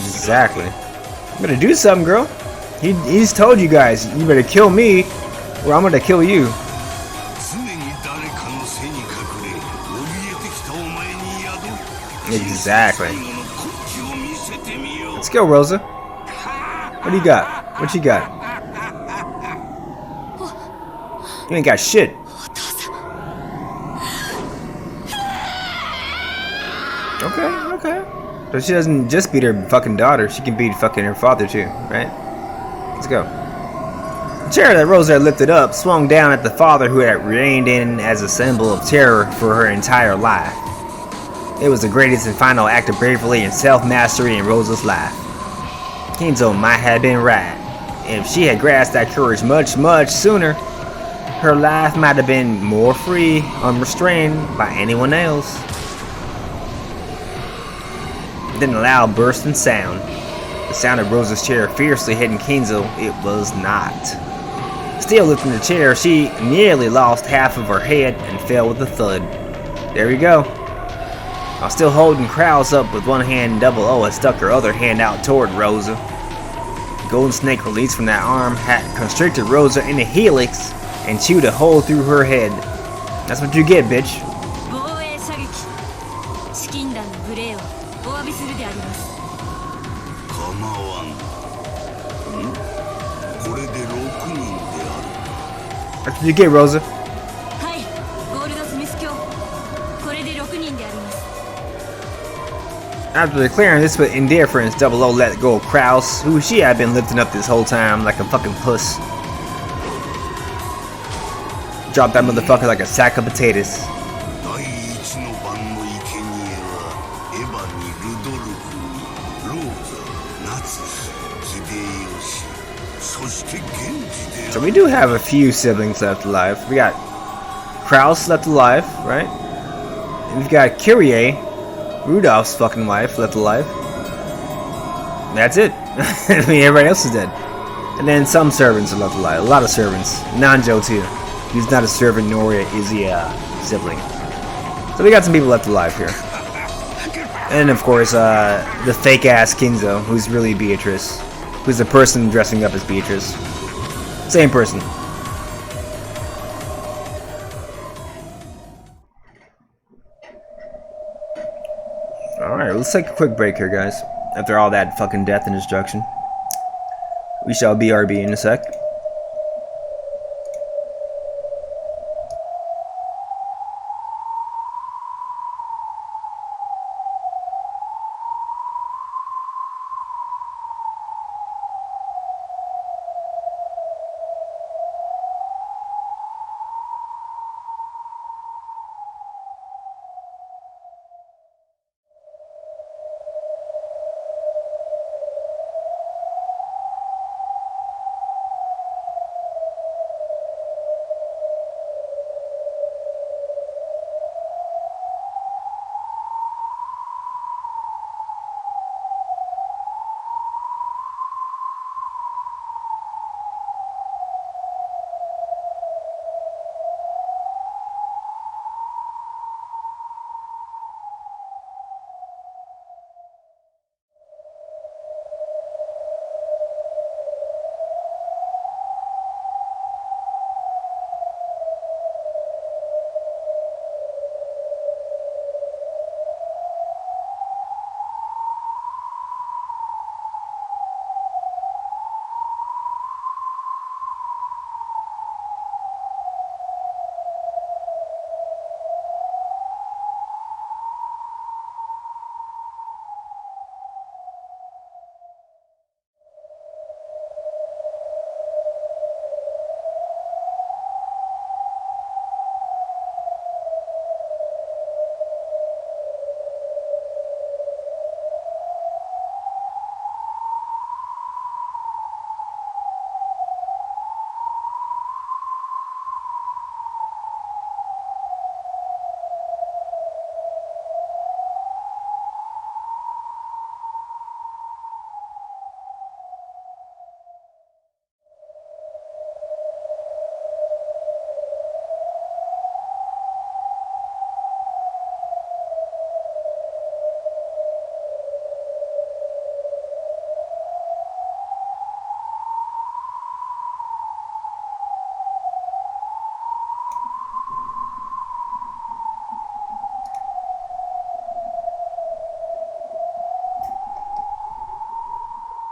Exactly. You better do something, girl. He's told you guys, you better kill me, or I'm gonna kill you. Exactly. Let's go, Rosa. What do you got? What you got? You ain't got shit. Okay. But she doesn't just beat her fucking daughter, she can beat fucking her father too, right? Let's go. The chair that Rosa had lifted up swung down at the father who had remained in as a symbol of terror for her entire life. It was the greatest and final act of bravery and self-mastery in Rosa's life. Kinzo might have been right. If she had grasped that courage much, much sooner, her life might have been more free, unrestrained by anyone else. Then a loud bursting sound. The sound of Rosa's chair fiercely hitting Kinzo. It was not. Still lifting the chair, she nearly lost half of her head and fell with a thud. There we go. While still holding Krause up with one hand, Double O had stuck her other hand out toward Rosa. The golden snake released from that arm had constricted Rosa in a helix and chewed a hole through her head. That's what you get, bitch. 防衛射撃資金弾の無礼をお詫びするであります。構わん。これで6人である。 That's what you get, Rosa. はい、ゴールドスミス卿。これで6人であります。 After declaring this with indifference, Double O let go of Krause, who she had been lifting up this whole time like a fucking puss. Dropped that motherfucker like a sack of potatoes. 第一の番の生贄はエヴァにルドルフにローザ、ナツヒ、秀吉、そして源氏である。 So we do have a few siblings left alive. We got Krause left alive, right? And we've got Kyrie, Rudolph's fucking wife, left alive. And that's it. I mean, everybody else is dead. And then some servants are left alive. A lot of servants. Nanjo too. He's not a servant, nor is he a sibling. So we got some people left alive here. And of course, the fake ass Kinzo, who's really Beatrice. Who's the person dressing up as Beatrice. Same person. Alright, let's take a quick break here, guys. After all that fucking death and destruction. We shall BRB in a sec.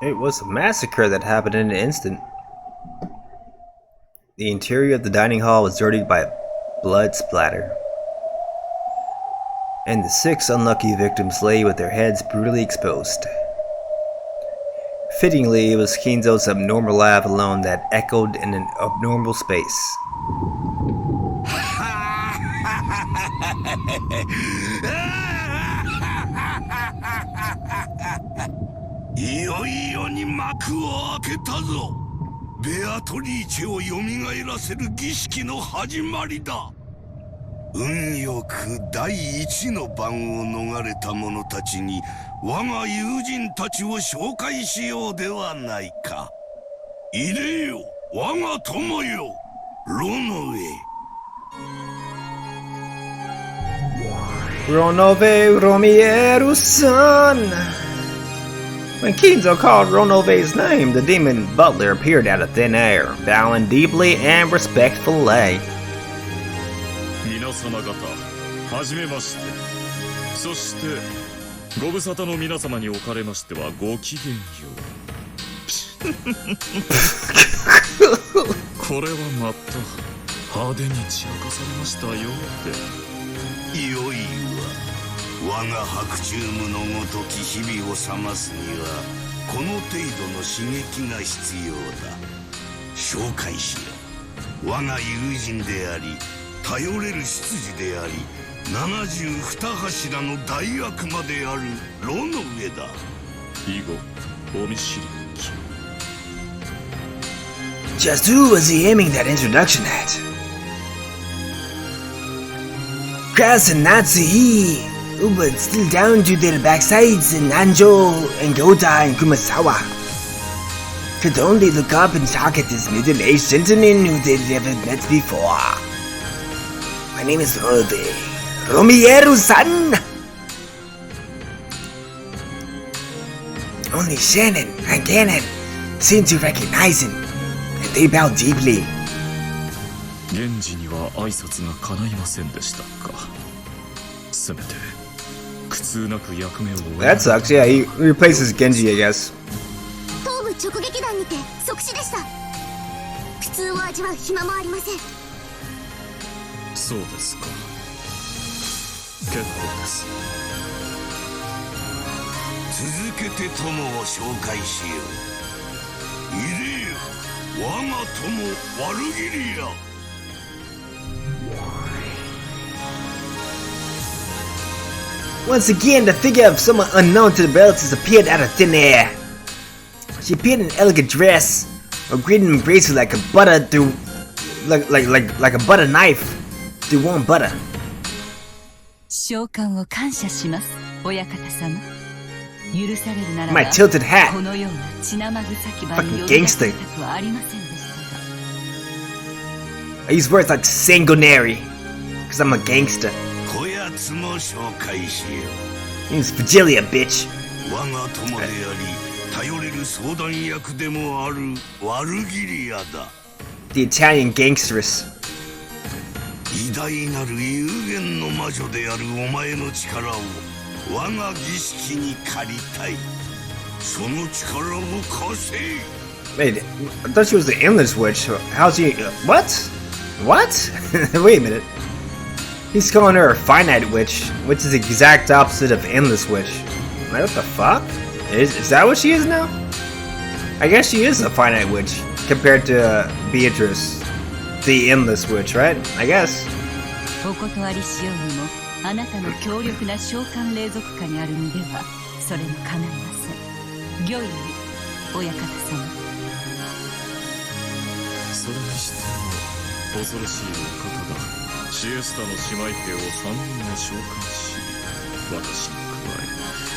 It was a massacre that happened in an instant. The interior of the dining hall was dirtied by blood splatter. And the 6 unlucky victims lay with their heads brutally exposed. Fittingly, it was Kinzo's abnormal laugh alone that echoed in an abnormal space. いよいよに幕を開けたぞ。ベアトリーチェを蘇らせる儀式の始まりだ。運よく第一の番を逃れた者たちに我が友人たちを紹介しようではないか。いでよ、我が友よ、ロノウェ。Ronove Romieru-san! When Kinzo called Ronove's name, the demon butler appeared out of thin air, bowing deeply and respectfully. 皆様方、はじめまして。そしてご無沙汰の皆様におかれましてはごきげんよう。これはまた派手に散らかされましたよって。よいわ。我が白昼夢のごとき日々を覚ますにはこの程度の刺激が必要だ。紹介しよう。我が友人であり頼れる執事であり72柱の大悪魔であるロノウェだ。以後お見知りおき。 Just who was he aiming that introduction at? Kraus and Natsuhi, but still down to their backsides in Anjo and Gota and Kumasawa. Could only look up and talk at this middle-aged gentleman who they'd never met before. My name is Romieru-san! Only Shannon and Gannon seem to recognize him, and they bow deeply. 現時には挨拶が叶いませんでしたか。せめて苦痛なく役目を終え。 That sucks, yeah, he replaces Genji, I guess. 頭部直撃弾にて即死でした。苦痛を味わう暇もありません。そうですか。結構です。続けて友を紹介しよう。いでよ、我が友ワルギリア。Once again, the figure of someone unknown to the relatives appeared out of thin air. She appeared in an elegant dress, a greeting embraced her like a butter through, like a butter knife through warm butter. 召喚を感謝します、親方様。許されるならば My tilted hat. このような血生臭き場に Fucking 呼び出さ gangster. れたくはありませんでした I use words like sanguinary, because I'm a gangster. こやつも紹介しよう。 Means Vigilia, bitch. 我が友であり頼れる相談役でもあるワルギリアだ。 The Italian gangsteress. 偉大なる有限の魔女であるお前の力を我が儀式に借りたい。その力を貸せ。 Wait, I thought she was the endless witch. How's she? What? What? Wait a minute. He's calling her a finite witch, which is the exact opposite of endless witch. Like, what the fuck? Is that what she is now? I guess she is a finite witch compared to Beatrice, the endless witch, right? I guess. お断りしようにもあなたの強力な召喚霊族下にある身ではそれも叶いません。御意に親方様。それにしても恐ろしいお方だ。シエスタの姉妹兵を3人も召喚し、私に加え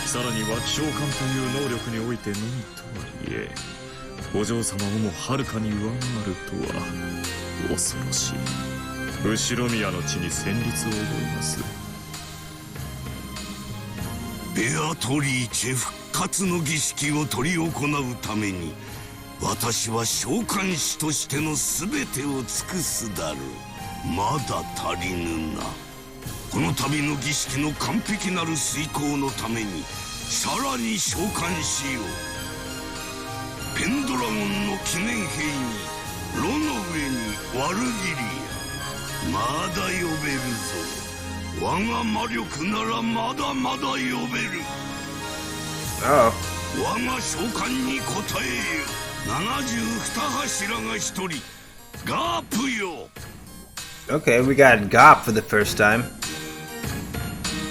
さらには召喚という能力においてのみとはいえお嬢様をもはるかに上回るとは恐ろしい。後ろ宮の地に戦慄を覚えます。ベアトリーチェ復活の儀式を執り行うために私は召喚師としての全てを尽くすだろう。まだ足りぬな。この度の儀式の完璧なる遂行のためにさらに召喚しよう。ペンドラゴンの記念兵にロの上にワルギリア。まだ呼べるぞ。我が魔力ならまだまだ呼べる。 Oh. 我が召喚に応えよ。72柱が一人ガープよ。 Okay, we got Gop for the first time.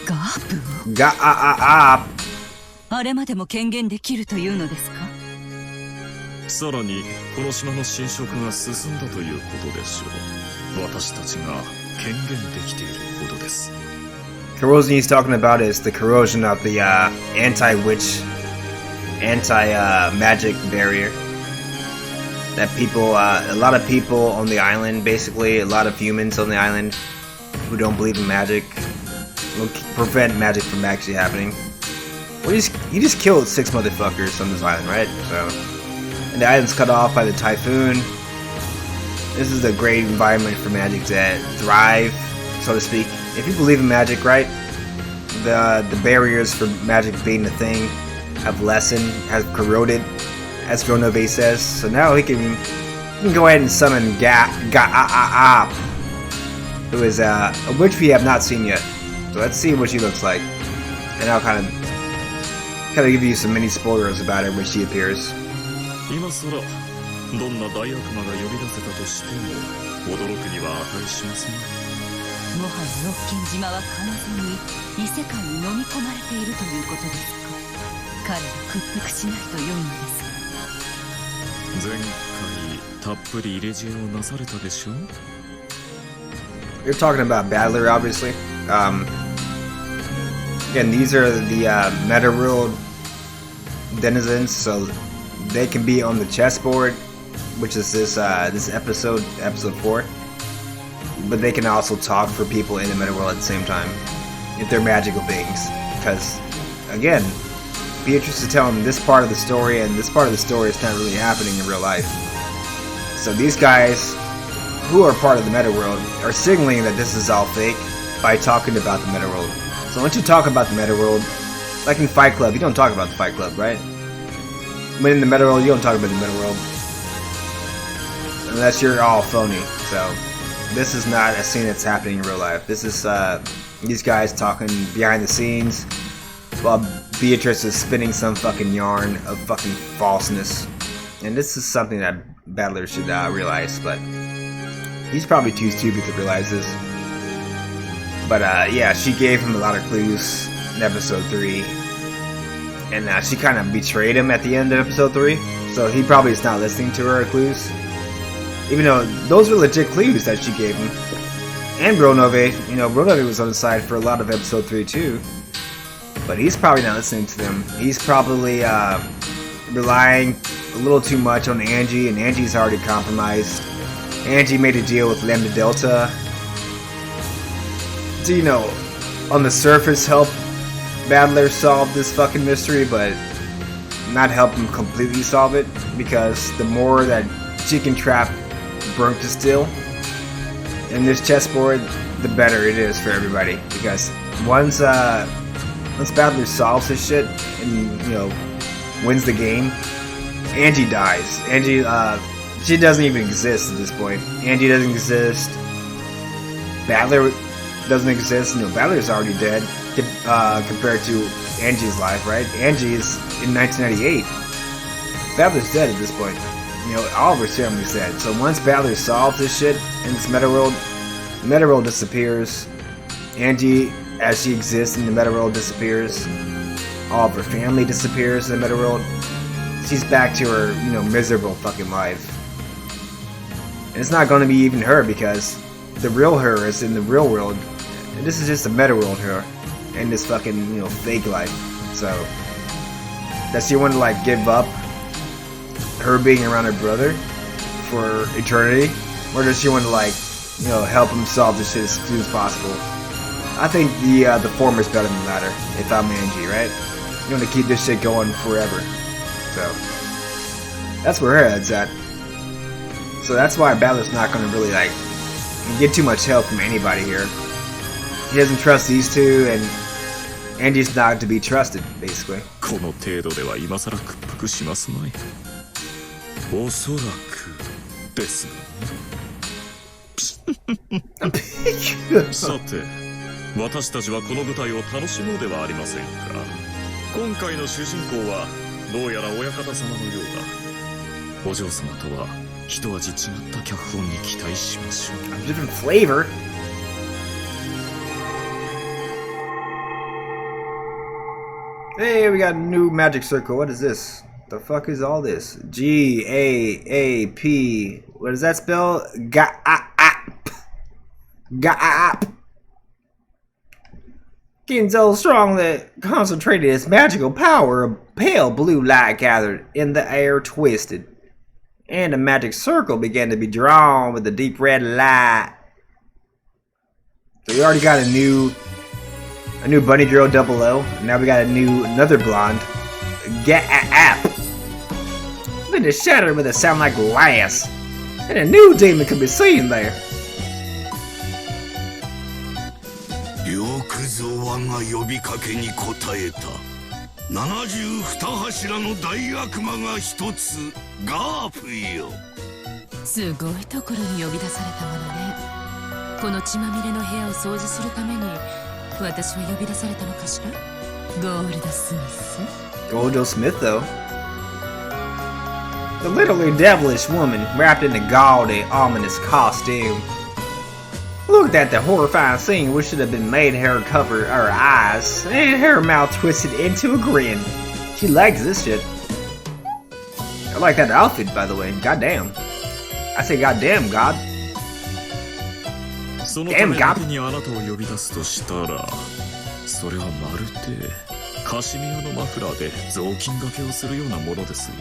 ガープを Gop. あれまでも権限できるというのですか。さらにこの島の侵食が進んだということでしょう。私たちが権限できているほどです。 Corrosion he's talking about is the corrosion of the anti-witch, anti-magic barrier. That people, a lot of people on the island, basically, a lot of humans on the island who don't believe in magic, will prevent magic from actually happening. Well, you just killed 6 motherfuckers on this island, right? So, and the island's cut off by the typhoon. This is a great environment for magic to thrive, so to speak. If you believe in magic, right, the barriers for magic being a thing have lessened, have corroded, as Villeneuve says. So now he can go ahead and summon Ga-A-A-A, who is a witch we have not seen yet. So let's see what she looks like, and I'll kind of give you some mini spoilers about her when she appears. 今更どんな大悪魔が呼び出せたとしても驚くには値しません。もはやロッケン島は完全に異世界に飲み込まれているということですか。彼が屈服しないと良いのです。前回たっぷり入れ知恵をなされたでしょう。 You're talking about Battler, obviously. Again, these are the Metaworld denizens, so they can be on the chessboard, which is this episode 4. But they can also talk for people in the Metaworld at the same time, if they're magical beings. Because, again, Beatrice is telling them this part of the story, and this part of the story is not really happening in real life. So these guys, who are part of the Metaworld, are signaling that this is all fake by talking about the Metaworld. So once you talk about the Metaworld, like in Fight Club, you don't talk about the Fight Club, right? When in the Metaworld, you don't talk about the Metaworld. Unless you're all phony, so... This is not a scene that's happening in real life. This is these guys talking behind the scenes while Beatrice is spinning some fucking yarn of fucking falseness. And this is something that Battler should realize, but he's probably too stupid to realize this. But yeah, she gave him a lot of clues in episode 3. And she kind of betrayed him at the end of episode 3. So he probably is not listening to her clues. Even though those were legit clues that she gave him. And Villeneuve, you know, Villeneuve was on the side for a lot of episode 3 too. But he's probably not listening to them. He's probably relying a little too much on Angie, and Angie's already compromised. Angie made a deal with Lambda Delta to, you know, on the surface help Battler solve this fucking mystery, but not help him completely solve it, because the more that she can trap Burnt to Still in this chessboard, the better it is for everybody. Because once Battler solves this shit and, you know, wins the game, Angie dies. Angie, she doesn't even exist at this point. Angie doesn't exist. Battler doesn't exist. You know, Battler's already dead compared to Angie's life, right? Angie's in 1998. Battler's dead at this point. You know, Oliver's family's dead. So once Battler solves this shit in this Metaworld, the Metaworld disappears. Angie, as she exists in the Metaworld, disappears. All of her family disappears in the Metaworld. She's back to her, you know, miserable fucking life. And it's not going to be even her, because the real her is in the real world. And this is just a Metaworld her in this fucking, you know, fake life. So, does she want to, like, give up her being around her brother for eternity, or does she want to, like, you know, help him solve this shit as soon as possible? I think the former is better than the latter. If I'm Angie, right? You want to keep this shit going forever. So that's where her head's at. So that's why Battler's not going to really, like, get too much help from anybody here. He doesn't trust these two, and Angie's not to be trusted, basically. この程度では今更屈服しますまい。おそらくですがね。さて、私たちはこの舞台を楽しもうではありませんか。今回の主人公はどうやら親方様のようだ。お嬢様とは一味違った脚本に期待しましょう。A different flavor. Hey, we got a new magic circle. What is this? The fuck is all this? G-A-A-P. What does that spell? Ga-a-ap. Ga-a-ap. Getting so strong that concentrated its magical power, a pale blue light gathered in the air, twisted, and a magic circle began to be drawn with a deep red light. So we already got a new bunny girl 00, and now we got another blonde. Ga-a-ap. Then it shattered with a sound like glass, and a new demon could be seen there. よくぞ我が呼びかけに応えた。72柱の大悪魔が一つ、ガープよ。すごいところに呼び出されたものね。この血まみれの部屋を掃除するために私は呼び出されたのかしら。ゴールドスミス。 Goldo Smith, though. The literally devilish woman wrapped in a gaudy, ominous costume looked at the horrifying scene, which should have been made her cover her eyes, and her mouth twisted into a grin. She likes this shit. I like that outfit, by the way. Goddamn. I say goddamn, God. そのためだけにあなたを呼び出すとしたら、それはまるでカシミヤのマフラーで雑巾掛けをするようなものですよ。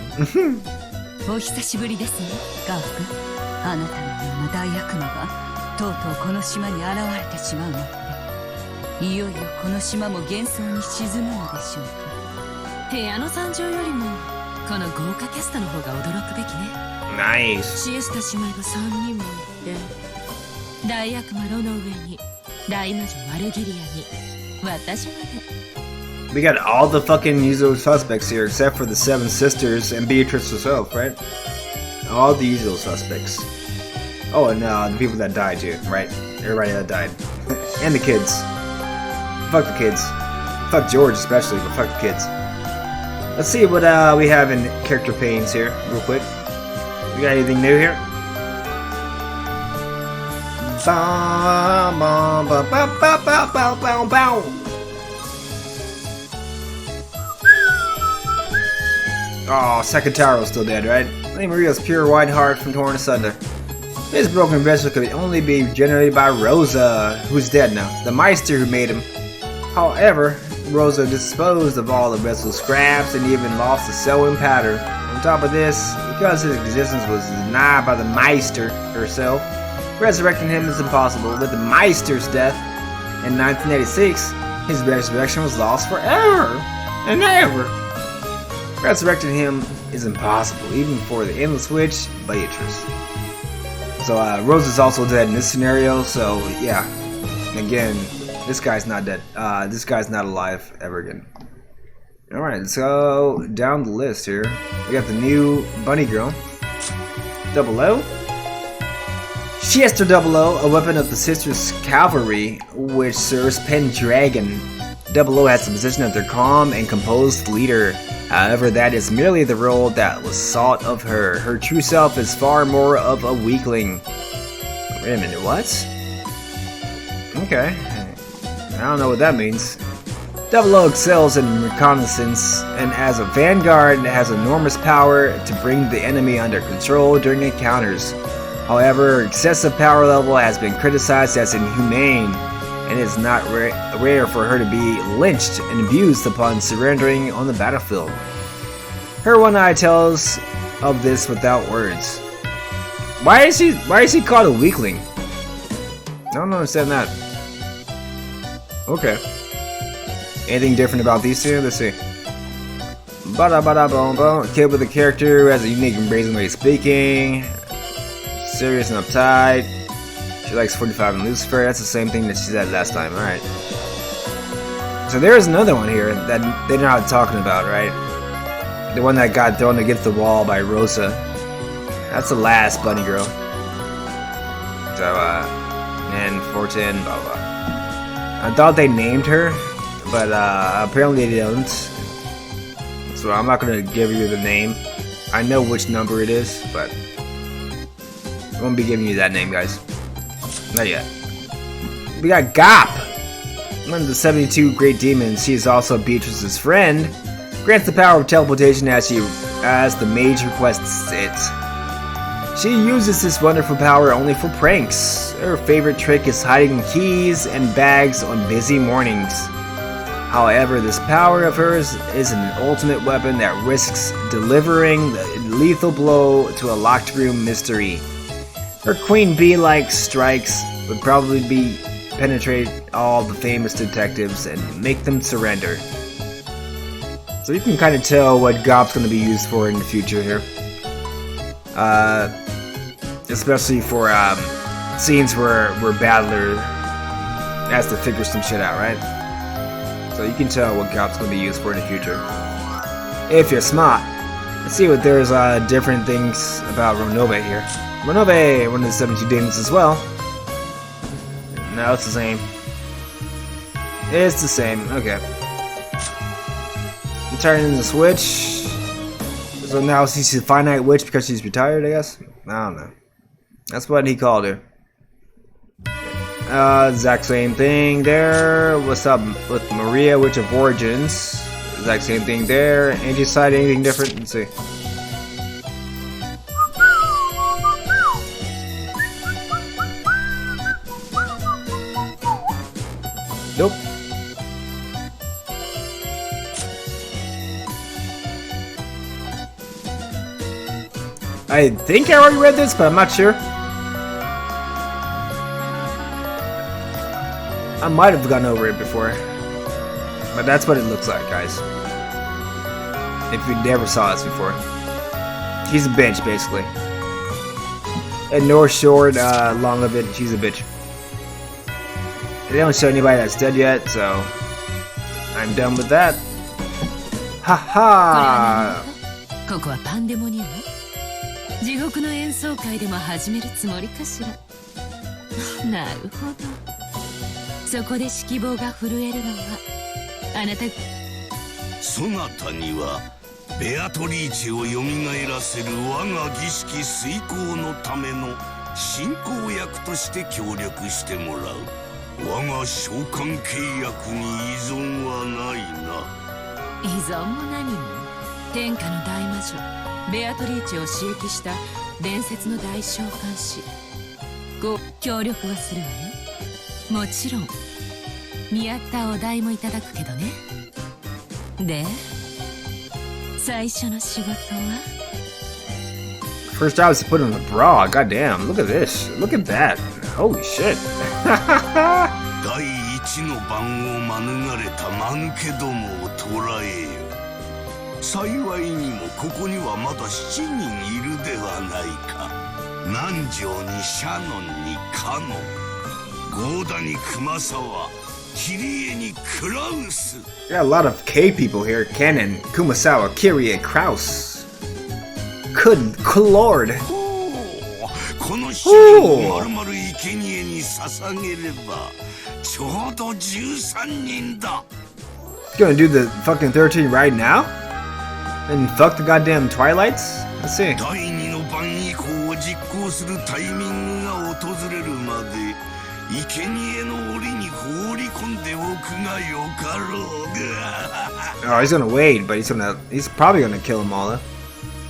お久しぶりですね、ガープ。あなたのような大悪魔がとうとうこの島に現れてしまうなんて。いよいよこの島も幻想に沈むのでしょうか。部屋の惨状よりもこの豪華キャストの方が驚くべきね。Nice. シエスタ姉妹が3人もいて、大悪魔ロの上に大魔女マルギリアに私まで。We got all the fucking usual suspects here, except for the 7 sisters and Beatrice herself, right? All the usual suspects. Oh, and the people that died too, right? Everybody that died. And the kids. Fuck the kids. Fuck George especially, but fuck the kids. Let's see what we have in character panes here, real quick. We got anything new here? Bow, bow, bow, bow, bow, bow, bow, bow. Oh, Sakataro's still dead, right? Lady Maria's pure white heart from torn asunder. His broken vessel could only be generated by Rosa, who's dead now, the Meister who made him. However, Rosa disposed of all the vessel's scraps and even lost the sewing pattern. On top of this, because his existence was denied by the Meister herself, resurrecting him is impossible. With the Meister's death in 1986, his resurrection was lost forever and ever. Resurrecting him is impossible, even for the Endless Witch, Beatrice. So Rose is also dead in this scenario, so yeah. Again, this guy's not dead. This guy's not alive ever again. Alright, let's go down the list here. We got the new bunny girl. 00. Siesta 00, a weapon of the Sisters' Cavalry, which serves Pendragon. 00 has the position of their calm and composed leader. However, that is merely the role that was sought of her. Her true self is far more of a weakling. Wait a minute, what? Okay. I don't know what that means. 00 excels in reconnaissance, and as a vanguard has enormous power to bring the enemy under control during encounters. However, her excessive power level has been criticized as inhumane, and it is not rare for her to be lynched and abused upon surrendering on the battlefield. Her one eye tells of this without words. Why is he called a weakling? I don't understand that. Okay. Anything different about these two? Let's see. Bada bada boom boom. Kid with a character who has a unique and brazen way of speaking. Serious and uptight. She likes 45 and Lucifer. That's the same thing that she said last time. Alright. So there's another one here that they're not talking about, right? The one that got thrown against the wall by Rosa. That's the last bunny girl. So, and 410, blah blah. I thought they named her, but apparently they don't. So I'm not gonna give you the name. I know which number it is, but I won't be giving you that name, guys. Not yet. We got Gop, one of the 72 great demons. She is also Beatrice's friend. Grants the power of teleportation as she as the mage requests it. She uses this wonderful power only for pranks. Her favorite trick is hiding keys and bags on busy mornings. However, this power of hers is an ultimate weapon that risks delivering the lethal blow to a locked room mystery. Her queen bee-like strikes would probably penetrate all the famous detectives and make them surrender. So you can kind of tell what Gop's going to be used for in the future here. Especially for scenes where Battler has to figure some shit out, right? So you can tell what Gop's going to be used for in the future. If you're smart. Let's see what there's different things about Renove here. Renove, one of the 72 demons as well. No, it's the same. It's the same, okay. Turning the switch. So now she's a finite witch because she's retired, I guess? I don't know. That's what he called her. Exact same thing there. What's up with Maria, Witch of Origins? Exact same thing there. Angie side, anything different? Let's see. Nope. I think I already read this, but I'm not sure. I might have gone over it before. But that's what it looks like, guys. If you never saw this before. She's a bitch, basically. And North Shore, long of it, she's a bitch. They don't show anybody that's dead yet, so I'm done with that. Haha! ここはパンデモニウム。地獄の演奏会でも始めるつもりかしら。なるほど。そこで指揮棒が震えるのはあなた。そなたにはベアトリーチェを蘇らせる我が儀式遂行のための進行役として協力してもらう。我が召喚契約に依存はないな。依存も何も。天下の大魔女ベアトリーチェを刺激した伝説の大召喚師。ご協力はするわよ。もちろん見合ったお題もいただくけどね。で最初の仕事は First job is to put on a bra. Goddamn, look at this. Look at that. Holy shit. 第一の番を免れた間抜けどもを捕らえよ。幸いにもここにはまだ7人いるではないか。南條にシャノンにカノン、ゴーダに熊沢、キリエにクラウス。 Got a lot of K people here. Cannon, Kumasawa, Kyrie, Kraus. Good lord. この資料をまるまる生贄に捧げればちょうど13人だ。 Gonna do the fucking 13 right now? And fuck the goddamn Twilights? Let's see. 第二の番以降を実行するタイミングが訪れるまで生贄の檻に放り込んでおくがよかろうが。 Oh, he's gonna wait, but he's probably gonna kill them all.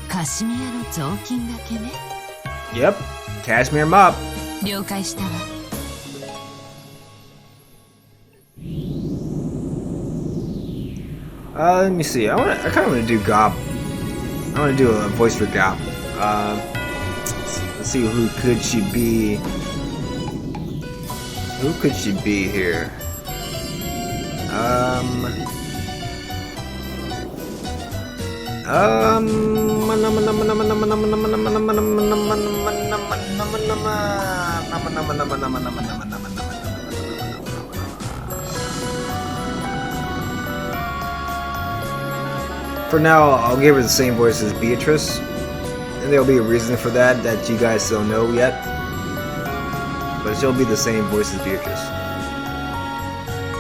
カシミヤの雑巾がけね。 Yep, Cashmere Mop. 了解したわ。Let me see. I kind of want to do Gop. I want to do a voice for Gop. Let's see, who could she be? Who could she be here? For now, I'll give her the same voice as Beatrice, and there'll be a reason for that you guys don't know yet. But she'll be the same voice as Beatrice.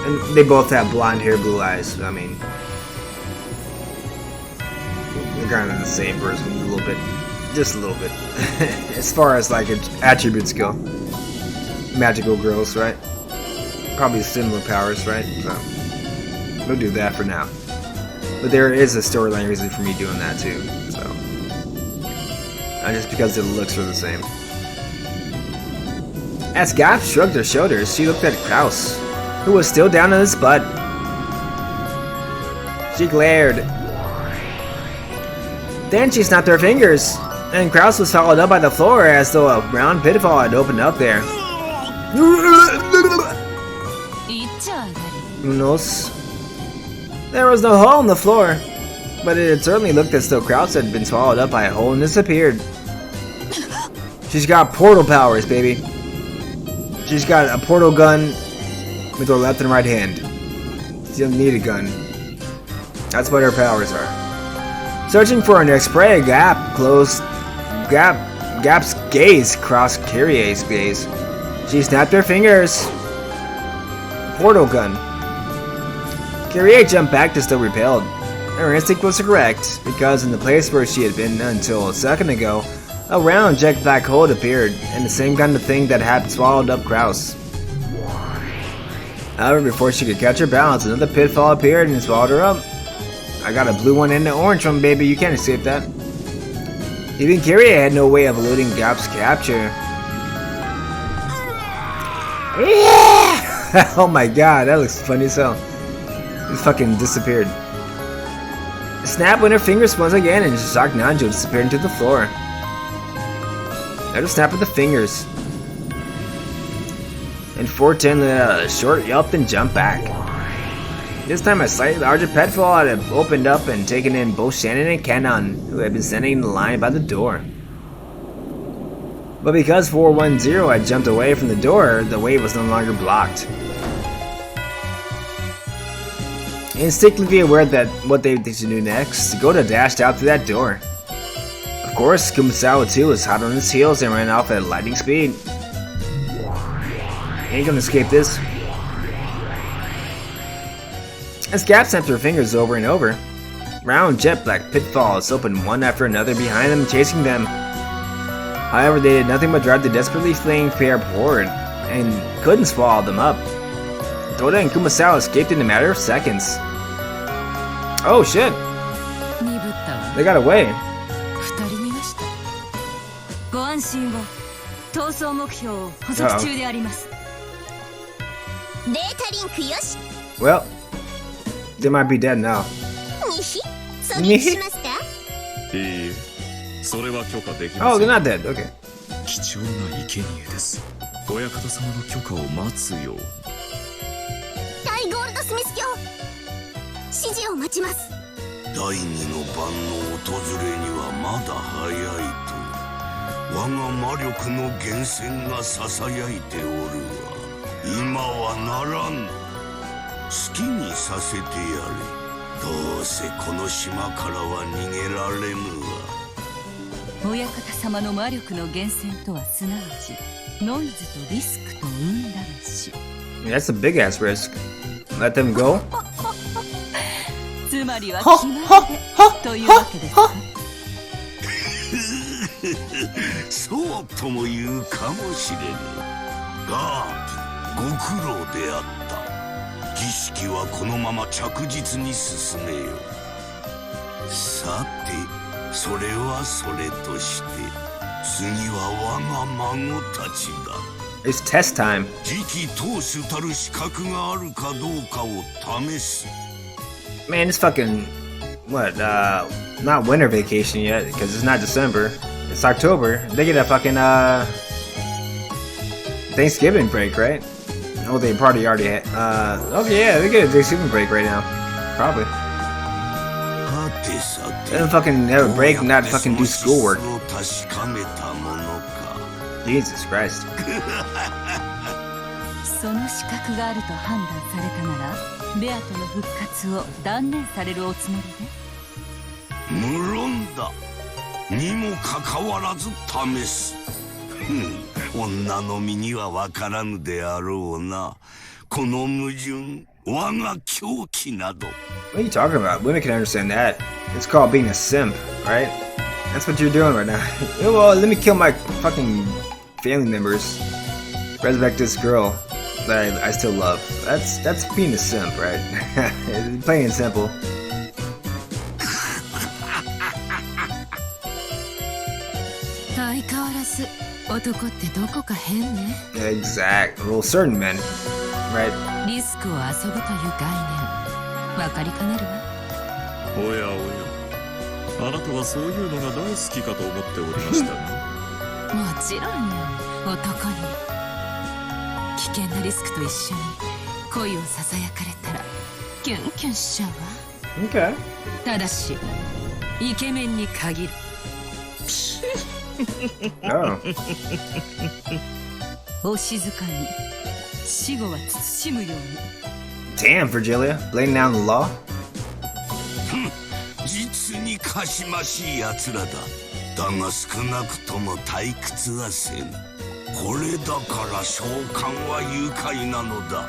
And they both have blonde hair, blue eyes. I mean, they're kind of the same person a little bit, just a little bit. As far as like attributes go, magical girls, right? Probably similar powers, right? So we'll do that for now. But there is a storyline reason for me doing that too. So just because the looks were the same. As Gap shrugged her shoulders, she looked at Kraus, who was still down on his butt. She glared. Then she snapped her fingers, and Kraus was followed up by the floor as though a round pitfall had opened up there. Who knows? There was no hole in the floor, but it had certainly looked as though Kraus had been swallowed up by a hole and disappeared. She's got portal powers, baby. She's got a portal gun with her left and right hand. She doesn't need a gun. That's what her powers are. Searching for her next prey, Gap's gaze crossed Kyrie's gaze. She snapped her fingers. Portal gun. Kyrie jumped back to still repelled. Her instinct was correct, because in the place where she had been until a second ago, a round jet black hole appeared, and the same kind of thing that had swallowed up Kraus. However, before she could catch her balance, another pitfall appeared and swallowed her up. I got a blue one and an orange one, baby. You can't escape that. Even Kyrie had no way of eluding Gap's capture. Oh my god, that looks funny as hell. It fucking disappeared. Snap went her fingers once again, and shocked Nanjo disappeared into the floor. Another snap of the fingers. And 410 let out a short yelp and jumped back. This time a slightly larger pitfall had opened up and taken in both Shannon and Kenon, who had been standing in the line by the door. But because 410 had jumped away from the door, the way was no longer blocked. Instinctively aware that what they should do next, Goda dashed out through that door. Of course, Kumasawa too was hot on his heels and ran off at lightning speed. Ain't gonna escape this. As Gap snapped her fingers over and over, round jet black pitfalls opened one after another behind them, chasing them. However, they did nothing but drive the desperately fleeing pair forward, and couldn't swallow them up. Goda and Kumasawa escaped in a matter of seconds. Oh shit! They got away. ご安心を。逃走目標を捕捉中であります。データリンクよし。 Well, they might be dead now. にひ、狙撃しますか？いいえ、それは許可でき Oh, ませ they're ん。 not dead. Okay. 貴重な生贄です。親方様の許可を待つよう。大ゴールドスミス卿、指示を待ちます。第二の晩の訪れにはまだ早いと我が魔力の源泉がささやいておるわ。今はならん。好きにさせてやれ。どうせこの島からは逃げられぬわ。親方様の魔力の源泉とはすなわちノイズとリスクと生んだべし。 That's a big ass risk. Let them go. つまりは決まりでというわけですか。そうとも言うかもしれぬ。ガープ、ご苦労であった。儀式はこのまま着実に進めよ。さて、それはそれとして、次は我が孫たちだ。It's test time. 次期当主たる資格があるかどうかを試す。Man, it's fucking what? Not winter vacation yet because it's not December. It's October. They get a fucking Thanksgiving break, right? Oh, they probably already had. Okay, yeah, they get a Thanksgiving break right now. Probably. They don't fucking have a break and not fucking do schoolwork. Jesus Christ. その資格があると判断されたならベアとの復活を断念されるおつもりで。無論だ。にもかかわらず試す。女の身にはわからぬであろうな。この矛盾、我が狂気など。 What are you talking about? Women can understand that. It's called being a simp, right? That's what you're doing right now. Well, let me kill my fucking family members. Resurrect this girl that I still love. That's being a simp, right? Plain and simple. 男ってどこか変ね。 Exact. Well, certain men, right? リスクを遊ぶという概念わかりかねるわ。おやおや、あなたはそういうのが大好きかと思っておりましたがもちろんよ、男に危険なリスクと一緒に恋をささやかれたらキュンキュンしちゃうわ。 Okay. ただしイケメンに限る。 Oh. お静かに死後は慎むように。 Damn, Virgilia. Laying down the law? 実にかしましい奴らだ。だが少なくとも退屈はせん。これだから召喚は愉快なのだ。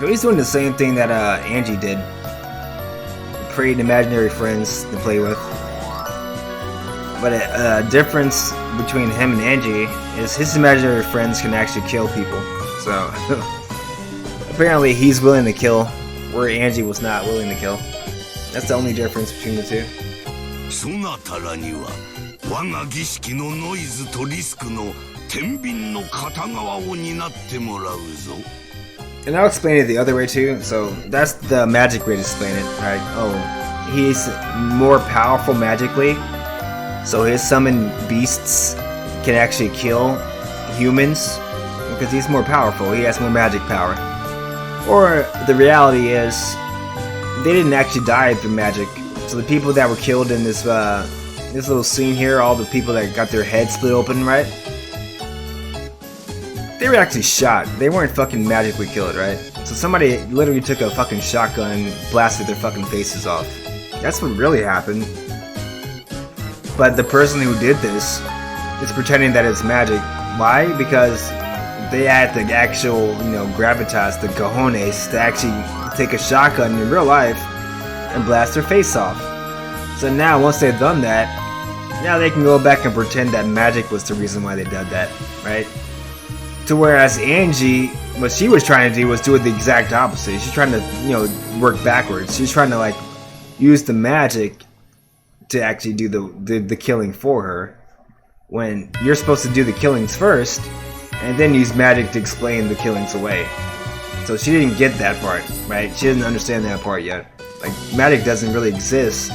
So he's doing the same thing that Angie did. Create imaginary friends to play with. But a difference between him and Angie is his imaginary friends can actually kill people. So apparently he's willing to kill, where Angie was not willing to kill. That's the only difference between the two. そなたらには我が儀式のノイズとリスクの天秤の片側を担ってもらうぞ。 And I'll explain it the other way too. So that's the magic way to explain it, right? Oh, he's more powerful magically. So his summoned beasts can actually kill humans because he's more powerful. He has more magic power. Or the reality is they didn't actually die through magic. So the people that were killed in this this little scene here, all the people that got their heads split open, right? They were actually shot. They weren't fucking magically killed, right? So somebody literally took a fucking shotgun and blasted their fucking faces off. That's what really happened. But the person who did this is pretending that it's magic. Why? Because they had the actual, you know, gravitas, the cojones, to actually take a shotgun in real life and blast their face off. So now, once they've done that, now they can go back and pretend that magic was the reason why they did that, right? To whereas Angie, what she was trying to do was do it the exact opposite. She's trying to, you know, work backwards. She's trying to, like, use the magic to actually do the killing for her, when you're supposed to do the killings first and then use magic to explain the killings away. So she didn't get that part, right? She doesn't understand that part yet. Like, magic doesn't really exist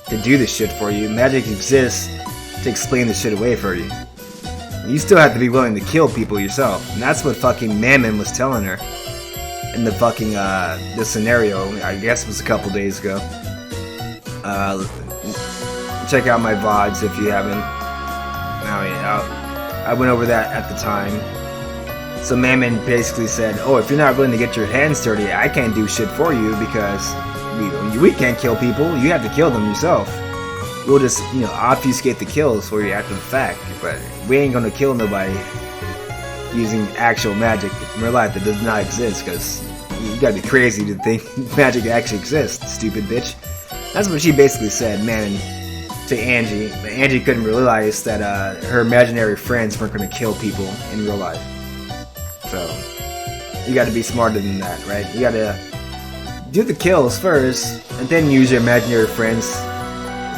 to do the shit for you. Magic exists to explain the shit away for you. You still have to be willing to kill people yourself, and that's what fucking Mammon was telling her in the fucking this scenario. I guess it was a couple days ago. Check out my VODs if you haven't. I went over that at the time. So Mammon basically said, oh, if you're not willing to get your hands dirty, I can't do shit for you because we can't kill people. You have to kill them yourself. We'll just, you know, obfuscate the kills for you after the fact, but we ain't gonna kill nobody using actual magic in real life that does not exist, because you gotta be crazy to think magic actually exists, stupid bitch. That's what she basically said, man, to Angie. But Angie couldn't realize that her imaginary friends weren't gonna kill people in real life. So, you gotta be smarter than that, right? You gotta do the kills first, and then use your imaginary friends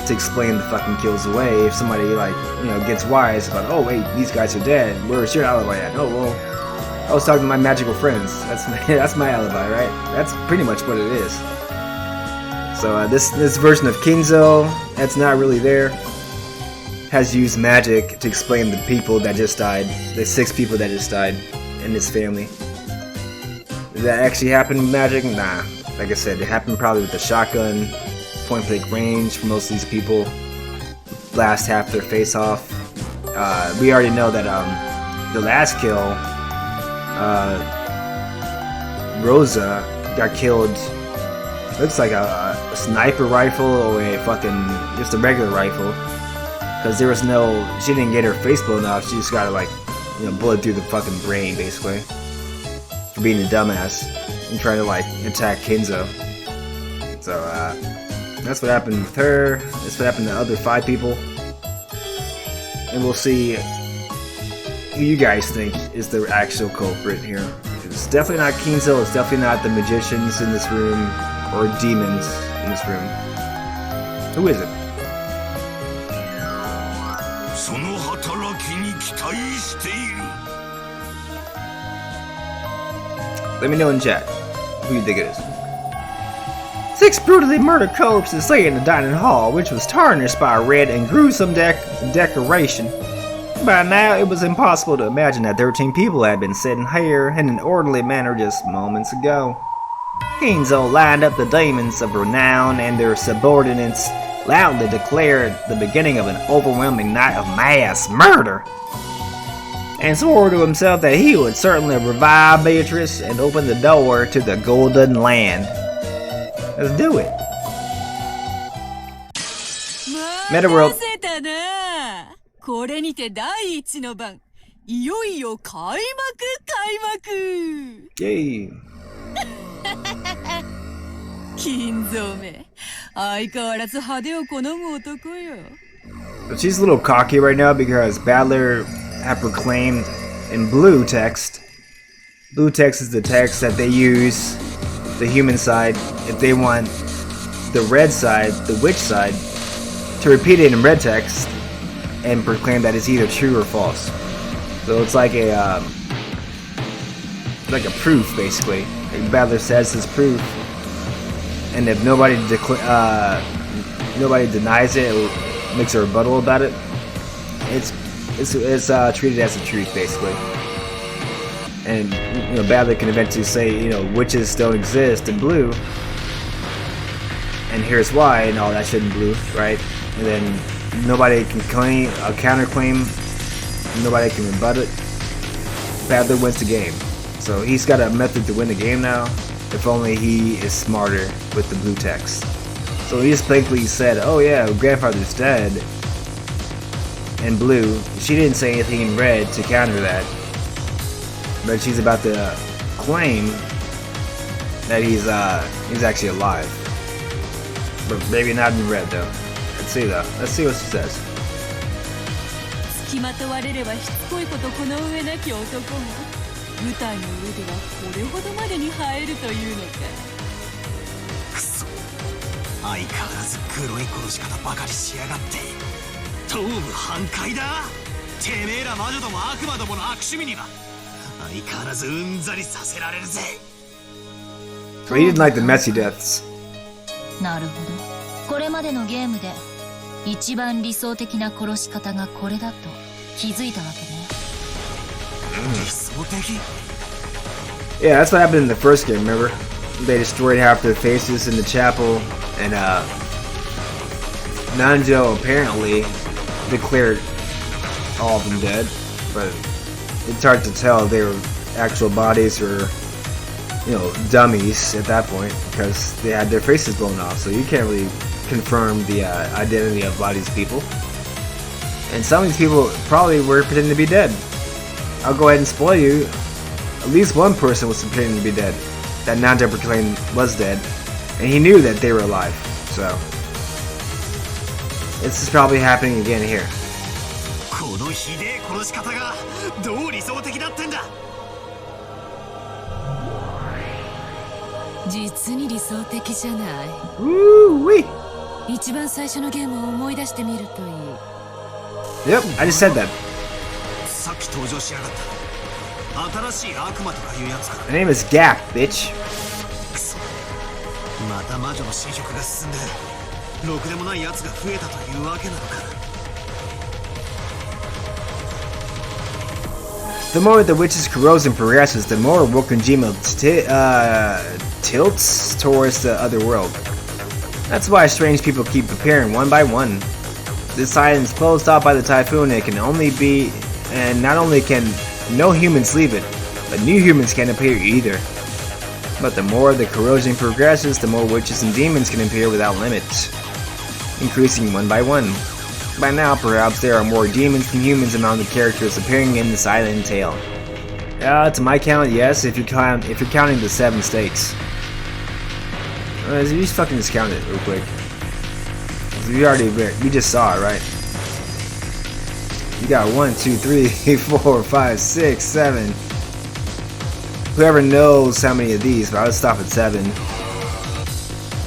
to explain the fucking kills away. If somebody, like, you know, gets wise about, oh wait, these guys are dead, where's your alibi at? Oh well, I was talking to my magical friends. That's my alibi, right? That's pretty much what it is. So this version of Kinzo, that's not really there, has used magic to explain the people that just died, the 6 people that just died in this family. Did that actually happen with magic? Nah. Like I said, it happened probably with the shotgun, point blank range for most of these people, blast half their face off. We already know that the last kill, Rosa got killed. Looks like a sniper rifle or a fucking just a regular rifle, because there was no, she didn't get her face blown off. She just got, like, you know, bullet through the fucking brain basically for being a dumbass and trying to, like, attack Kinzo. So that's what happened with her. That's what happened to the other 5 people. And we'll see who you guys think is the actual culprit here. It's definitely not Kinzo. It's definitely not the magicians in this room or demons in this room. Who is it? その働きに期待している。 Let me know in chat who you think it is. 6 brutally murdered corpses lay in the dining hall, which was tarnished by a red and gruesome decoration. By now, it was impossible to imagine that 13 people had been sitting here in an orderly manner just moments ago. Hinzo lined up the demons of renown and their subordinates, loudly declared the beginning of an overwhelming night of mass murder, and swore to himself that he would certainly revive Beatrice and open the door to the Golden Land. Let's do it. Meta World. せたな。これにて第一の番。いよいよ開幕。 Yay. 金蔵め。相変わらず派手を好む男よ。 But she's a little cocky right now because Battler have proclaimed in blue text. Blue text is the text that they use, the human side, if they want the red side, the witch side, to repeat it in red text and proclaim that it's either true or false. So it's like a proof, basically. Like Battler says his proof, and if nobody denies it or makes a rebuttal about it, it's treated as a truth, basically. And Battler can eventually say, witches don't exist in blue, and here's why, and all that shit in blue, right? And then nobody can claim a counterclaim, nobody can rebut it. Battler wins the game. So he's got a method to win the game now, if only he is smarter with the blue text. So he just basically said, oh yeah, grandfather's dead in blue. She didn't say anything in red to counter that. But she's about to claim that he's actually alive. But maybe not in red though. Let's see though. Let's see what she says. 付きまとわれればしつこいことこの上なき男が舞台の上ではこれほどまでに映えるというのか。くそ、相変わらず黒い殺し方ばかりしやがって。頭部半壊だ。てめえら魔女ども悪魔どもの悪趣味には相変わらずうんざりさせられるぜ。 So he didn't like the messy deaths. なるほど。これまでのゲームで一番理想的な殺し方がこれだと気づいたわけね。理想的? Yeah, that's what happened in the first game, remember? They destroyed half their faces in the chapel, and Nanjo apparently declared all of them dead, but it's hard to tell if they were actual bodies or, dummies at that point, because they had their faces blown off, so you can't really confirm the identity of a lot of these people. And some of these people probably were pretending to be dead. I'll go ahead and spoil you. At least one person was pretending to be dead that Nanjo proclaimed was dead, and he knew that they were alive. So this is probably happening again here. このひでえ殺し方がどう理想的だってんだ。実に理想的じゃない。 Woo-wee. 一番最初のゲームを思い出してみるといい。 Yep, I just said that. さっき登場しやがった。新しい悪魔とかいうやつか。 My name is Gap, bitch. くそ。また魔女の侵食が進んで、ろくでもないやつが増えたというわけなのか。 The more the witch's corrosion progresses, the more Wokonjima tilts towards the other world. That's why strange people keep appearing one by one. This island is closed off by the typhoon, and not only can no humans leave it, but new humans can't appear either. But the more the corrosion progresses, the more witches and demons can appear without limits, increasing one by one. By now, perhaps there are more demons than humans among the characters appearing in this island tale. To my count, yes. If you're counting the 7 stakes, you just fucking discount it real quick. We just saw it, right? You got 1, 2, 3, 4, 5, 6, 7. Whoever knows how many of these, but I'll stop at 7.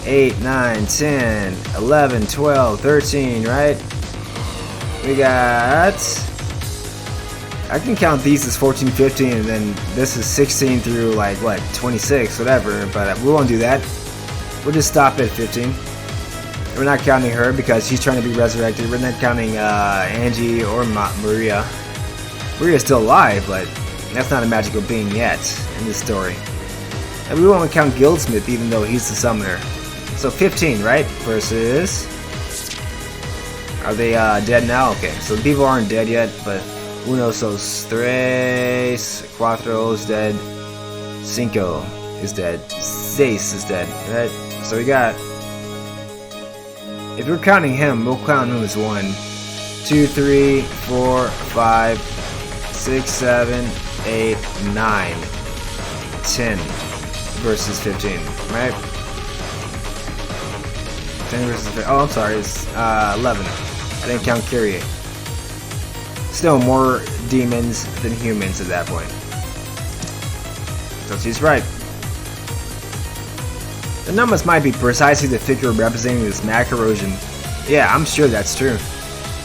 8, 9, 10, 11, 12, 13, right? We got I can count these as 14, 15, and then this is 16 through like what 26, whatever. But we won't do that. We'll just stop at 15. We're not counting her because she's trying to be resurrected. We're not counting Angie or Maria. Maria's still alive, but that's not a magical being yet in this story. And we won't count Guildsmith even though he's the summoner. So 15, right? Versus... Are they dead now? Okay, so the people aren't dead yet, but... Uno, dos, tres, cuatro is dead. Cinco is dead. Seis is dead, right? So we got... If we're counting him, we'll count him as 1, 2, 3, 4, 5, 6, 7, 8, 9, 10 versus 15, right? 10 versus 15. Oh, I'm sorry, it's 11. I didn't count Kyrie. Still more demons than humans at that point. So she's right. The numbers might be precisely the figure representing this mad corrosion. Yeah, I'm sure that's true.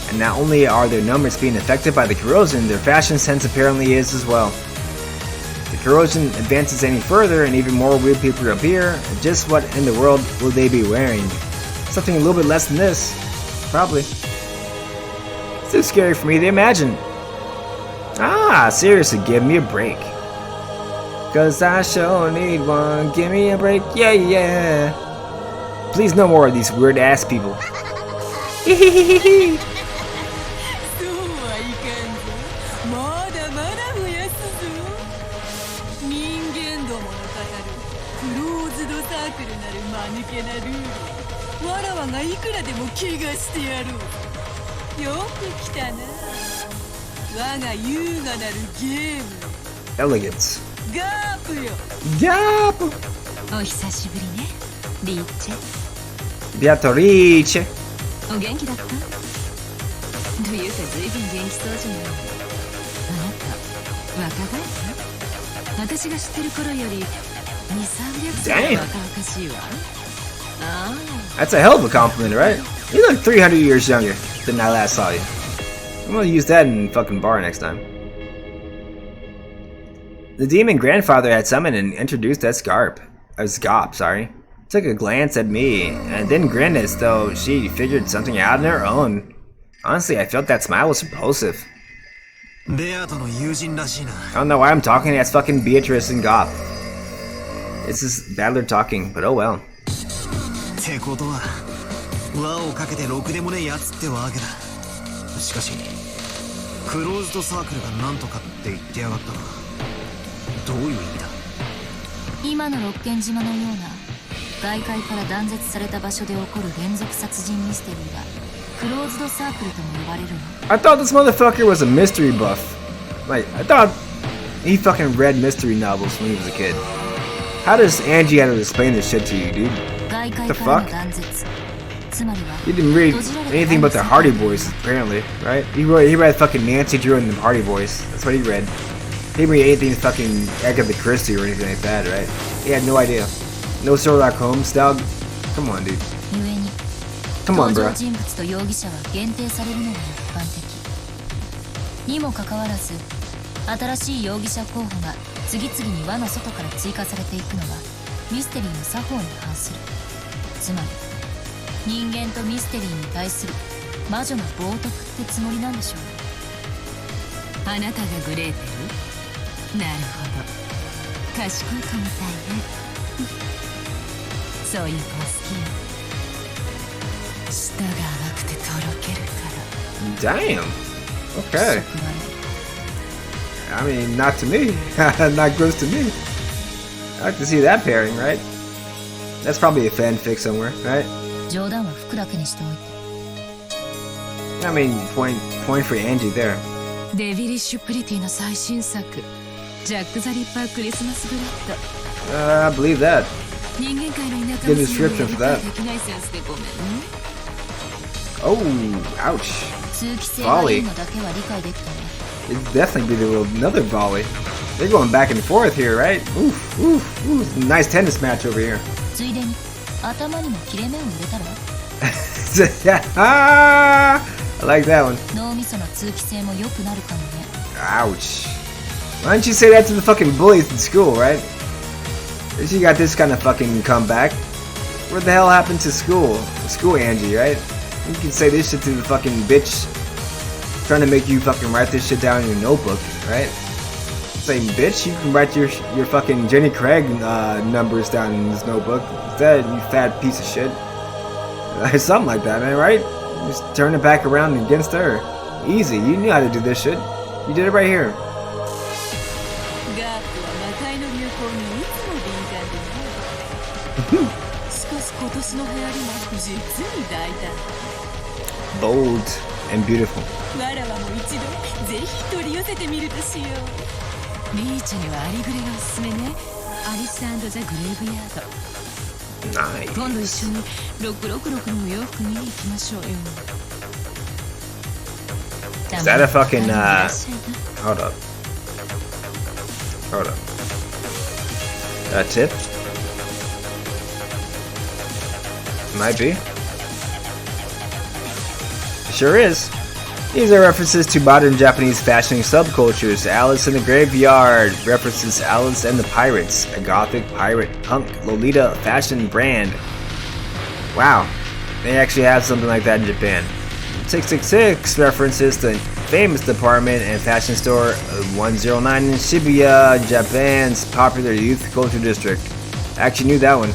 And not only are their numbers being affected by the corrosion, their fashion sense apparently is as well. The corrosion advances any further and even more weird people appear, and just what in the world will they be wearing? Something a little bit less than this. Probably. It's too scary for me to imagine. Ah, seriously, give me a break. Cause I sure need one, give me a break, yeah, yeah. Please no more of these weird ass people. Hehehehe. 我が優雅なるゲーム Elegance. ガープよ Gap. お久しぶりね、リーチェ。 Beatrice. お元気だった？というか随分元気そうじゃない。あなた若返った？私が知ってる頃より2、300歳若々しいわ。ああ。 That's a hell of a compliment, right? You look 300 years younger than I last saw you. I'm gonna use that in fucking bar next time. The demon grandfather had summoned and introduced as Sgop, sorry. Took a glance at me and then grinned as though she figured something out on her own. Honestly, I felt that smile was repulsive. I don't know why I'm talking as fucking Beatrice and Gop. It's just Battler talking, but oh well. ってことは輪をかけてろくでもねえやつってわけだ。しかしクローズドサークルがなんとかって言ってやがったな。どういう意味だ？今の六軒島のような外界から断絶された場所で起こる連続殺人ミステリーがクローズドサークルとも呼ばれるの。 I thought this motherfucker was a mystery buff. Like, I thought he fucking read mystery novels when he was a kid. How does Angie have to explain this shit to you, dude? What the fuck? He didn't read anything but the Hardy Boys, apparently, right? He read fucking Nancy Drew and the Hardy Boys. That's what he read. He didn't read anything fucking Agatha Christie or anything like that, right? He had no idea. No Sherlock Holmes, dog. Come on, dude. Come on, bro. 人物と容疑者は限定されるのが一般的にもかかわらず、新しい容疑者候補が次々に輪の外から追加されていくのはミステリーの作法に反する。つまり人間とミステリーに対する魔女の冒涜ってつもりなんでしょう。あなたがグレーテル？なるほど、賢い子みたいね。そういう子好きよ。舌が甘くてとろけるから。 Damn. Okay. I mean, not to me. Not gross to me. I like to see that pairing, right? That's probably a fanfic somewhere, right? 冗談は服だけにしておいて。 I mean, point for Angie there. デビリッシュプリティの最新作、ジャック・ザ・リッパークリスマスブレッド。I believe that. 人間界の田舎 Good description for that. できないセンスでごめんね。 Oh, ouch. 通気性がいいのだけは理解できたね。 It'd definitely be another volley. They're going back and forth here, right? Oof, oof, oof. Nice tennis match over here. ついでに頭にも切れ目を入れたら I like that one. 脳みその通気性も良くなるかもね。Ouch. Why don't you say that to the fucking bullies in school, right? If you got this kind of fucking comeback, what the hell happened to school? School Angie, right? You can say this shit to the fucking bitch trying to make you fucking write this shit down in your notebook, right? Say, bitch, you can write your fucking Jenny Craig numbers down in this notebook instead, you fat piece of shit. Something like that, man, right? Just turn it back around against her. Easy, you knew how to do this shit. You did it right here. ガープは魔界の流行にいつも敏感でね。しかし今年の流行りも実に大胆。 Bold and beautiful. わらわも一度ぜひ取り寄せてみるとしよう。リーチにはアリグレがおすすめね。アリス&ザ・グレーブヤード。Nice. 今度一緒に666のお洋服見に行きましょうよ。 Is that a fucking hold up. Hold up. A tip? Might be. Sure is. These are references to modern Japanese fashion subcultures. Alice in the Graveyard references Alice and the Pirates, a gothic pirate punk Lolita fashion brand. Wow, they actually have something like that in Japan. 666 references the famous department and fashion store 109 in Shibuya, Japan's popular youth culture district. I actually knew that one.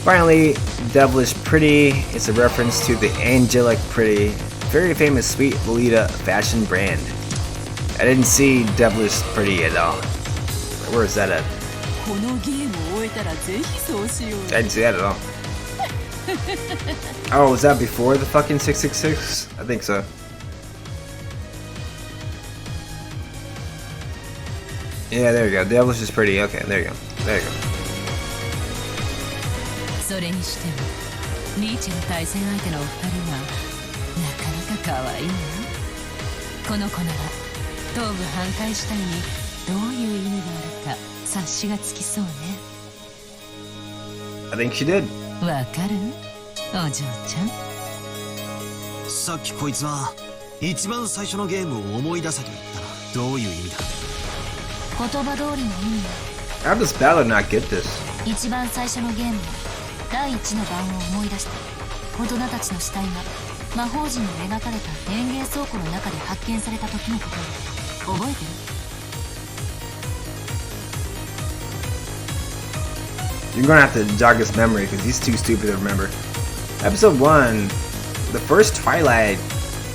Finally, Devilish Pretty is a reference to the Angelic Pretty, very famous sweet Lolita fashion brand. I didn't see Devilish Pretty at all. Where is that at? このゲームを終えたらぜひそうしよう。 I didn't see that at all. Oh, was that before the fucking 666? I think so. Yeah, there you go. Devilish is pretty. Okay, there you go. There you go. それにしてもリーチの対戦相手のお二人はなかなか可愛いな。この子なら頭部半壊したいにどういう意味があるか察しがつきそうね。 I think she did. わかる？お嬢ちゃん。さっきこいつは一番最初のゲームを思い出せと言ったらどういう意味だ。言葉通りの意味よ。 How does Ballard not get this? 一番最初のゲームの第一の番を思い出して、大人たちの死体が魔法陣に描かれた園芸倉庫の中で発見された時のことを覚えてる？ You're gonna have to jog his memory because he's too stupid to remember. Episode 1, the first Twilight.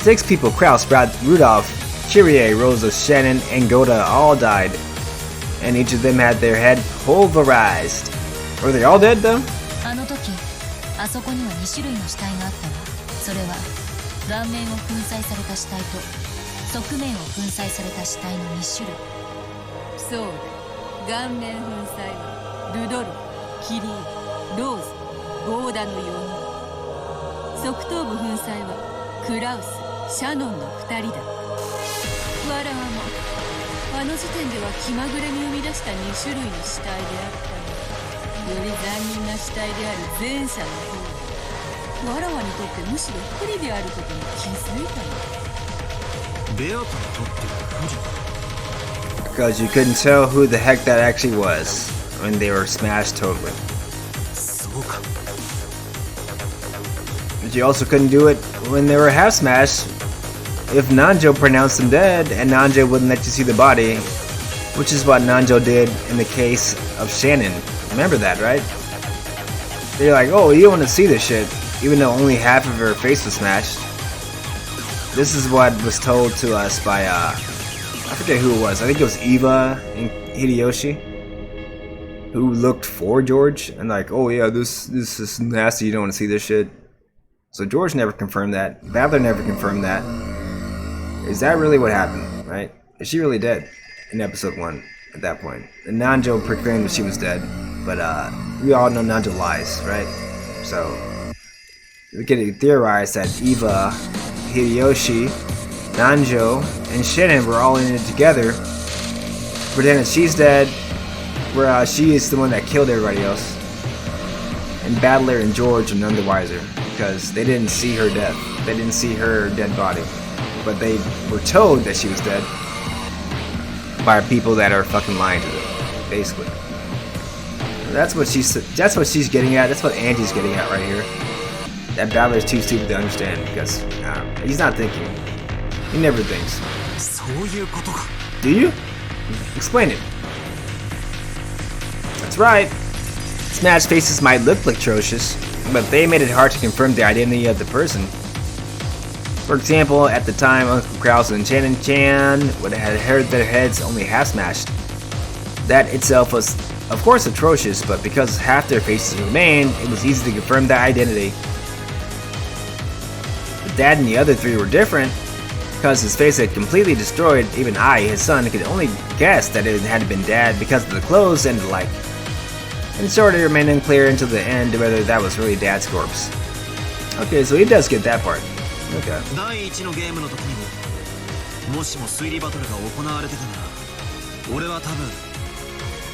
6 people, Kraus, Brad, Rudolph, Kyrie, Rosa, Shannon, and Goda all died. And each of them had their head pulverized. Were they all dead though? あの時あそこには2種類の死体があったわ。それは顔面を粉砕された死体と側面を粉砕された死体の2種類。そうだ、顔面粉砕はルドルフ、キリエ、ローズ、ゴーダの4人。側頭部粉砕はクラウス、シャノンの2人だ。わらわもあの時点では気まぐれに生み出した2種類の死体であったが、より残忍な死体である前者の方がわらわにとってむしろ不利であることに気づいたのだ。ベアタにとって不利。 Because you couldn't tell who the heck that actually was when they were smashed totally. そうか。 But you also couldn't do it when they were half smashed. If Nanjo pronounced them dead, and Nanjo wouldn't let you see the body, which is what Nanjo did in the case of Shannon. Remember that, right? They're like, oh, you don't want to see this shit, even though only half of her face was smashed. This is what was told to us by, I forget who it was. I think it was Eva and Hideyoshi, who looked for George, and like, oh yeah, this is nasty, you don't want to see this shit. So George never confirmed that. Badler never confirmed that. Is that really what happened, right? Is she really dead in episode 1 at that point? And Nanjo proclaimed that she was dead, but we all know Nanjo lies, right? So we can theorize that Eva, Hideyoshi, Nanjo, and Shannon were all in it together, pretending that she's dead, where she is the one that killed everybody else. And Badler and George are none the wiser, because they didn't see her death. They didn't see her dead body. But they were told that she was dead. by people that are fucking lying to them, basically. That's what she's getting at. That's what Angie's getting at right here. That Balor is too stupid to understand because he's not thinking. He never thinks. Do you? Explain it. That's right. Smash faces might look atrocious, but they made it hard to confirm the identity of the person. For example, at the time, Uncle Krause and Shannon Chan would have heard their heads only half smashed. That itself was, of course, atrocious, but because half their faces remained, it was easy to confirm their identity. But Dad and the other three were different. Because his face had completely destroyed, even I, his son, could only guess that it had been Dad because of the clothes and the like. And sort of remained unclear until the end whether that was really Dad's corpse. Okay, so he does get that part. Okay. 第1のゲームの時にも、もしも推理バトルが行われてたなら、俺は多分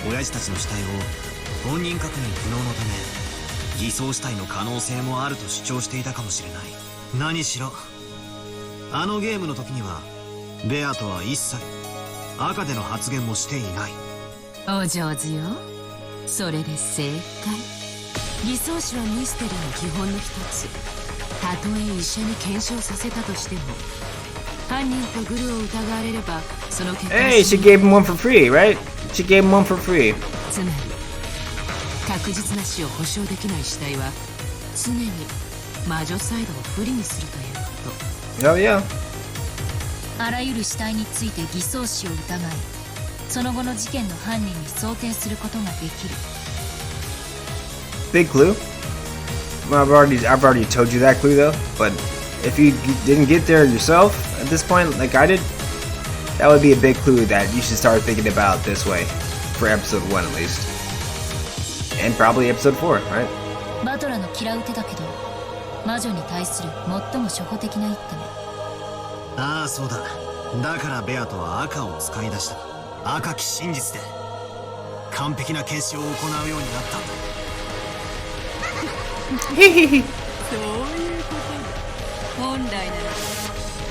親父たちの死体を本人確認不能のため偽装死体の可能性もあると主張していたかもしれない。何しろあのゲームの時にはベアとは一切赤での発言もしていない。お上手よ。それで正解。偽装死はミステリーの基本の一つ。たとえ医者に検証させたとしても、犯人とグルを疑われればその結果。Hey, she gave him one for free, right? She gave him one for free. つまり確実な死を保証できない死体は常に魔女サイドを不利にするということ。Oh yeah. あらゆる死体について偽装死を疑い、その後の事件の犯人に想定することができる。Big clue. Well, I've already told you that clue though. But if you didn't get there yourself at this point, like I did, that would be a big clue that you should start thinking about this way for episode 1 at least, and probably episode 4, right? バトラの嫌う手だけど、魔女に対する最も初歩的な一手目。ああ、そうだ。だからベアとは赤を使い出した。赤き真実で完璧な検視を行うようになったんだ。そういうことだ。本来なら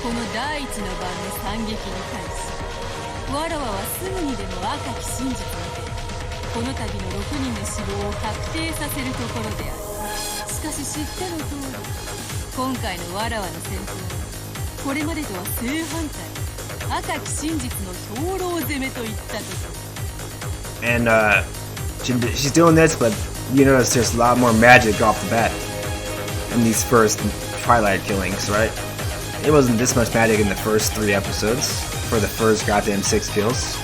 この第一の番の惨劇に対し、わらわはすぐにでも赤き真実にてこの度の6人の死亡を確定させるところである。しかし知っての通り、今回のわらわの戦闘はこれまでとは正反対、赤き真実の兵糧攻めといったところ。 And she's doing this, but you notice there's a lot more magic off the bat in these first Twilight killings, right? It wasn't this much magic in the first 3 episodes for the first goddamn 6 kills.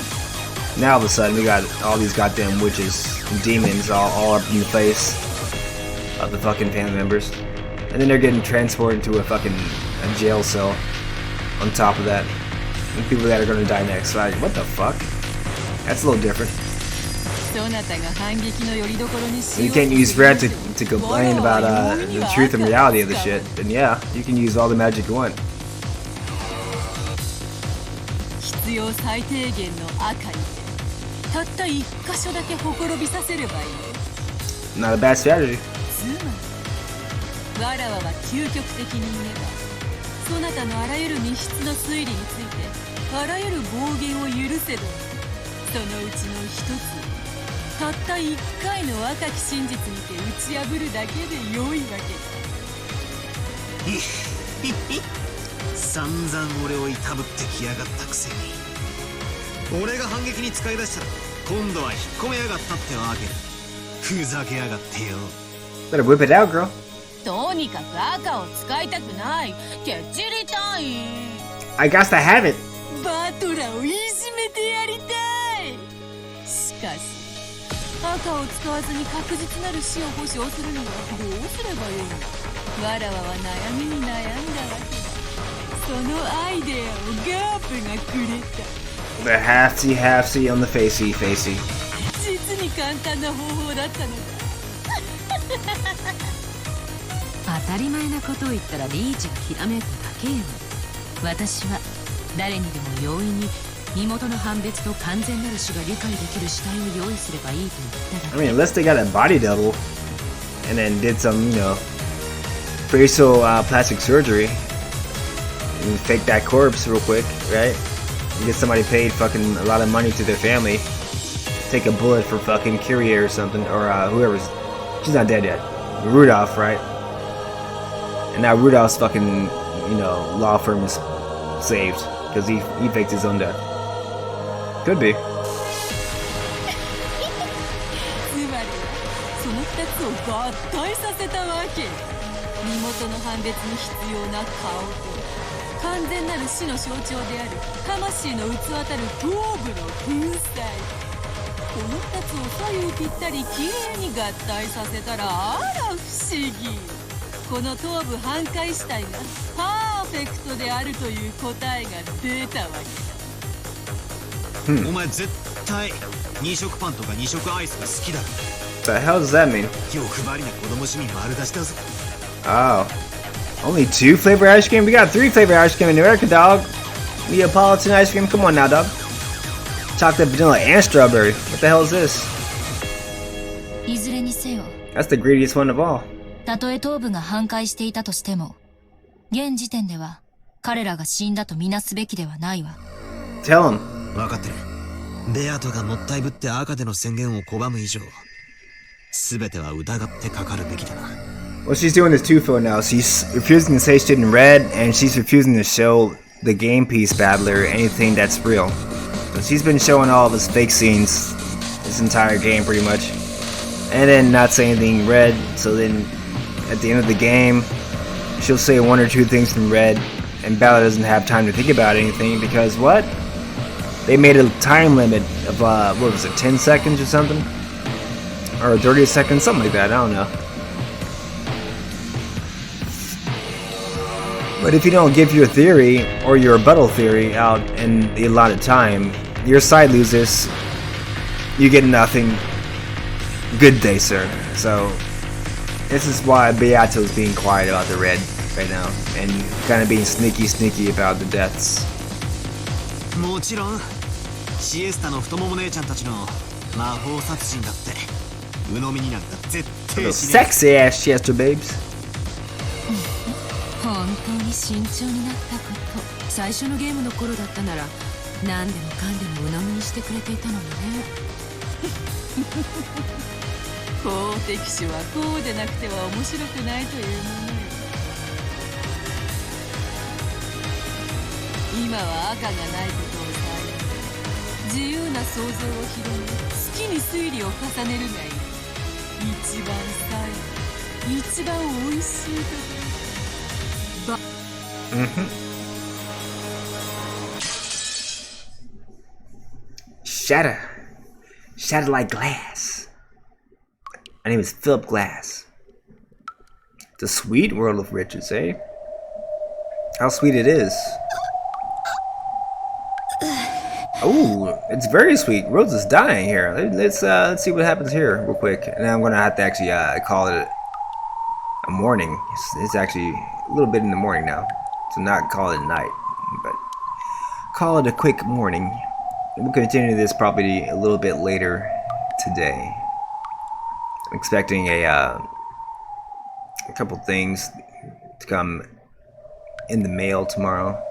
Now all of a sudden we got all these goddamn witches and demons all up in the face of the fucking family members. And then they're getting transported to a jail cell on top of that. And people that are gonna die next. Like, what the fuck? That's a little different. You can't use red to complain about the truth and reality of the shit. And yeah, you can use all the magic you want. 必要最低限の赤にたった1箇所だけほころびさせればいい。 Not a bad strategy. つまりわらわは究極的に言えばそなたのあらゆる密室の推理についてあらゆる暴言を許せどそのうちの一つたった1回の赤き真実にて打ち破るだけで良いわけだ。散々俺をいたぶってきやがったくせに俺が反撃に使い出したら今度は引っ込めやがったってわけだ。ふざけやがってよ。 Better whip it out, girl. とにかく赤を使いたくない。けちりたい。 I got to have it. バトラをいじめてやりたい。しかし赤を使わずに確実なる死を保証するにはどうすればよい。わらわは悩みに悩んだわけだ。そのアイデアをガープがくれた。 The halfsy on the facey. 実に簡単な方法だったのだ。当たり前なことを言ったらリーチがひらめくだけよ。私は誰にでも容易に身元の判別と完全なる死が理解できる死体を用意すればいいと言っただけ。 I mean, unless they got a body double and then did some, facial plastic surgery and fake that corpse real quick, right? You get somebody paid fucking a lot of money to their family. Take a bullet for fucking Kyrie or something, or whoever's. She's not dead yet. Rudolph, right? And now Rudolph's fucking, law firm is saved because he faked his own death. Could be. その2つを合体させたわけ。身元の判別に必要な顔と完全なる死の象徴である魂の器たる頭部の粉砕。この2つを左右ぴったりきれいに合体させたらあら不思議。この頭部半壊死体がパーフェクトであるという答えが出たわけだ。お前絶対2色パンとか2色アイスが好きだろ。 The hell does that mean? 欲張りな子供市民丸出しだぜ。 Oh. Only 2 flavor ice cream? We got 3 flavor ice cream in America, dog. Neapolitan ice cream? Come on now, dog. Chocolate, vanilla, and strawberry. What the hell is this? いずれにせよ That's the greediest one of all. たとえ頭部が半壊していたとしても現時点では彼らが死んだとみなすべきではないわ。 Tell him. 分かってる。ベアトがもったいぶって赤での宣言を拒む以上全ては疑ってかかるべきだな。 Well, she's doing this twofold now. She's refusing to say shit in red, and she's refusing to show the game piece battler anything that's real. So she's been showing all of his fake scenes this entire game, pretty much. And then not saying anything red, so then at the end of the game, she'll say 1 or 2 things from red, and Battler doesn't have time to think about anything because what? They made a time limit of, what was it, 10 seconds or something? Or 30 seconds, something like that, I don't know. But if you don't give your theory, or your rebuttal theory out in the allotted time, your side loses, you get nothing. Good day, sir. So, this is why Beato's being quiet about the red right now, and kind of being sneaky about the deaths. もちろんシエスタの太もも姉ちゃんたちの魔法殺人だって鵜呑みになんか絶対 Those しね sexy ass Chester babes. 本当に慎重になったこと。最初のゲームの頃だったなら何でもかんでも鵜呑みにしてくれていたのにね。法的種はこうでなくては面白くないというものよ。今は赤がないことをさえ自由な想像を広げ好きに推理を重ねるがいい。一番最後一番おいしいところ。Shatter. Shatter like glass. My name is Philip Glass. The sweet world of riches, eh? How sweet it is. Oh, it's very sweet. Rose is dying here. Let's see what happens here real quick. And I'm gonna have to actually call it a morning. It's actually a little bit in the morning now, so not call it a night, but call it a quick morning. We'll continue this probably a little bit later today. I'm expecting a couple things to come in the mail tomorrow.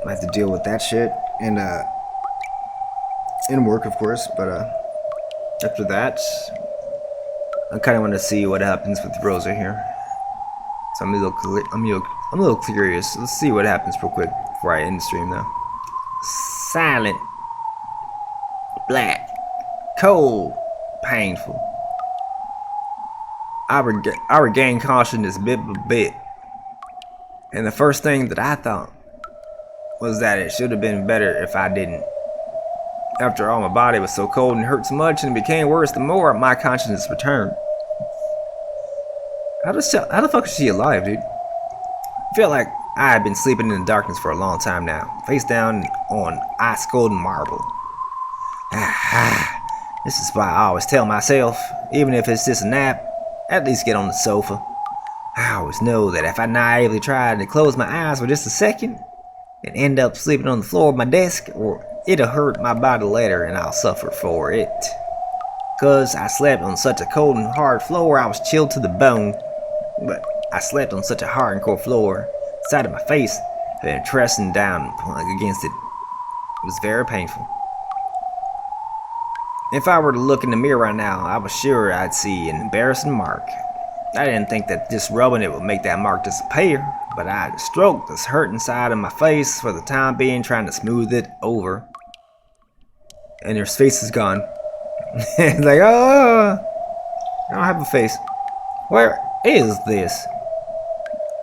I have to deal with that shit and work, of course. But after that, I kind of want to see what happens with Rosa here. So I'm a little curious. Let's see what happens real quick before I end the stream, though. Silent, black, cold, painful. I regain consciousness bit by bit, and the first thing that I thought was that it should have been better if I didn't. After all, my body was so cold and hurt so much, and it became worse the more my consciousness returned. How the fuck is she alive, dude? I feel like I have been sleeping in the darkness for a long time now, face down on ice cold marble. This is why I always tell myself, even if it's just a nap, at least get on the sofa. I always know that if I naively tried to close my eyes for just a second and end up sleeping on the floor of my desk, or it'll hurt my body later and I'll suffer for it. Cause I slept on such a cold and hard floor, I was chilled to the bone. But I slept on such a hard and cold floor, side of my face had been pressing down against it. It was very painful. If I were to look in the mirror right now, I was sure I'd see an embarrassing mark. I didn't think that just rubbing it would make that mark disappear, but I stroked this hurting side of my face for the time being, trying to smooth it over. And her face is gone. It's like, oh, I don't have a face. Where is this?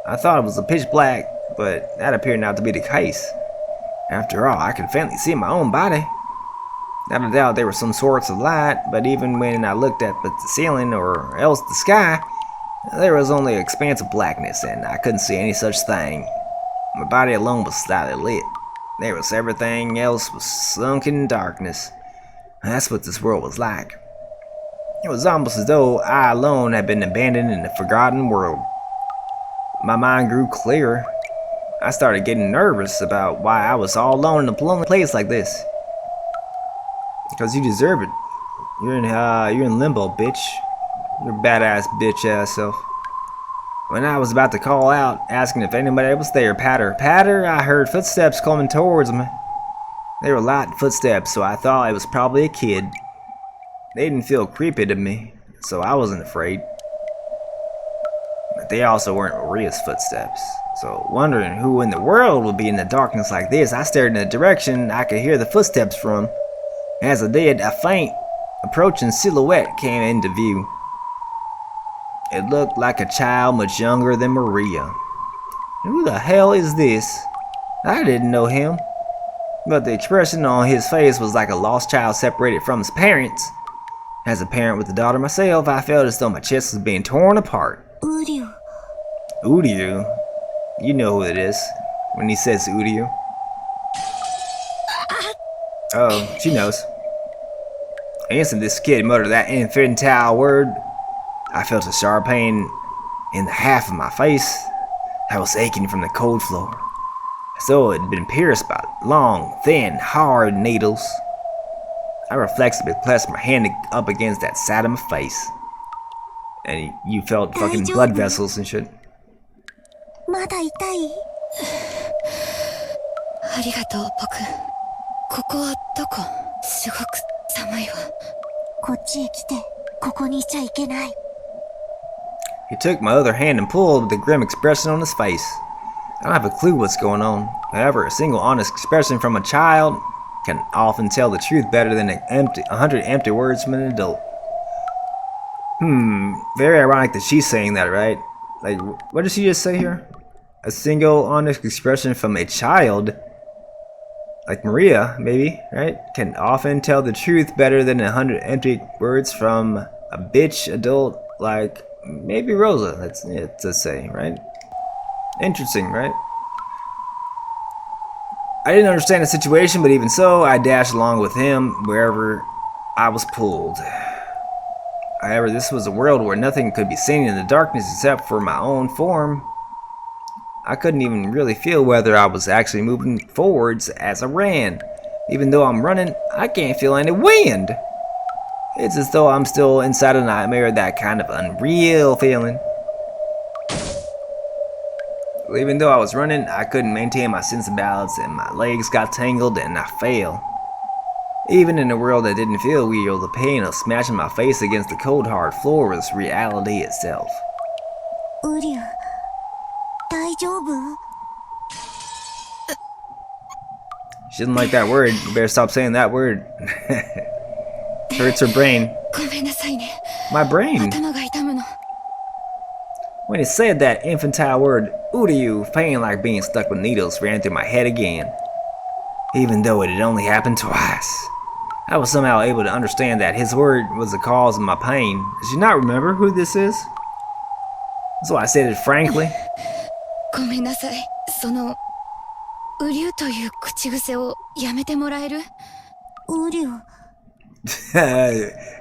I thought it was a pitch black, but that appeared not to be the case. After all, I could faintly see my own body. Without a doubt, there was some sorts of light, but even when I looked at the ceiling or else the sky, there was only an expanse of blackness, and I couldn't see any such thing. My body alone was slightly lit. There was everything else was sunk in darkness. That's what this world was like. It was almost as though I alone had been abandoned in a forgotten world. My mind grew clearer. I started getting nervous about why I was all alone in a lonely place like this. Because you deserve it. You're in limbo, bitch. Your badass bitch ass self. When I was about to call out, asking if anybody was there, patter, patter, I heard footsteps coming towards me. They were light footsteps, so I thought it was probably a kid. They didn't feel creepy to me, so I wasn't afraid. But they also weren't Maria's footsteps. So, wondering who in the world would be in the darkness like this, I stared in the direction I could hear the footsteps from. As I did, a faint, approaching silhouette came into view. It looked like a child much younger than Maria. Who the hell is this? I didn't know him. But the expression on his face was like a lost child separated from his parents. As a parent with a daughter myself, I felt as though my chest was being torn apart. Uryu. Uryu? You know who it is when he says Uryu. Oh, she knows. Instantly, this kid muttered that infantile word. I felt a sharp pain in the half of my face that was aching from the cold floor, as though it had been pierced by long, thin, hard needles. I reflexively pressed my hand up against that side of my face, and you felt fucking blood vessels and shit. まだ痛い？ありがとう、僕。ここはどこ？すごく寒いわ。こっちへ来て、ここにいちゃいけない。 He took my other hand and pulled with a grim expression on his face. I don't have a clue what's going on. However, a single honest expression from a child can often tell the truth better than 100 empty words from an adult. Very ironic that she's saying that, right? Like, what did she just say here? A single honest expression from a child, like Maria, maybe, right? Can often tell the truth better than 100 empty words from a bitch adult like maybe Rosa, let's say, right? Interesting, right? I didn't understand the situation, but even so, I dashed along with him wherever I was pulled. However, this was a world where nothing could be seen in the darkness except for my own form. I couldn't even really feel whether I was actually moving forwards as I ran. Even though I'm running, I can't feel any wind. It's as though I'm still inside a nightmare, that kind of unreal feeling. Even though I was running, I couldn't maintain my sense of balance and my legs got tangled and I fell. Even in a world that didn't feel real, the pain of smashing my face against the cold hard floor was reality itself. Uryu, 大丈夫？ She doesn't like that word. You better stop saying that word. Hurts her brain. ごめんなさいね。 My brain. 頭が痛むの。 When he said that infantile word, Uryu, pain like being stuck with needles ran through my head again. Even though it had only happened twice, I was somehow able to understand that his word was the cause of my pain. Does she not remember who this is? So I said it frankly. ごめんなさい。ウリュウという口癖をやめてもらえる？ウリュウ。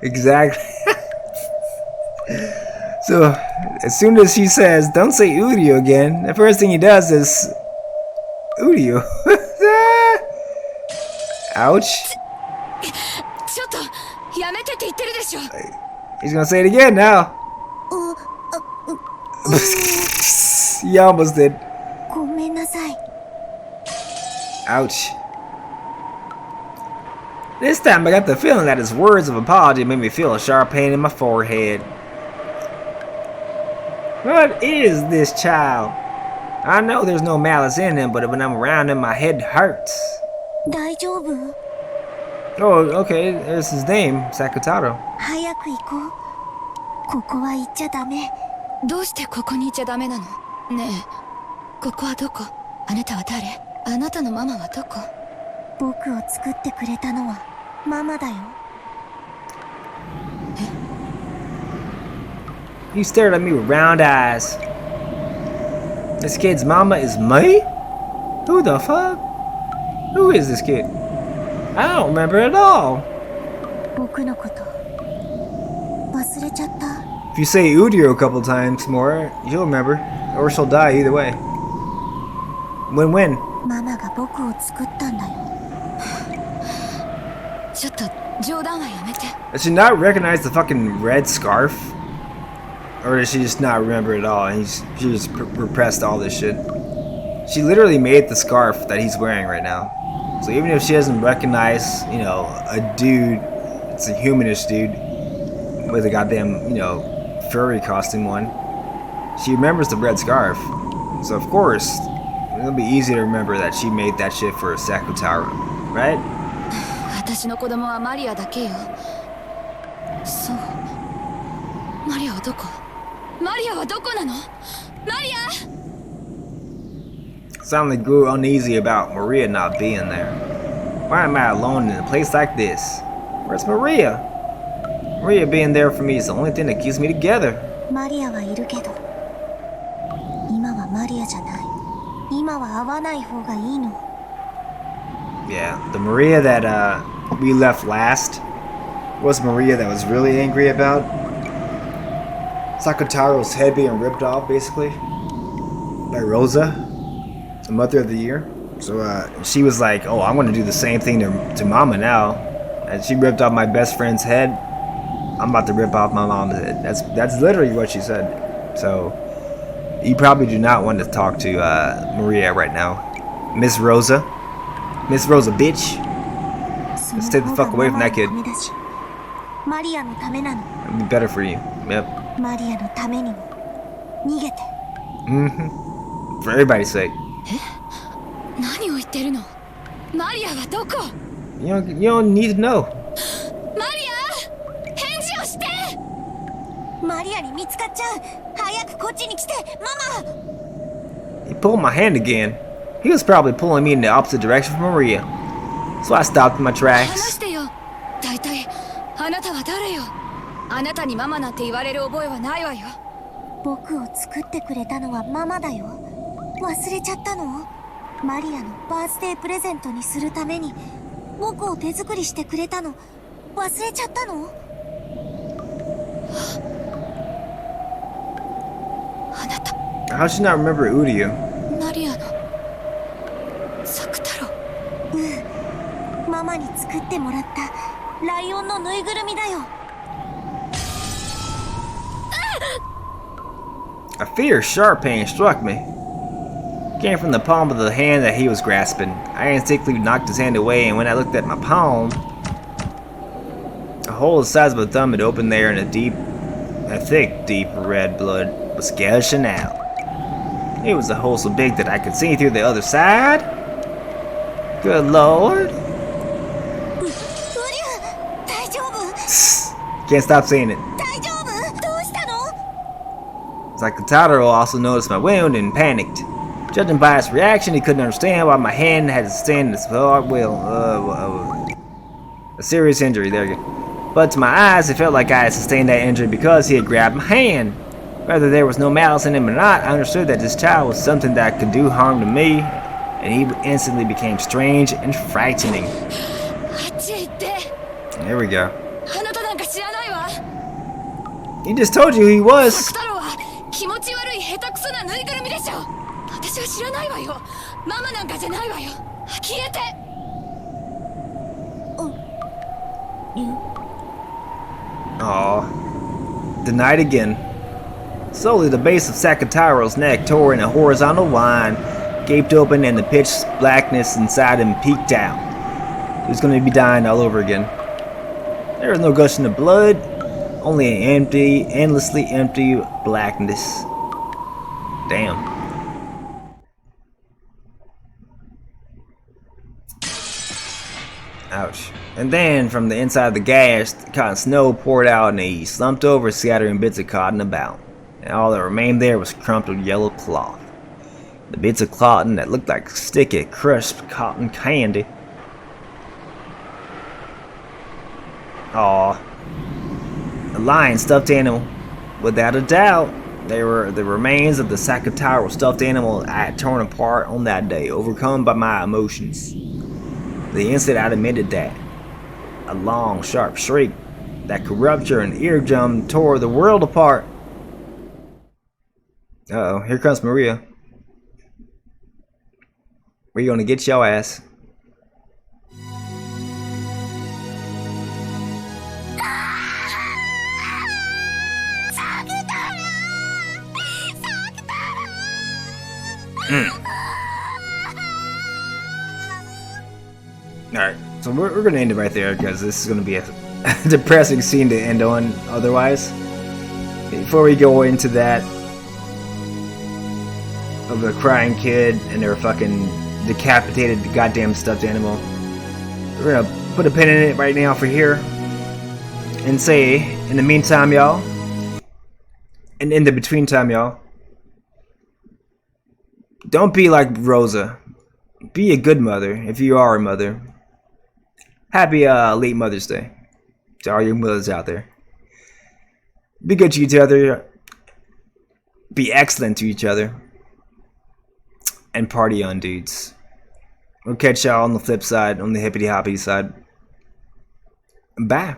Exactly. So, as soon as she says, don't say Uryu again, the first thing he does is Uryu. Ouch. ちょっとやめてって言ってるでしょ。 He's gonna say it again now. He almost did. ごめんなさい。 Ouch. This time I got the feeling that his words of apology made me feel a sharp pain in my forehead. What is this child? I know there's no malice in him, but when I'm around him, my head hurts. 大丈夫？ Oh, okay, there's his name, Sakutaro. 早く行こう。ここは行っちゃダメ。どうしてここにいちゃダメなの？ねえ、ここはどこ？あなたは誰？あなたのママはどこ？僕を作ってくれたのはママだよ。He stared at me with round eyes. This kid's mama is me? Who the fuck? Who is this kid? I don't remember at all. 僕のこと忘れちゃった。 If you say Udio a couple times more, you'll remember. Or she'll die either way. Win-win. ママが僕を作ったんだよ。ちょっと冗談はやめて。 Does she not recognize the fucking red scarf? Or does she just not remember it all and she just repressed all this shit? She literally made the scarf that he's wearing right now. So even if she doesn't recognize, you know, a dude, it's a humanish dude with a goddamn, you know, furry costume on, she remembers the red scarf. So of course, it'll be easy to remember that she made that shit for Sakutaro, right? 私の子供はマリアだけよ。そう。マリアはどこ？マリアはどこなの？マリア！ Suddenly grew uneasy about Maria not being there. Why am I alone in a place like this? Where's Maria? Maria being there for me is the only thing that keeps me together. マリアはいるけど、今はマリアじゃない。今は会わない方がいいの。 Yeah, the Maria that we left last was Maria that was really angry about Sakutaro's head being ripped off, basically, by Rosa, the mother of the year. So she was like, oh, I'm going to do the same thing to Mama now. And she ripped off my best friend's head. I'm about to rip off my mom's head. That's literally what she said. So you probably do not want to talk to Maria right now. Miss Rosa, bitch. Let's stay the fuck away from that kid. マリアのためなの。 It'll be better for you. Yep. マリアのためにも逃げて。For everybody's sake. 何を言ってるの？マリアはどこ？ You don't need to know. マリア！返事をして！マリアに見つかっちゃう。早くこっちに来て、ママ。 He pulled my hand again. He was probably pulling me in the opposite direction from Maria. So I stopped in my 話 tracks. してよ。大体あなたは誰よ？あなたにママなんて言われる覚えはないわよ。僕を作ってくれたのはママだよ。忘れちゃったの？マリアのバースデープレゼントにするために僕を手作りしてくれたの忘れちゃったの？あなた。 How should I remember Udio? マリアの作太郎。ママに作ってもらったライオンのぬいぐるみだよ。 A fierce, sharp pain struck me. It came from the palm of the hand that he was grasping. I instinctively knocked his hand away, and when I looked at my palm, a hole the size of a thumb had opened there, and a thick, deep red blood was gushing out. It was a hole so big that I could see through the other side. Good lord. 大丈夫？ Can't stop saying it. 大丈夫？どうしたの？ Sakutaro also noticed my wound and panicked. Judging by his reaction, he couldn't understand why my hand had to stand this hard a serious injury, there you go. But to my eyes, it felt like I had sustained that injury because he had grabbed my hand. Whether there was no malice in him or not, I understood that this child was something that could do harm to me, and he instantly became strange and frightening. あっちへ行って。 There we go. あなたなんか知らないわ。 He just told you who he was. 作太郎は気持ち悪い下手くそなぬいぐるみでしょ。私は知らないわよ。ママなんかじゃないわよ。消えて。Aw. Denied again. Slowly, the base of Sakutaro's neck tore in a horizontal line, gaped open, and the pitch blackness inside him peeked out. who's gonna be dying all over again. There is no gushing of blood, only an empty, endlessly empty blackness. Damn. Ouch. And then, from the inside of the gas, cotton snow poured out and he slumped over, scattering bits of cotton about. And all that remained there was crumpled yellow cloth. The bits of cotton that looked like sticky, crisp cotton candy. Aw. A lion stuffed animal. Without a doubt, they were the remains of the Sakataro stuffed animal I had torn apart on that day, overcome by my emotions. The instant I admitted that, a long, sharp shriek that could rupture an eardrum tore the world apart. Uh-oh, here comes Maria. We're gonna get your ass. Alright, so we're gonna end it right there because this is gonna be a depressing scene to end on otherwise. Before we go into that of the crying kid and their fucking decapitated goddamn stuffed animal, we're gonna put a pin in it right now for here and say, in the meantime, y'all, and in the between time, y'all, don't be like Rosa. Be a good mother if you are a mother. Happy late Mother's Day to all your mothers out there. Be good to each other. Be excellent to each other. And party on, dudes. We'll catch y'all on the flip side, on the hippity hoppity side. Bye.